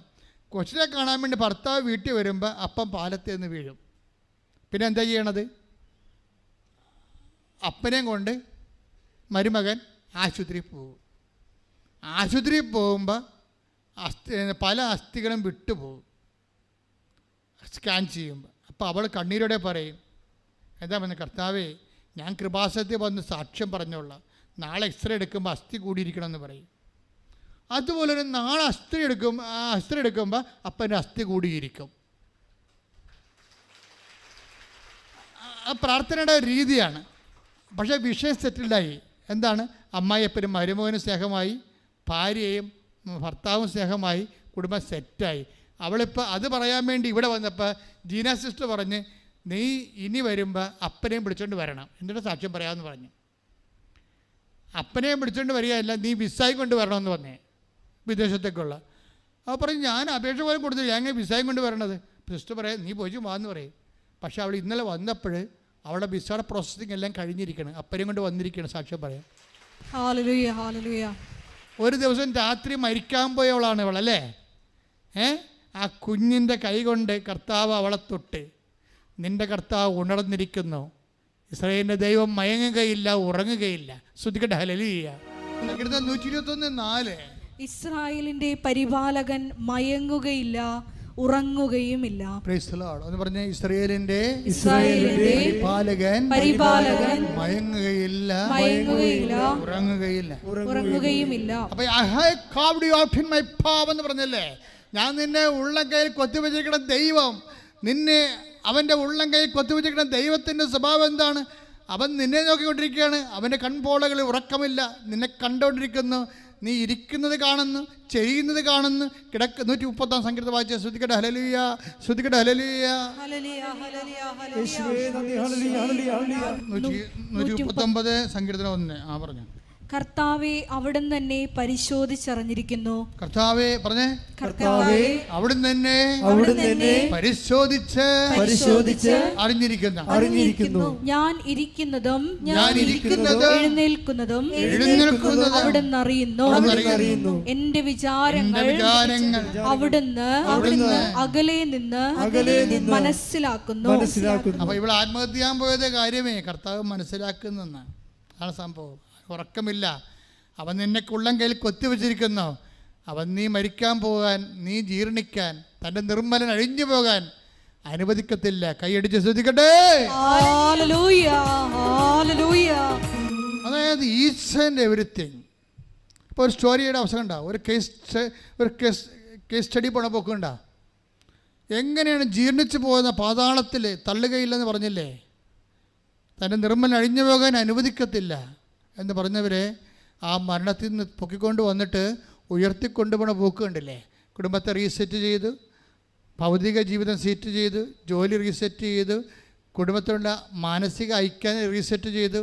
S3: കൊച്ചിനെ കാണാൻ വേണ്ടി ഭർത്താവ് വീട്ടിൽ വരുമ്പോൾ അപ്പം പാലത്തിൽ നിന്ന് വീഴും. പിന്നെ എന്താ ചെയ്യണത്? അപ്പനെയും കൊണ്ട് മരുമകൻ ആശുപത്രിയിൽ പോകും. ആശുപത്രിയിൽ പോകുമ്പോൾ പല അസ്ഥികളും വിട്ടുപോകും സ്കാൻ ചെയ്യുമ്പോൾ. അപ്പോൾ അവൾ കണ്ണീരോടെ പറയും, എന്താ പറഞ്ഞത്? കർത്താവേ, ഞാൻ കൃപാസനത്തിൽ വന്ന് സാക്ഷ്യം പറഞ്ഞോളാം, നാളെ എക്സ്റേ എടുക്കുമ്പോൾ അസ്ഥി കൂടിയിരിക്കണമെന്ന് പറയും. അതുപോലെ ഒരു നാളെ അസ്ഥി എടുക്കുമ്പോൾ അപ്പൻ്റെ അസ്ഥി കൂടിയിരിക്കും. ആ പ്രാർത്ഥനയുടെ രീതിയാണ്. പക്ഷേ വിഷയം സെറ്റിൽഡായി. എന്താണ്? അമ്മായിയപ്പനും മരുമകനും സ്നേഹമായി, ഭാര്യയും ഭർത്താവും സ്നേഹമായി, കുടുംബം സെറ്റായി. അവളിപ്പോൾ അത് പറയാൻ വേണ്ടി ഇവിടെ വന്നപ്പോൾ ജീന സിസ്റ്റർ പറഞ്ഞ്, നീ ഇനി വരുമ്പോൾ അപ്പനെയും പിടിച്ചോണ്ട് വരണം, എന്നിട്ട് സാക്ഷ്യം പറയാമെന്ന് പറഞ്ഞു. അപ്പനെയും പിടിച്ചോണ്ട് വരികയല്ല, നീ വിസായും കൊണ്ട് വരണമെന്ന് പറഞ്ഞേ, വിദേശത്തേക്കുള്ള. അപ്പോൾ പറയും, ഞാൻ അപേക്ഷ പോലും കൊടുത്തില്ല, ഞാൻ വിസായും കൊണ്ട് വരണത്. സിസ്റ്റർ പറയാം, നീ പോയി വാന്ന് പറയും. പക്ഷേ അവൾ ഇന്നലെ വന്നപ്പോൾ അവളുടെ വിസയുടെ പ്രോസസ്സിങ് എല്ലാം കഴിഞ്ഞിരിക്കണം, അപ്പനെയും കൊണ്ട് വന്നിരിക്കണം സാക്ഷ്യം പറയാം.
S2: Hallelujah, hallelujah.
S3: ഒരു ദിവസം രാത്രി മരിക്കാൻ പോയവളാണ് ഇവളല്ലേ. ആ കുഞ്ഞിൻ്റെ കൈ കൊണ്ട് കർത്താവ് അവളെ തൊട്ട്, നിൻ്റെ കർത്താവ് ഉണർന്നിരിക്കുന്നു, ഇസ്രായേലിൻ്റെ ദൈവം മയങ്ങുകയില്ല, ഉറങ്ങുകയില്ല. ശ്രദ്ധിക്കട്ടെ. ഹല്ലേലൂയ. 121:4.
S2: ഇസ്രായേലിന്റെ പരിപാലകൻ മയങ്ങുകയില്ല, ഉറങ്ങുകയുമില്ല.
S3: Praise the Lord. എന്ന് പറഞ്ഞ ഇസ്രായേലിന്റെ
S2: പരിപാലകൻ
S3: മയങ്ങുകയില്ല,
S2: ഉറങ്ങുകയുമില്ല.
S3: അപ്പൊ I have carved you out in my palm എന്ന് പറഞ്ഞല്ലേ. ഞാൻ നിന്നെ ഉള്ളം കയ്യിൽ കൊത്തിവെച്ചിരിക്കുന്ന ദൈവം, നിന്നെ അവൻ്റെ ഉള്ളം കയ്യിൽ കൊത്തിവെച്ചിരിക്കുന്ന ദൈവത്തിൻ്റെ സ്വഭാവം എന്താണ്? അവൻ നിന്നെ നോക്കിക്കൊണ്ടിരിക്കുകയാണ്. അവൻ്റെ കൺപോളകളിൽ ഉറക്കമില്ല, നിന്നെ കണ്ടുകൊണ്ടിരിക്കുന്നു. നീ ഇരിക്കുന്നത് കാണുന്നു, ചെയ്യുന്നത് കാണുന്നു, 130 സങ്കീർത്തനം വായിച്ച. ശ്രദ്ധിക്കട്ടെ. ഹല്ലേലൂയ, ശ്രദ്ധിക്കട്ടെ. ഹല്ലേലൂയ. 139 സങ്കീർത്തനം 1. പറഞ്ഞു.
S2: കർത്താവേ, അവിടുന്ന് തന്നെ പരിശോധിച്ചറിഞ്ഞിരിക്കുന്നു.
S3: കർത്താവേ പറഞ്ഞേ.
S2: കർത്താവേ,
S3: അവിടുന്ന് തന്നെ പരിശോധിച്ച് അറിഞ്ഞിരിക്കുന്നു.
S2: ഞാൻ ഇരിക്കുന്നതും എഴുന്നേൽക്കുന്നതും അവിടുന്ന് അറിയുന്നു. എന്റെ വിചാരങ്ങൾ അവിടുന്ന് അകലെ നിന്ന് മനസ്സിലാക്കുന്നു.
S3: അപ്പൊ ഇവിടെ ആത്മഹത്യ ചെയ്യാൻ പോയത് കാര്യമേ കർത്താവ് മനസ്സിലാക്കുന്നെന്നാണ്. അതാണ് സംഭവം. ഉറക്കമില്ല, അവൻ നിന്നെ ഉള്ളം കയ്യിൽ കൊത്തിവെച്ചിരിക്കുന്നു. അവൻ നീ മരിക്കാൻ പോകാൻ, നീ ജീർണിക്കാൻ, തൻ്റെ നിർമ്മലൻ അഴിഞ്ഞു പോകാൻ അനുവദിക്കത്തില്ല. കൈയടിച്ച് ശ്രദ്ധിക്കട്ടെ. അതായത് ഈച്ച് ആൻഡ് എവരിത്തിങ്. ഇപ്പോൾ ഒരു സ്റ്റോറിയുടെ അവസരം ഉണ്ടാവും, ഒരു കേസ് സ്റ്റഡി പോണ പോക്കുണ്ടാ. എങ്ങനെയാണ് ജീർണിച്ചു പോകുന്ന പാതാളത്തിൽ തള്ളുകയില്ലെന്ന് പറഞ്ഞില്ലേ, തൻ്റെ നിർമ്മലൻ അഴിഞ്ഞു പോകാൻ അനുവദിക്കത്തില്ല എന്ന് പറഞ്ഞവരെ ആ മരണത്തിൽ നിന്ന് പൊക്കിക്കൊണ്ട് വന്നിട്ട് ഉയർത്തിക്കൊണ്ടുപോണ പോക്ക് കണ്ടില്ലേ. കുടുംബത്തെ റീസെറ്റ് ചെയ്തു, ഭൗതിക ജീവിതം സെറ്റ് ചെയ്തു, ജോലി റീസെറ്റ് ചെയ്തു, കുടുംബത്തിലുള്ള മാനസിക ഐക്യം റീസെറ്റ് ചെയ്തു.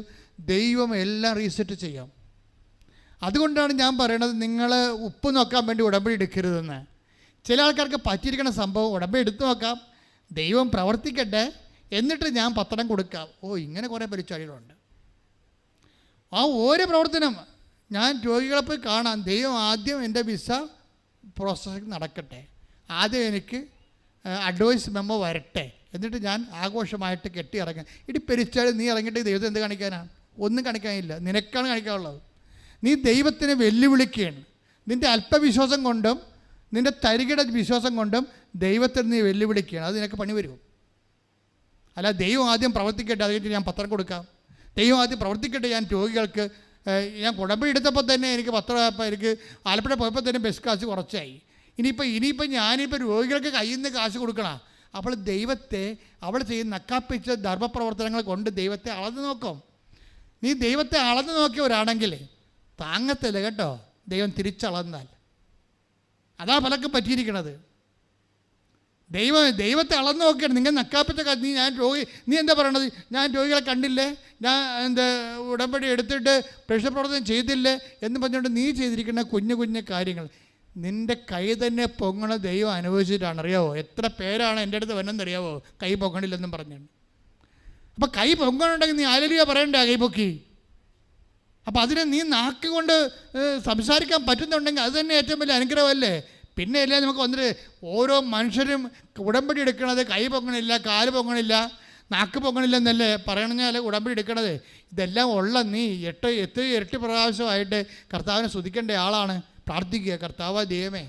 S3: ദൈവം എല്ലാം റീസെറ്റ് ചെയ്യാം. അതുകൊണ്ടാണ് ഞാൻ പറയണത്, നിങ്ങൾ ഉപ്പ് നോക്കാൻ വേണ്ടി ഉടമ്പടി എടുക്കരുതെന്ന്. ചില ആൾക്കാർക്ക് പറ്റിയിരിക്കുന്ന സംഭവം ഉടമ്പടി എടുത്തു നോക്കാം,
S1: ദൈവം പ്രവർത്തിക്കട്ടെ, എന്നിട്ട് ഞാൻ പത്രം കൊടുക്കാം. ഇങ്ങനെ കുറേ പരിപാടികളുണ്ട്. ആ ഓരോ പ്രവർത്തനം ഞാൻ രോഗികളെ പോയി കാണാം. ദൈവം ആദ്യം എൻ്റെ വിസ പ്രോസസ്സിങ് നടക്കട്ടെ, ആദ്യം എനിക്ക് അഡ്വൈസ് മെമ്മോ വരട്ടെ, എന്നിട്ട് ഞാൻ ആഘോഷമായിട്ട് കെട്ടി ഇറങ്ങാം. ഇടി പെരിച്ചാൽ നീ ഇറങ്ങിയിട്ട് ദൈവത്തെ എന്ത് കാണിക്കാനാണ്? ഒന്നും കാണിക്കാനില്ല, നിനക്കാണ് കാണിക്കാനുള്ളത്. നീ ദൈവത്തിനെ വെല്ലുവിളിക്കുകയാണ്. നിൻ്റെ അല്പവിശ്വാസം കൊണ്ടും നിൻ്റെ തരികിട വിശ്വാസം കൊണ്ടും ദൈവത്തെ നീ വെല്ലുവിളിക്കുകയാണ്. അത് നിനക്ക് പണി വരും. അല്ല, ദൈവം ആദ്യം പ്രവർത്തിക്കട്ടെ, അത് കഴിഞ്ഞിട്ട് ഞാൻ പത്രം കൊടുക്കാം. ദൈവം ആദ്യം പ്രവർത്തിക്കട്ടെ, ഞാൻ രോഗികൾക്ക് ഞാൻ കുടമ്പടി എടുത്തപ്പോൾ തന്നെ എനിക്ക് എനിക്ക് ആലപ്പുഴ പോയപ്പോൾ തന്നെ ബസ് കാശ് കുറച്ചായി. ഇനിയിപ്പോൾ ഞാനിപ്പോൾ രോഗികൾക്ക് കയ്യിൽ നിന്ന് കാശ് കൊടുക്കണം. അപ്പോൾ ദൈവത്തെ അവൾ ചെയ്യുന്ന നക്കാപ്പിച്ച ധർമ്മപ്രവർത്തനങ്ങൾ കൊണ്ട് ദൈവത്തെ അളന്ന് നോക്കും. നീ ദൈവത്തെ അളന്ന് നോക്കിയവരാണെങ്കിൽ താങ്ങത്തില്ല കേട്ടോ, ദൈവം തിരിച്ചളന്നാൽ. അതാ പലർക്കും പറ്റിയിരിക്കണത്. ദൈവത്തെ അളന്ന് നോക്കിയാണ്. നിങ്ങൾ നക്കാപ്പിച്ച നീ എന്താ പറയണത്? ഞാൻ രോഗികളെ കണ്ടില്ലേ, ഞാൻ ഉടമ്പടി എടുത്തിട്ട് പ്രേക്ഷിത പ്രവർത്തനം ചെയ്തില്ലേ എന്ന് പറഞ്ഞുകൊണ്ട് നീ ചെയ്തിരിക്കുന്ന കുഞ്ഞു കുഞ്ഞു കാര്യങ്ങൾ നിൻ്റെ കൈ തന്നെ പൊങ്ങണ ദൈവം അനുഭവിച്ചിട്ടാണ്. അറിയാവോ എത്ര പേരാണ് എൻ്റെ അടുത്ത് വന്നെന്നറിയാവോ കൈ പൊങ്ങണില്ലെന്നും പറഞ്ഞുകൊണ്ട്. അപ്പം കൈ പൊങ്ങണുണ്ടെങ്കിൽ നീ ഹല്ലേലൂയ പറയണ്ടേ കൈ പൊക്കി? അപ്പം അതിനെ നീ നാക്ക് കൊണ്ട് സംസാരിക്കാൻ പറ്റുന്നുണ്ടെങ്കിൽ അത് തന്നെ ഏറ്റവും വലിയ അനുഗ്രഹമല്ലേ? പിന്നെ അല്ലേ നമുക്ക് വന്നിട്ട് ഓരോ മനുഷ്യരും ഉടമ്പടി എടുക്കണത് കൈ പൊങ്ങണില്ല, കാല് പൊങ്ങണില്ല, നാക്ക് പൊങ്ങണില്ലെന്നല്ലേ പറയണഞ്ഞാൽ ഉടമ്പടി എടുക്കണത്. ഇതെല്ലാം ഉള്ള നീ ഇരട്ടി പ്രാവശ്യമായിട്ട് കർത്താവിനെ സ്തുതിക്കേണ്ട ആളാണ്. പ്രാർത്ഥിക്കുക, കർത്താവായ ദൈവമേ,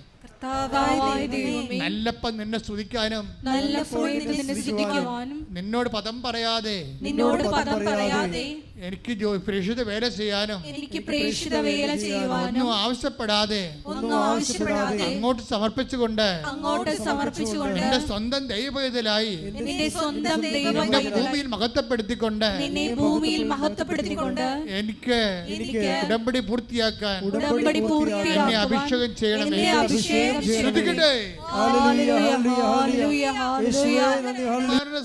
S1: നല്ലപ്പം നിന്നെ സ്തുതിക്കാനും നിന്നോട് പദം പറയാതെ എനിക്ക് പ്രേക്ഷിത വേല ചെയ്യാനും ഒന്നും ആവശ്യപ്പെടാതെ അങ്ങോട്ട് സമർപ്പിച്ചുകൊണ്ട് എന്റെ സ്വന്തം ദൈവപൈതലായി എന്റെ ഭൂമിയിൽ മഹത്വപ്പെടുത്തിക്കൊണ്ട് എനിക്ക് ഉടമ്പടി പൂർത്തിയാക്കാൻ എന്നെ അഭിഷേകം ചെയ്യണമേ.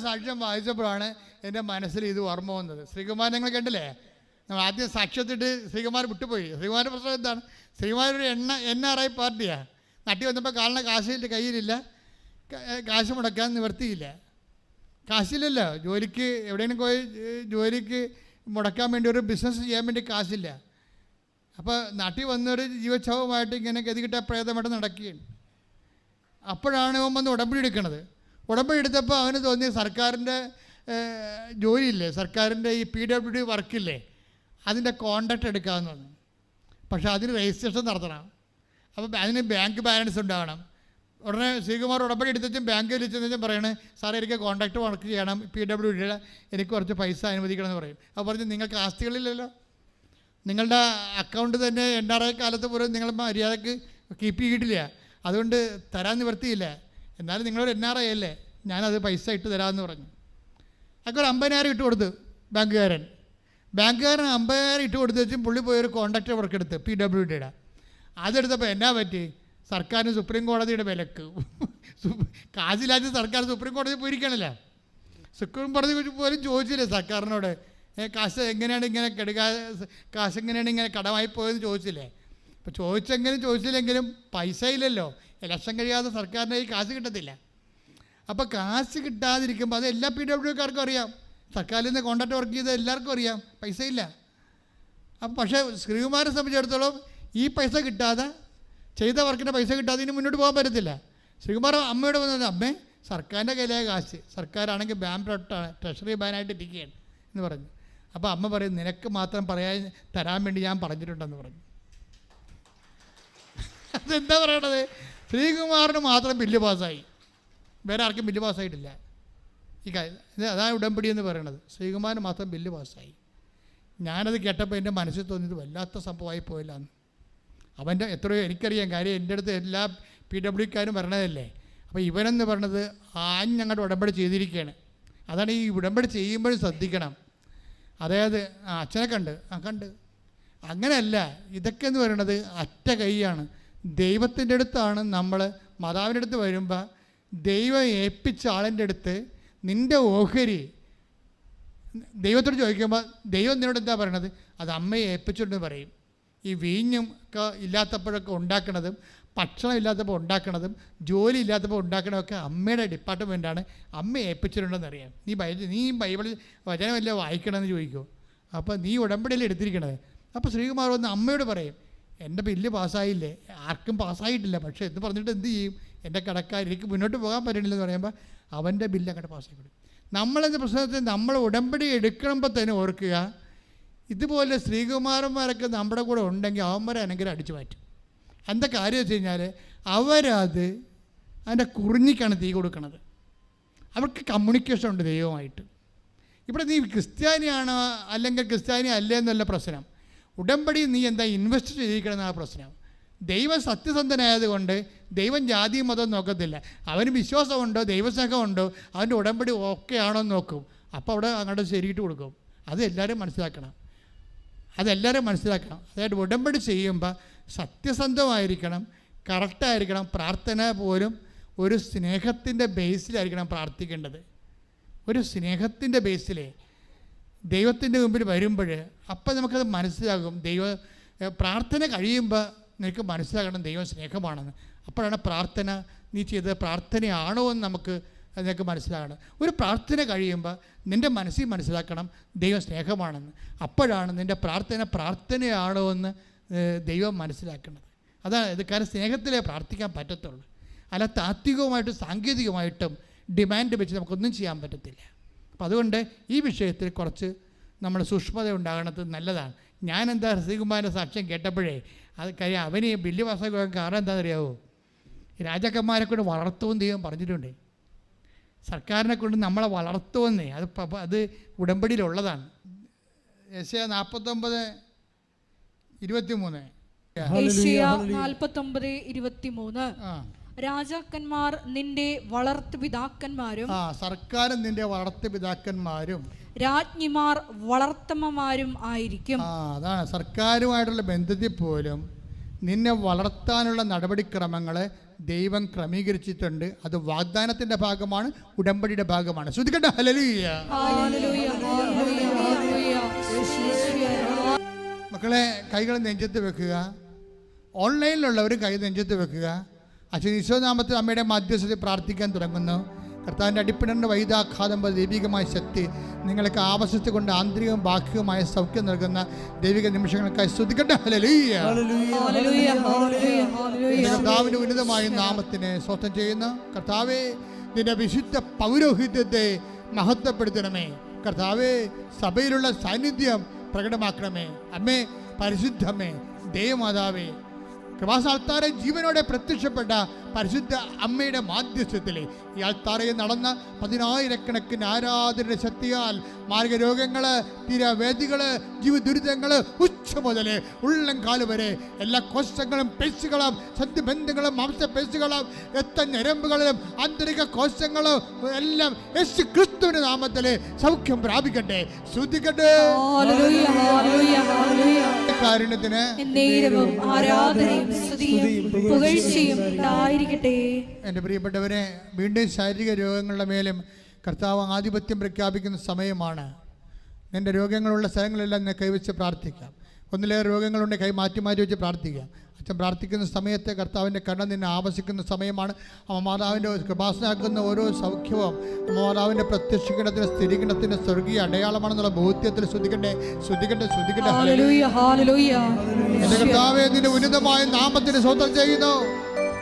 S1: സാക്ഷ്യം വായിച്ചപ്പോഴാണ് എൻ്റെ മനസ്സിൽ ഇത് ഓർമ്മ വന്നത്. ശ്രീകുമാരൻ നിങ്ങൾ കണ്ടില്ലേ? നമ്മൾ ആദ്യം സാക്ഷ്യത്തിട്ട് ശ്രീകുമാർ വിട്ടുപോയി. ശ്രീകുമാരൻ്റെ പ്രശ്നം എന്താണ്? ശ്രീകുമാർ ഒരു NRI പാർട്ടിയാണ്. നാട്ടിൽ വന്നപ്പോൾ കാലിന് കാശിൻ്റെ കയ്യിലില്ല, കാശ് മുടക്കാൻ നിവർത്തിയില്ല. കാശില്ലല്ലോ, ജോലിക്ക് എവിടെയെങ്കിലും പോയി ജോലിക്ക് മുടക്കാൻ വേണ്ടി ഒരു ബിസിനസ് ചെയ്യാൻ വേണ്ടി കാശില്ല. അപ്പോൾ നാട്ടിൽ വന്നൊരു ജീവച്ഛവമായിട്ട് ഇങ്ങനെ ഗതികിട്ട പ്രേതമായിട്ട് നടക്കുകയാണ്. അപ്പോഴാണ് ഇവൻ വന്ന് ഉടമ്പടി എടുക്കണത്. ഉടമ്പടി എടുത്തപ്പോൾ അവന് തോന്നി സർക്കാരിൻ്റെ ജോലിയില്ലേ, സർക്കാരിൻ്റെ ഈ PWD വർക്കില്ലേ, അതിൻ്റെ കോൺട്രാക്റ്റ് എടുക്കാമെന്ന് പറഞ്ഞു. പക്ഷേ അതിന് രജിസ്ട്രേഷൻ നടത്തണം. അപ്പോൾ അതിന് ബാങ്ക് ബാലൻസ് ഉണ്ടാവണം. ഉടനെ ശ്രീകുമാർ ഉടമ്പടി എടുത്തും ബാങ്കിൽ ചെന്നും പറയണേ, സാറേ എനിക്ക് കോൺട്രാക്റ്റ് വർക്ക് ചെയ്യണം, PWD എനിക്ക് കുറച്ച് പൈസ അനുവദിക്കണമെന്ന് പറയും. അപ്പോൾ പറഞ്ഞു, നിങ്ങൾക്ക് ആസ്തികളില്ലല്ലോ, നിങ്ങളുടെ അക്കൗണ്ട് തന്നെ NRI കാലത്ത് പോലും നിങ്ങൾ മര്യാദക്ക് കീപ്പ് ചെയ്തിട്ടില്ല, അതുകൊണ്ട് തരാൻ നിവർത്തിയില്ല. എന്നാലും നിങ്ങളൊരു NRI അല്ലേ, ഞാനത് പൈസ ഇട്ട് തരാമെന്ന് പറഞ്ഞു. അതൊക്കെ ഒരു 50,000 ഇട്ട് കൊടുത്തു ബാങ്കുകാരൻ 50,000 ഇട്ട് കൊടുത്തു വെച്ചും പുള്ളി പോയൊരു കോൺട്രാക്റ്റ് വർക്ക് എടുത്ത് PWD. അതെടുത്തപ്പോൾ എന്നാ പറ്റി? സർക്കാരിന് സുപ്രീം കോടതിയുടെ വിലക്ക്. കാശില്ലാത്ത സർക്കാർ സുപ്രീം കോടതി പോയിരിക്കണല്ലോ. സുപ്രീം കോടതി പോലും ചോദിച്ചില്ലേ സർക്കാരിനോട്, കാശ് എങ്ങനെയാണ് ഇങ്ങനെ കാശ് എങ്ങനെയാണ് ഇങ്ങനെ കടമായി പോയെന്ന് ചോദിച്ചില്ലേ? അപ്പോൾ ചോദിച്ചില്ലെങ്കിലും പൈസ ഇല്ലല്ലോ, ഇലക്ഷൻ കഴിയാതെ സർക്കാരിൻ്റെ ഈ കാശ് കിട്ടത്തില്ല. അപ്പോൾ കാശ് കിട്ടാതിരിക്കുമ്പോൾ അത് എല്ലാ PWDക്കാർക്കും അറിയാം, സർക്കാരിൽ നിന്ന് കോൺട്രാക്ട് വർക്ക് ചെയ്ത എല്ലാവർക്കും അറിയാം, പൈസ ഇല്ല. അപ്പം പക്ഷേ ശ്രീകുമാരെ സംബന്ധിച്ചിടത്തോളം ഈ പൈസ കിട്ടാതെ, ചെയ്ത വർക്കിൻ്റെ പൈസ കിട്ടാതെ ഇനി മുന്നോട്ട് പോകാൻ പറ്റത്തില്ല. ശ്രീകുമാർ അമ്മയോട് വന്നത്, അമ്മേ സർക്കാരിൻ്റെ കയ്യിലായ കാശ്, സർക്കാരാണെങ്കിൽ ട്രഷറി ബാനായിട്ട് ഇരിക്കുകയാണ് എന്ന് പറഞ്ഞു. അപ്പോൾ അമ്മ പറയും, നിനക്ക് മാത്രം തരാൻ വേണ്ടി ഞാൻ പറഞ്ഞിട്ടുണ്ടെന്ന് പറഞ്ഞു. അതെന്താ പറയണത്? ശ്രീകുമാറിന് മാത്രം ബില്ല് പാസ്സായി, വേറെ ആർക്കും ബില്ല് പാസ്സായിട്ടില്ല. ഈ അതാണ് ഉടമ്പടി എന്ന് പറയണത്. ശ്രീകുമാറിന് മാത്രം ബില്ല് പാസ്സായി. ഞാനത് കേട്ടപ്പോൾ എൻ്റെ മനസ്സിൽ തോന്നിയത് വല്ലാത്ത സംഭവമായി പോയില്ലാന്ന്. അവൻ്റെ എത്രയോ എനിക്കറിയാം, കാര്യം എൻ്റെ അടുത്ത് എല്ലാ PWDക്കാരും വരണതല്ലേ. അപ്പോൾ ഇവനെന്ന് പറഞ്ഞത് ഞങ്ങളുടെ ഉടമ്പടി ചെയ്തിരിക്കുകയാണ്. അതാണ് ഈ ഉടമ്പടി ചെയ്യുമ്പോഴും ശ്രദ്ധിക്കണം. അതായത് അച്ഛനെ കണ്ട് അങ്ങനെയല്ല, ഇതൊക്കെ എന്ന് പറയുന്നത് അറ്റ കൈയാണ്. ദൈവത്തിൻ്റെ അടുത്താണ് നമ്മൾ മാതാവിൻ്റെ അടുത്ത് വരുമ്പോൾ ദൈവം ഏൽപ്പിച്ച ആളിൻ്റെ അടുത്ത് നിൻ്റെ ഓഹരി ദൈവത്തോട് ചോദിക്കുമ്പോൾ ദൈവം നിന്നോട് എന്താ പറയണത്? അത് അമ്മയെ ഏൽപ്പിച്ചുകൊണ്ട് പറയും. ഈ വീഞ്ഞും ഒക്കെ ഇല്ലാത്തപ്പോഴൊക്കെ ഉണ്ടാക്കണതും ഭക്ഷണം ഇല്ലാത്തപ്പോൾ ഉണ്ടാക്കണതും ജോലി ഇല്ലാത്തപ്പോൾ ഉണ്ടാക്കണതൊക്കെ അമ്മയുടെ ഡിപ്പാർട്ട്മെൻറ്റാണ്. അമ്മ ഏൽപ്പിച്ചിട്ടുണ്ടെന്നറിയാം. നീ ബൈബിളിൽ വചനമല്ല വായിക്കണമെന്ന് ചോദിക്കുമോ? അപ്പോൾ നീ ഉടമ്പടിയിൽ എടുത്തിരിക്കണത്. അപ്പോൾ ശ്രീകുമാർ വന്ന് അമ്മയോട് പറയും, എൻ്റെ ബില്ല് പാസ്സായില്ലേ? ആർക്കും പാസ്സായിട്ടില്ല, പക്ഷേ എന്ന് പറഞ്ഞിട്ട് എന്ത് ചെയ്യും? എൻ്റെ കടക്കാർ എനിക്ക് മുന്നോട്ട് പോകാൻ പറ്റണില്ലെന്ന് പറയുമ്പോൾ അവൻ്റെ ബില്ല് അങ്ങോട്ട് പാസ്സാക്കി കൊടുക്കും. നമ്മളെന്ന പ്രശ്നത്തിൽ നമ്മൾ ഉടമ്പടി എടുക്കുമ്പോൾ തന്നെ ഓർക്കുക, ഇതുപോലെ ശ്രീകുമാരന്മാരൊക്കെ നമ്മുടെ കൂടെ ഉണ്ടെങ്കിൽ അവന്മാരെ അനുഗ്രഹം അടിച്ചു മാറ്റും. എന്താ കാര്യം വെച്ച് കഴിഞ്ഞാൽ അവരത് അതിൻ്റെ കുറിഞ്ഞിക്കാണ് തീ കൊടുക്കണത്. അവർക്ക് കമ്മ്യൂണിക്കേഷൻ ഉണ്ട് ദൈവമായിട്ട്. ഇവിടെ നീ ക്രിസ്ത്യാനിയാണോ അല്ലെങ്കിൽ ക്രിസ്ത്യാനി അല്ലേ എന്നല്ല പ്രശ്നം. ഉടമ്പടി നീ എന്താ ഇൻവെസ്റ്റ് ചെയ്തിരിക്കണമെന്നാണ് പ്രശ്നം. ദൈവം സത്യസന്ധനായതുകൊണ്ട് ദൈവം ജാതി മതം നോക്കത്തില്ല. അവന് വിശ്വാസമുണ്ടോ ദൈവസ്നേഹമുണ്ടോ അവൻ്റെ ഉടമ്പടി ഓക്കെ ആണോ എന്ന് നോക്കും. അപ്പോൾ അവിടെ അങ്ങോട്ട് ശരിയിട്ട് കൊടുക്കും. അതെല്ലാവരും മനസ്സിലാക്കണം. അതായത് ഉടമ്പടി ചെയ്യുമ്പോൾ സത്യസന്ധമായിരിക്കണം, കറക്റ്റായിരിക്കണം. പ്രാർത്ഥന പോലും ഒരു സ്നേഹത്തിൻ്റെ ബേസിലായിരിക്കണം പ്രാർത്ഥിക്കേണ്ടത്. ഒരു സ്നേഹത്തിൻ്റെ ബേസിലേ ദൈവത്തിൻ്റെ മുമ്പിൽ വരുമ്പോൾ അപ്പം നമുക്കത് മനസ്സിലാകും. പ്രാർത്ഥന കഴിയുമ്പോൾ നിനക്ക് മനസ്സിലാക്കണം ദൈവം സ്നേഹമാണെന്ന്. അപ്പോഴാണ് പ്രാർത്ഥന നീ ചെയ്തത് പ്രാർത്ഥനയാണോ എന്ന് നമുക്ക് നിനക്ക് മനസ്സിലാകണം. ഒരു പ്രാർത്ഥന കഴിയുമ്പോൾ നിൻ്റെ മനസ്സിൽ മനസ്സിലാക്കണം ദൈവം സ്നേഹമാണെന്ന്. അപ്പോഴാണ് നിൻ്റെ പ്രാർത്ഥനയാണോ എന്ന് ദൈവം മനസ്സിലാക്കുന്നത്. അതാണ് ഇത്. കാരണം സ്നേഹത്തിലേ പ്രാർത്ഥിക്കാൻ പറ്റത്തുള്ളൂ. അല്ല താത്വികവുമായിട്ടും സാങ്കേതികമായിട്ടും ഡിമാൻഡ് വെച്ച് നമുക്കൊന്നും ചെയ്യാൻ പറ്റത്തില്ല. അപ്പം അതുകൊണ്ട് ഈ വിഷയത്തിൽ കുറച്ച് നമ്മൾ സൂക്ഷ്മത ഉണ്ടാകണത് നല്ലതാണ്. ഞാനെന്താ ശ്രീകുമാരൻ്റെ സാക്ഷ്യം കേട്ടപ്പോഴേ അത് കാര്യം അവന് ബില്ല് പാസ്സാക്കാൻ കാരണം എന്താണെന്നറിയാവോ? രാജാക്കന്മാരെ കൊണ്ട് വളർത്തുമെന്ന് ദൈവം പറഞ്ഞിട്ടുണ്ട്. സർക്കാരിനെ കൊണ്ട് നമ്മളെ വളർത്തുമെന്നേ. അത് ഉടമ്പടിയിലുള്ളതാണ്. യെശയ്യാ 49:23.
S2: യെശയ്യാ 49:23. രാജാക്കന്മാർ നിന്റെ വളർത്തുപിതാക്കന്മാരും
S3: സർക്കാരും നിന്റെ വളർത്തുപിതാക്കന്മാരും
S2: രാജ്ഞിമാർ വളർത്തമ്മമാരും ആയിരിക്കും.
S3: അതാണ് സർക്കാരുമായിട്ടുള്ള ബന്ധത്തിൽ പോലും നിന്നെ വളർത്താനുള്ള നടപടിക്രമങ്ങളെ ദൈവം ക്രമീകരിച്ചിട്ടുണ്ട്. അത് വാഗ്ദാനത്തിൻ്റെ ഭാഗമാണ്, ഉടമ്പടിയുടെ ഭാഗമാണ്. ശ്രദ്ധിക്കട്ടെ. ഹല്ലേലൂയ. മക്കളെ, കൈകൾ നെഞ്ചത്ത് വെക്കുക. ഓൺലൈനിലുള്ളവർ കൈ നെഞ്ചത്ത് വെക്കുക. അച്ഛൻ ഈശോനാമത്തിൽ അമ്മയുടെ മധ്യസ്ഥതയിൽ പ്രാർത്ഥിക്കാൻ തുടങ്ങുന്നു. കർത്താവിൻ്റെ അടിപ്പിടേണ്ട വൈദ്യാഘാതം പോലെ ദൈവികമായ ശക്തി നിങ്ങൾക്ക് ആവശ്യത്തെ കൊണ്ട് ആന്തരികവും ബാഹ്യവുമായ സൗഖ്യം നൽകുന്ന ദൈവിക നിമിഷങ്ങൾക്കായി സ്തുതിക്കട്ടെ. ഹല്ലേലൂയ. കർത്താവിൻ്റെ ഉന്നതമായ നാമത്തിനെ സ്തോത്രം ചെയ്യുന്നു. കർത്താവേ, നിന്റെ വിശുദ്ധ പൗരോഹിത്യത്തെ മഹത്വപ്പെടുത്തണമേ. കർത്താവേ, സഭയിലുള്ള സാന്നിധ്യം പ്രകടമാക്കണമേ. അമ്മേ, പരിശുദ്ധമ്മേ, ദേവമാതാവേ, കൃപാസാൽത്താരെ ജീവനോടെ പ്രത്യക്ഷപ്പെട്ട പരിശുദ്ധ അമ്മയുടെ മാധ്യസ്ഥത്തിൽ ഈ ആൾത്താരയിൽ നടന്ന 10,000 ആരാധനയുടെ ശക്തിയാൽ മാർഗരോഗങ്ങൾ, തീരവേദികൾ, ജീവദുരിതങ്ങൾ, ഉച്ച മുതൽ ഉള്ളംകാല് വരെ എല്ലാ കോശങ്ങളും പേശികളും സന്ധിബന്ധങ്ങളും മാംസപേശികളും രക്തഞരമ്പുകളിലും ആന്തരിക കോശങ്ങളും എല്ലാം യേശു ക്രിസ്തുവിന്റെ നാമത്തിൽ സൗഖ്യം പ്രാപിക്കട്ടെ. ശ്രദ്ധിക്കട്ടെ. കാരുണ്യത്തിന് എൻ്റെ പ്രിയപ്പെട്ടവരെ, വീണ്ടും ശാരീരിക രോഗങ്ങളുടെ മേലും കർത്താവ് ആധിപത്യം പ്രഖ്യാപിക്കുന്ന സമയമാണ്. നിൻ്റെ രോഗങ്ങളുള്ള സ്ഥലങ്ങളെല്ലാം ഞാൻ കൈവച്ച് പ്രാർത്ഥിക്കാം. ഒന്നിലേറെ രോഗങ്ങളുണ്ടെങ്കിൽ കൈ മാറ്റി വെച്ച് പ്രാർത്ഥിക്കാം. അച്ഛൻ പ്രാർത്ഥിക്കുന്ന സമയത്ത് കർത്താവിൻ്റെ കരുണ നിന്നെ ആവശ്യിക്കുന്ന സമയമാണ്. അമ്മമാതാവിൻ്റെ കൃപാസനാക്കുന്ന ഓരോ സൗഖ്യവും അമ്മമാതാവിൻ്റെ പ്രത്യക്ഷീകരണത്തിന് സ്ഥിരീകരണത്തിൻ്റെ സ്വർഗീയ അടയാളമാണെന്നുള്ള ബോധ്യത്തിൽ ശ്രദ്ധിക്കട്ടെ. എൻ്റെ കർത്താവേ, നിന്റെ ഉന്നതമായ നാമത്തിന് സ്തോത്രം ചെയ്യുന്നു.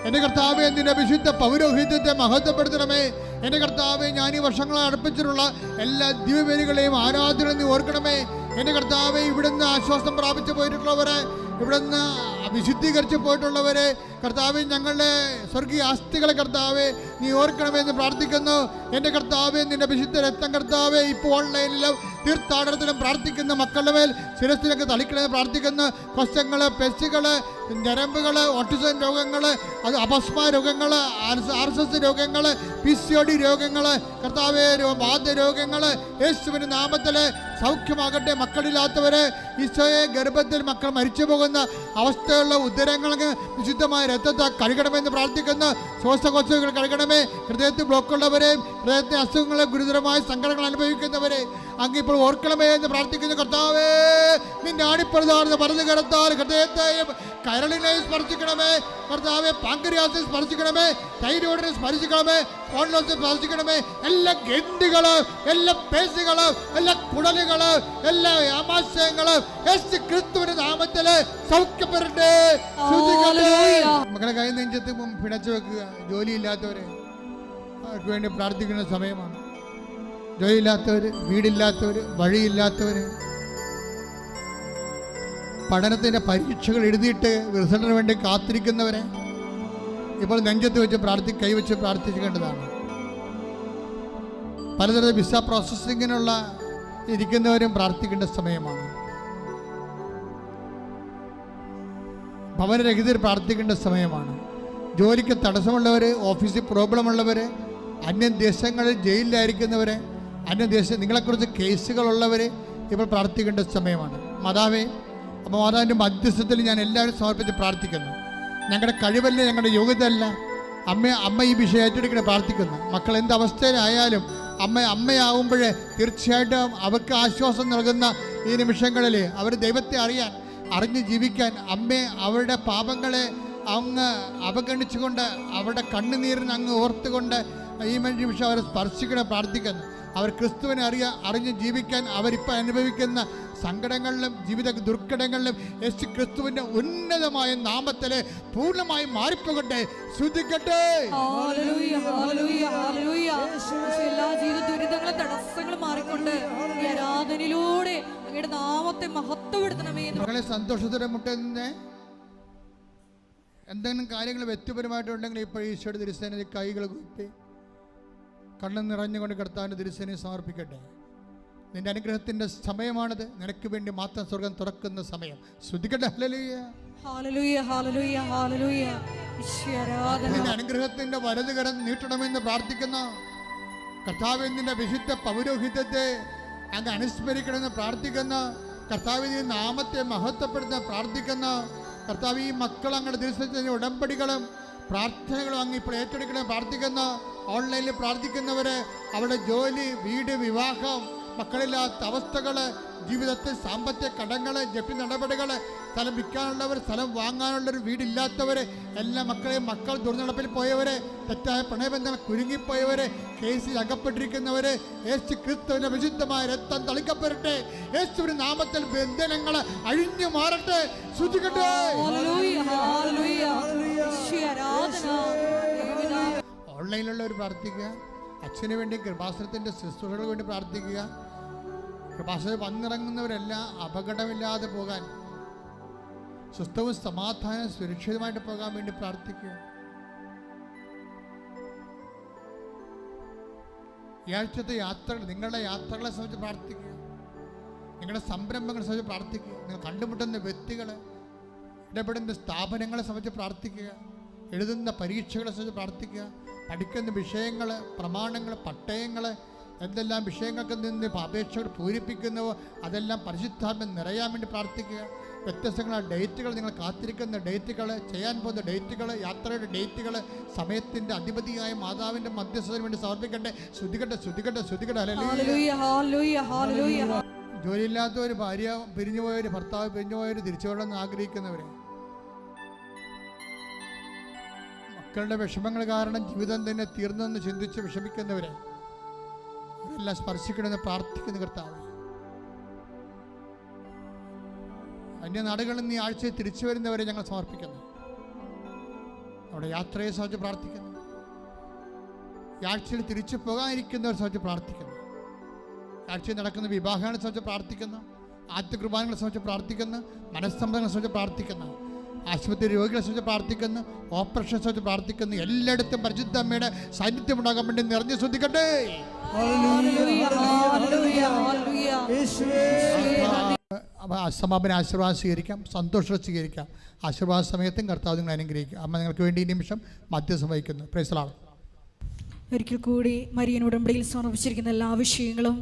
S3: എൻ്റെ കർത്താവേ, നിന്റെ വിശുദ്ധ പൗരോഹിത്യത്തെ മഹത്വപ്പെടുത്തണമേ. എൻ്റെ കർത്താവേ, ഞാൻ ഈ വർഷങ്ങളെ അടുപ്പിച്ചിട്ടുള്ള എല്ലാ ദിവ്യബലികളെയും ആരാധന നീ ഓർക്കണമേ. എൻ്റെ കർത്താവേ, ഇവിടുന്ന് ആശ്വാസം പ്രാപിച്ചു പോയിട്ടുള്ളവരെ, ഇവിടുന്ന് വിശുദ്ധീകരിച്ച് പോയിട്ടുള്ളവരെ കർത്താവേ, ഞങ്ങളുടെ സ്വർഗീയ ആസ്തികളെ കർത്താവേ നീ ഓർക്കണമെന്ന് പ്രാർത്ഥിക്കുന്നു. എൻ്റെ കർത്താവേ, നിന്റെ വിശുദ്ധ രക്തം കർത്താവേ ഇപ്പോൾ ഓൺലൈനിലും തീർത്ഥാടനത്തിലും പ്രാർത്ഥിക്കുന്ന മക്കളുടെ മേൽ ശിരസിലൊക്കെ തളിക്കണമെന്ന് പ്രാർത്ഥിക്കുന്നു. കൊശങ്ങൾ, പെശുകൾ, ഞരമ്പുകൾ, ഓട്ടിസം രോഗങ്ങൾ, അത് അപസ്മ രോഗങ്ങൾ, RSS രോഗങ്ങൾ, PCOD രോഗങ്ങൾ, കർത്താവേ വാതരോഗങ്ങൾ യേശുവിൻ്റെ നാമത്തിൽ സൗഖ്യമാകട്ടെ. മക്കളില്ലാത്തവരെ ഈശോയെ ഗർഭത്തിൽ മക്കൾ മരിച്ചു പോകുന്ന അവസ്ഥയുള്ള ഉദരങ്ങൾക്ക് വിശുദ്ധമായ രക്തത്തെ കഴുകണമെന്ന് പ്രാർത്ഥിക്കുന്നു. ശ്വാസകോശങ്ങൾ കഴുകണമേ. ഹൃദയത്തിൽ ബ്ലോക്കുള്ളവരെയും ഹൃദയത്തെ അസുഖങ്ങളെ ഗുരുതരമായ സങ്കടങ്ങൾ അനുഭവിക്കുന്നവരെ അങ്ങ് ഇപ്പോൾ ഓർക്കണമേ എന്ന് പ്രാർത്ഥിക്കുന്നു. കർത്താവേ, നിന്റെ ആണിപ്രധാന വലത് കരത്താൽ ഹൃദയത്തെയും കരളിനെയും സ്പർശിക്കണമേ. കർത്താവെ, പാങ്ക്രിയാസിനെ സ്പർശിക്കണമേ, തൈരോയിഡിനെ സ്പർശിക്കണമേ, സ്പോണ്ടിലോസിനെ സ്പർശിക്കണമേ. എല്ലാ ഗ്രന്ഥികളും, എല്ലാ പേശികളും, എല്ലാ കുടലുകളും, എല്ലാ ആമാശയങ്ങളും യേശു ക്രിസ്തുവിന്റെ നാമത്തിൽ സൗഖ്യപ്പെടട്ടെ. മക്കളെ കൈ നെഞ്ചത്ത് പിണച്ചു വെക്കുക. ജോലിയില്ലാത്തവരെ അവർക്ക് വേണ്ടി പ്രാർത്ഥിക്കുന്ന സമയമാണ്. ജോലിയില്ലാത്തവർ, വീടില്ലാത്തവർ, വഴിയില്ലാത്തവർ, പഠനത്തിൻ്റെ പരീക്ഷകൾ എഴുതിയിട്ട് റിസൾട്ടിന് വേണ്ടി കാത്തിരിക്കുന്നവരെ ഇപ്പോൾ നെഞ്ചത്ത് വെച്ച് കൈവച്ച് പ്രാർത്ഥിക്കേണ്ടതാണ്. പലതരം വിസ പ്രോസസ്സിങ്ങിനുള്ള ഇരിക്കുന്നവരും പ്രാർത്ഥിക്കേണ്ട സമയമാണ്. ഭവനരഹിതർ പ്രാർത്ഥിക്കേണ്ട സമയമാണ്. ജോലിക്ക് തടസ്സമുള്ളവർ, ഓഫീസിൽ പ്രോബ്ലമുള്ളവർ, അന്യദേശങ്ങളിൽ ജയിലിലായിരിക്കുന്നവർ, നിങ്ങളെക്കുറിച്ച് കേസുകളുള്ളവർ ഇപ്പോൾ പ്രാർത്ഥിക്കേണ്ട സമയമാണ്. മാതാവേ, അപ്പോൾ മാതാവിൻ്റെ മധ്യസ്ഥത്തിൽ ഞാൻ എല്ലാവരും സമർപ്പിച്ച് പ്രാർത്ഥിക്കുന്നു. ഞങ്ങളുടെ കഴിവല്ല, ഞങ്ങളുടെ യോഗ്യതയല്ല. അമ്മ ഈ വിഷയം ഏറ്റെടുക്കണം പ്രാർത്ഥിക്കുന്നു. മക്കൾ എന്ത് അവസ്ഥയിലായാലും അമ്മയാവുമ്പോഴേ തീർച്ചയായിട്ടും അവർക്ക് ആശ്വാസം നൽകുന്ന ഈ നിമിഷങ്ങളിൽ അവർ ദൈവത്തെ അറിഞ്ഞ് ജീവിക്കാൻ അവരുടെ പാപങ്ങളെ അങ്ങ് അവഗണിച്ചുകൊണ്ട് അവരുടെ കണ്ണുനീരിന് അങ്ങ് ഓർത്തുകൊണ്ട് ഈ നിമിഷം അവരെ സ്പർശിക്കണം പ്രാർത്ഥിക്കുന്നു. അവർ ക്രിസ്തുവിനെ അറിഞ്ഞ് ജീവിക്കാൻ അവരിപ്പോൾ അനുഭവിക്കുന്ന സങ്കടങ്ങളിലും ജീവിത ദുർഘടങ്ങളിലും യേശു ക്രിസ്തുവിന്റെ ഉന്നതമായ നാമത്തിൽ പൂർണ്ണമായി മാറിപ്പോകട്ടെ. ശ്രദ്ധിക്കട്ടെ.
S2: എല്ലാ ജീവിത ദുരിതങ്ങളും തടസ്സങ്ങളും മാറിക്കൊണ്ട് ആരാധനയിലൂടെ അങ്ങയുടെ നാമത്തെ മഹത്വപ്പെടുത്തണമേ.
S3: മക്കളെ സന്തോഷത്തോടെ മുട്ടുന്നേ. എന്തെങ്കിലും കാര്യങ്ങൾ വ്യക്തിപരമായിട്ടുണ്ടെങ്കിൽ ഇപ്പോൾ ഈശോയുടെ തിരുസേനയിൽ കൈകൾ കുത്തി കണ്ണ് നിറഞ്ഞുകൊണ്ട് കർത്താവിൻ്റെ തിരുസേനയെ സമർപ്പിക്കട്ടെ. നിന്റെ അനുഗ്രഹത്തിന്റെ സമയമാണിത്. നിനക്ക് വേണ്ടി മാത്രം സ്വർഗം തുറക്കുന്ന സമയം. ശ്രദ്ധിക്കട്ടെ.
S2: Hallelujah, hallelujah, hallelujah.
S3: നിന്റെ അനുഗ്രഹത്തിന്റെ വലത് കരം നീട്ടണമെന്ന് പ്രാർത്ഥിക്കുന്ന കർത്താവ്, നിന്റെ വിശുദ്ധ പൗരോഹിത്യത്തെ അങ്ങ് അനുസ്മരിക്കണമെന്ന് പ്രാർത്ഥിക്കുന്ന കർത്താവ്, നാമത്തെ മഹത്വപ്പെടുത്താൻ പ്രാർത്ഥിക്കുന്ന കർത്താവ്, ഈ മക്കൾ അങ്ങയുടെ ദിവസത്തിന്റെ ഉടമ്പടികളും പ്രാർത്ഥനകളും അങ്ങ് ഇപ്പോൾ ഏറ്റെടുക്കണം പ്രാർത്ഥിക്കുന്ന ഓൺലൈനിൽ പ്രാർത്ഥിക്കുന്നവര്, അവരുടെ ജോലി, വീട്, വിവാഹം, മക്കളില്ലാത്ത അവസ്ഥകൾ, ജീവിതത്തിൽ സാമ്പത്തിക കടങ്ങൾ, ജപ്തി നടപടികൾ, സ്ഥലം വിൽക്കാനുള്ളവർ, സ്ഥലം വാങ്ങാനുള്ളവർ, വീടില്ലാത്തവർ, എല്ലാ മക്കൾ ദുർനടപ്പിൽ പോയവരെ, തെറ്റായ പ്രണയബന്ധങ്ങൾ കുരുങ്ങിപ്പോയവരെ, കേസിൽ അകപ്പെട്ടിരിക്കുന്നവര്, യേശു ക്രിസ്തുവിന്റെ വിശുദ്ധമായ രക്തം തളിക്കപ്പെടട്ടെ. യേശുവിന്റെ നാമത്തിൽ ബന്ധനങ്ങൾ അഴിഞ്ഞു മാറട്ടെ. ശ്രദ്ധിക്കട്ടെ. ഓൺലൈനിലുള്ളവർ പ്രാർത്ഥിക്കുക. അച്ഛന് വേണ്ടി കൃപാസനത്തിൻ്റെ ശുശ്രൂഷകൾക്ക് വേണ്ടി പ്രാർത്ഥിക്കുക. കൃപാസനം വന്നിറങ്ങുന്നവരെല്ലാം അപകടമില്ലാതെ പോകാൻ, സ്വസ്ഥവും സമാധാനം സുരക്ഷിതമായിട്ട് പോകാൻ വേണ്ടി പ്രാർത്ഥിക്കുക. ഈ ആഴ്ചത്തെ യാത്രകൾ, നിങ്ങളുടെ യാത്രകളെ സംബന്ധിച്ച് പ്രാർത്ഥിക്കുക. നിങ്ങളുടെ സംരംഭങ്ങളെ സംബന്ധിച്ച് പ്രാർത്ഥിക്കുക. നിങ്ങൾ കണ്ടുമുട്ടുന്ന വ്യക്തികൾ, ഇടപെടുന്ന സ്ഥാപനങ്ങളെ സംബന്ധിച്ച് പ്രാർത്ഥിക്കുക. എഴുതുന്ന പരീക്ഷകളെ സംബന്ധിച്ച് പ്രാർത്ഥിക്കുക. പഠിക്കുന്ന വിഷയങ്ങൾ, പ്രമാണങ്ങൾ, പട്ടയങ്ങൾ, എന്തെല്ലാം വിഷയങ്ങൾക്ക് നിന്ന് അപേക്ഷകൾ പൂരിപ്പിക്കുന്നുവോ അതെല്ലാം പരിശുദ്ധാത്മ നിറയാൻ വേണ്ടി പ്രാർത്ഥിക്കുക. വ്യത്യസ്തങ്ങളായ ഡേറ്റുകൾ, നിങ്ങൾ കാത്തിരിക്കുന്ന ഡേറ്റുകൾ, ചെയ്യാൻ പോകുന്ന ഡേറ്റുകൾ, യാത്രയുടെ ഡേറ്റുകൾ, സമയത്തിൻ്റെ അധിപതിയായ മാതാവിൻ്റെ മധ്യസ്ഥതയ്ക്ക് വേണ്ടി സമർപ്പിക്കട്ടെ. ശ്രദ്ധിക്കട്ടെ. ജോലിയില്ലാത്തവർ, ഭാര്യ പിരിഞ്ഞുപോയവർ, ഭർത്താവ് പിരിഞ്ഞുപോയവർ, തിരിച്ചുകൊള്ളെന്ന് ആഗ്രഹിക്കുന്നവർ, മക്കളുടെ വിഷമങ്ങൾ കാരണം ജീവിതം തന്നെ തീർന്നെന്ന് ചിന്തിച്ച് വിഷമിക്കുന്നവരെ അവരെല്ലാം സ്പർശിക്കണമെന്ന് പ്രാർത്ഥിക്കുന്ന കർത്താവ്, അന്യനാടുകളിൽ നിന്ന് ഈ ആഴ്ചയിൽ തിരിച്ചു വരുന്നവരെ ഞങ്ങൾ സമർപ്പിക്കുന്നു. നമ്മുടെ യാത്രയെ സംബന്ധിച്ച് പ്രാർത്ഥിക്കുന്നു. ഈ ആഴ്ചയിൽ തിരിച്ചു പോകാനിരിക്കുന്നവരെ സംബന്ധിച്ച് പ്രാർത്ഥിക്കുന്നു. ആഴ്ചയിൽ നടക്കുന്ന വിവാഹങ്ങളെ സംബന്ധിച്ച് പ്രാർത്ഥിക്കുന്നു. ആദ്യ കുർബാനകളെ സംബന്ധിച്ച് പ്രാർത്ഥിക്കുന്നു. മനസ്സമ്മതങ്ങളെ സംബന്ധിച്ച് പ്രാർത്ഥിക്കുന്നു. ആശുപത്രി രോഗികളെ സംബന്ധിച്ച് പ്രാർത്ഥിക്കുന്നു. ഓപ്പറേഷനെ സംബന്ധിച്ച് പ്രാർത്ഥിക്കുന്നു. എല്ലായിടത്തും പരിശുദ്ധ അമ്മയുടെ സാന്നിധ്യം ഉണ്ടാകാൻ വേണ്ടി നിറഞ്ഞു ശ്രദ്ധിക്കട്ടെ. സമാപന ആശീർവാദം സ്വീകരിക്കാം. സന്തോഷം സ്വീകരിക്കാം. ആശീർവാദ സമയത്തും കർത്താവ് നിങ്ങൾ അനുഗ്രഹിക്കുക. അമ്മ നിങ്ങൾക്ക് വേണ്ടി ഈ നിമിഷം മധ്യസ്ഥം വഹിക്കുന്നു. Price the Lord.
S2: ഒരിക്കൽ കൂടി മരിയൻ ഉടമ്പടിയിൽ സമർപ്പിച്ചിരിക്കുന്ന എല്ലാ വിഷയങ്ങളും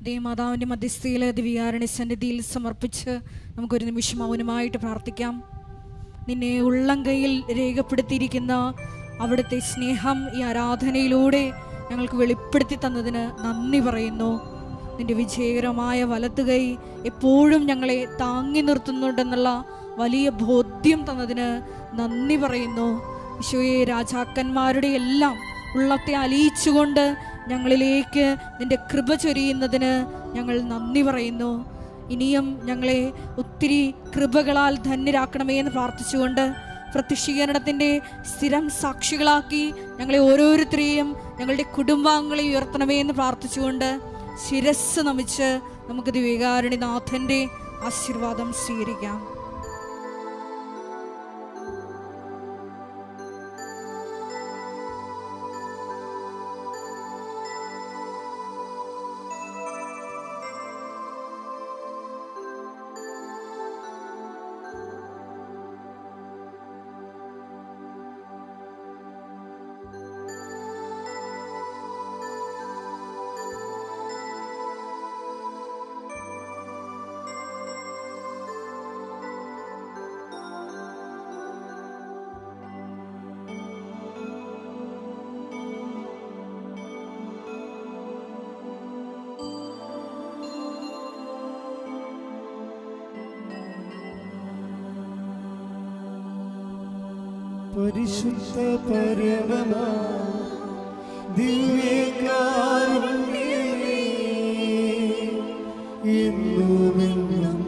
S2: ദേവമാതാവിൻ്റെ മധ്യസ്ഥയിലെ ദിവ്യകാരുണ്യ സന്നിധിയിൽ സമർപ്പിച്ച് നമുക്കൊരു നിമിഷം മൗനമായിട്ട് പ്രാർത്ഥിക്കാം. നിന്നെ ഉള്ളം കൈയിൽ രേഖപ്പെടുത്തിയിരിക്കുന്ന അവിടുത്തെ സ്നേഹം ഈ ആരാധനയിലൂടെ ഞങ്ങൾക്ക് വെളിപ്പെടുത്തി തന്നതിന് നന്ദി പറയുന്നു. നിന്റെ വിജയകരമായ വലത്തുകൈ എപ്പോഴും ഞങ്ങളെ താങ്ങി നിർത്തുന്നുണ്ടെന്നുള്ള വലിയ ബോധ്യം തന്നതിന് നന്ദി പറയുന്നു. ഈശോയെ, രാജാക്കന്മാരുടെ എല്ലാം ഉള്ളത്തെ അലിയിച്ചുകൊണ്ട് ഞങ്ങളിലേക്ക് നിന്റെ കൃപ ചൊരിയുന്നതിന് ഞങ്ങൾ നന്ദി പറയുന്നു. ഇനിയും ഞങ്ങളെ ഒത്തിരി കൃപകളാൽ ധന്യരാക്കണമേ എന്ന് പ്രാർത്ഥിച്ചുകൊണ്ട് പ്രത്യക്ഷീകരണത്തിൻ്റെ സ്ഥിരം സാക്ഷികളാക്കി ഞങ്ങളെ ഓരോരുത്തരെയും ഞങ്ങളുടെ കുടുംബാംഗങ്ങളെ ഉയർത്തണമേ എന്ന് പ്രാർത്ഥിച്ചുകൊണ്ട് ശിരസ് നമിച്ച് നമുക്ക് ദിവ്യകാരുണ്യനാഥൻ്റെ ആശീർവാദം സ്വീകരിക്കാം.
S4: പരിശുദ്ധ പരമമാ ദിവ്യകാരുണ്യമേ, എന്നുമെന്നും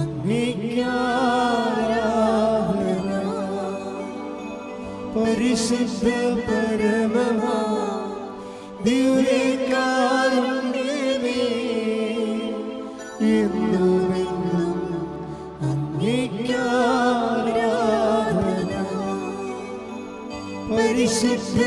S4: അങ്ങേയ്ക്ക് ആരാധന. പരിശുദ്ധ പരമമാ ദിവ്യകാരുണ്യമേ, എന്നുമെന്നും അങ്ങേയ്ക്ക് ആരാധന. പരിശുദ്ധ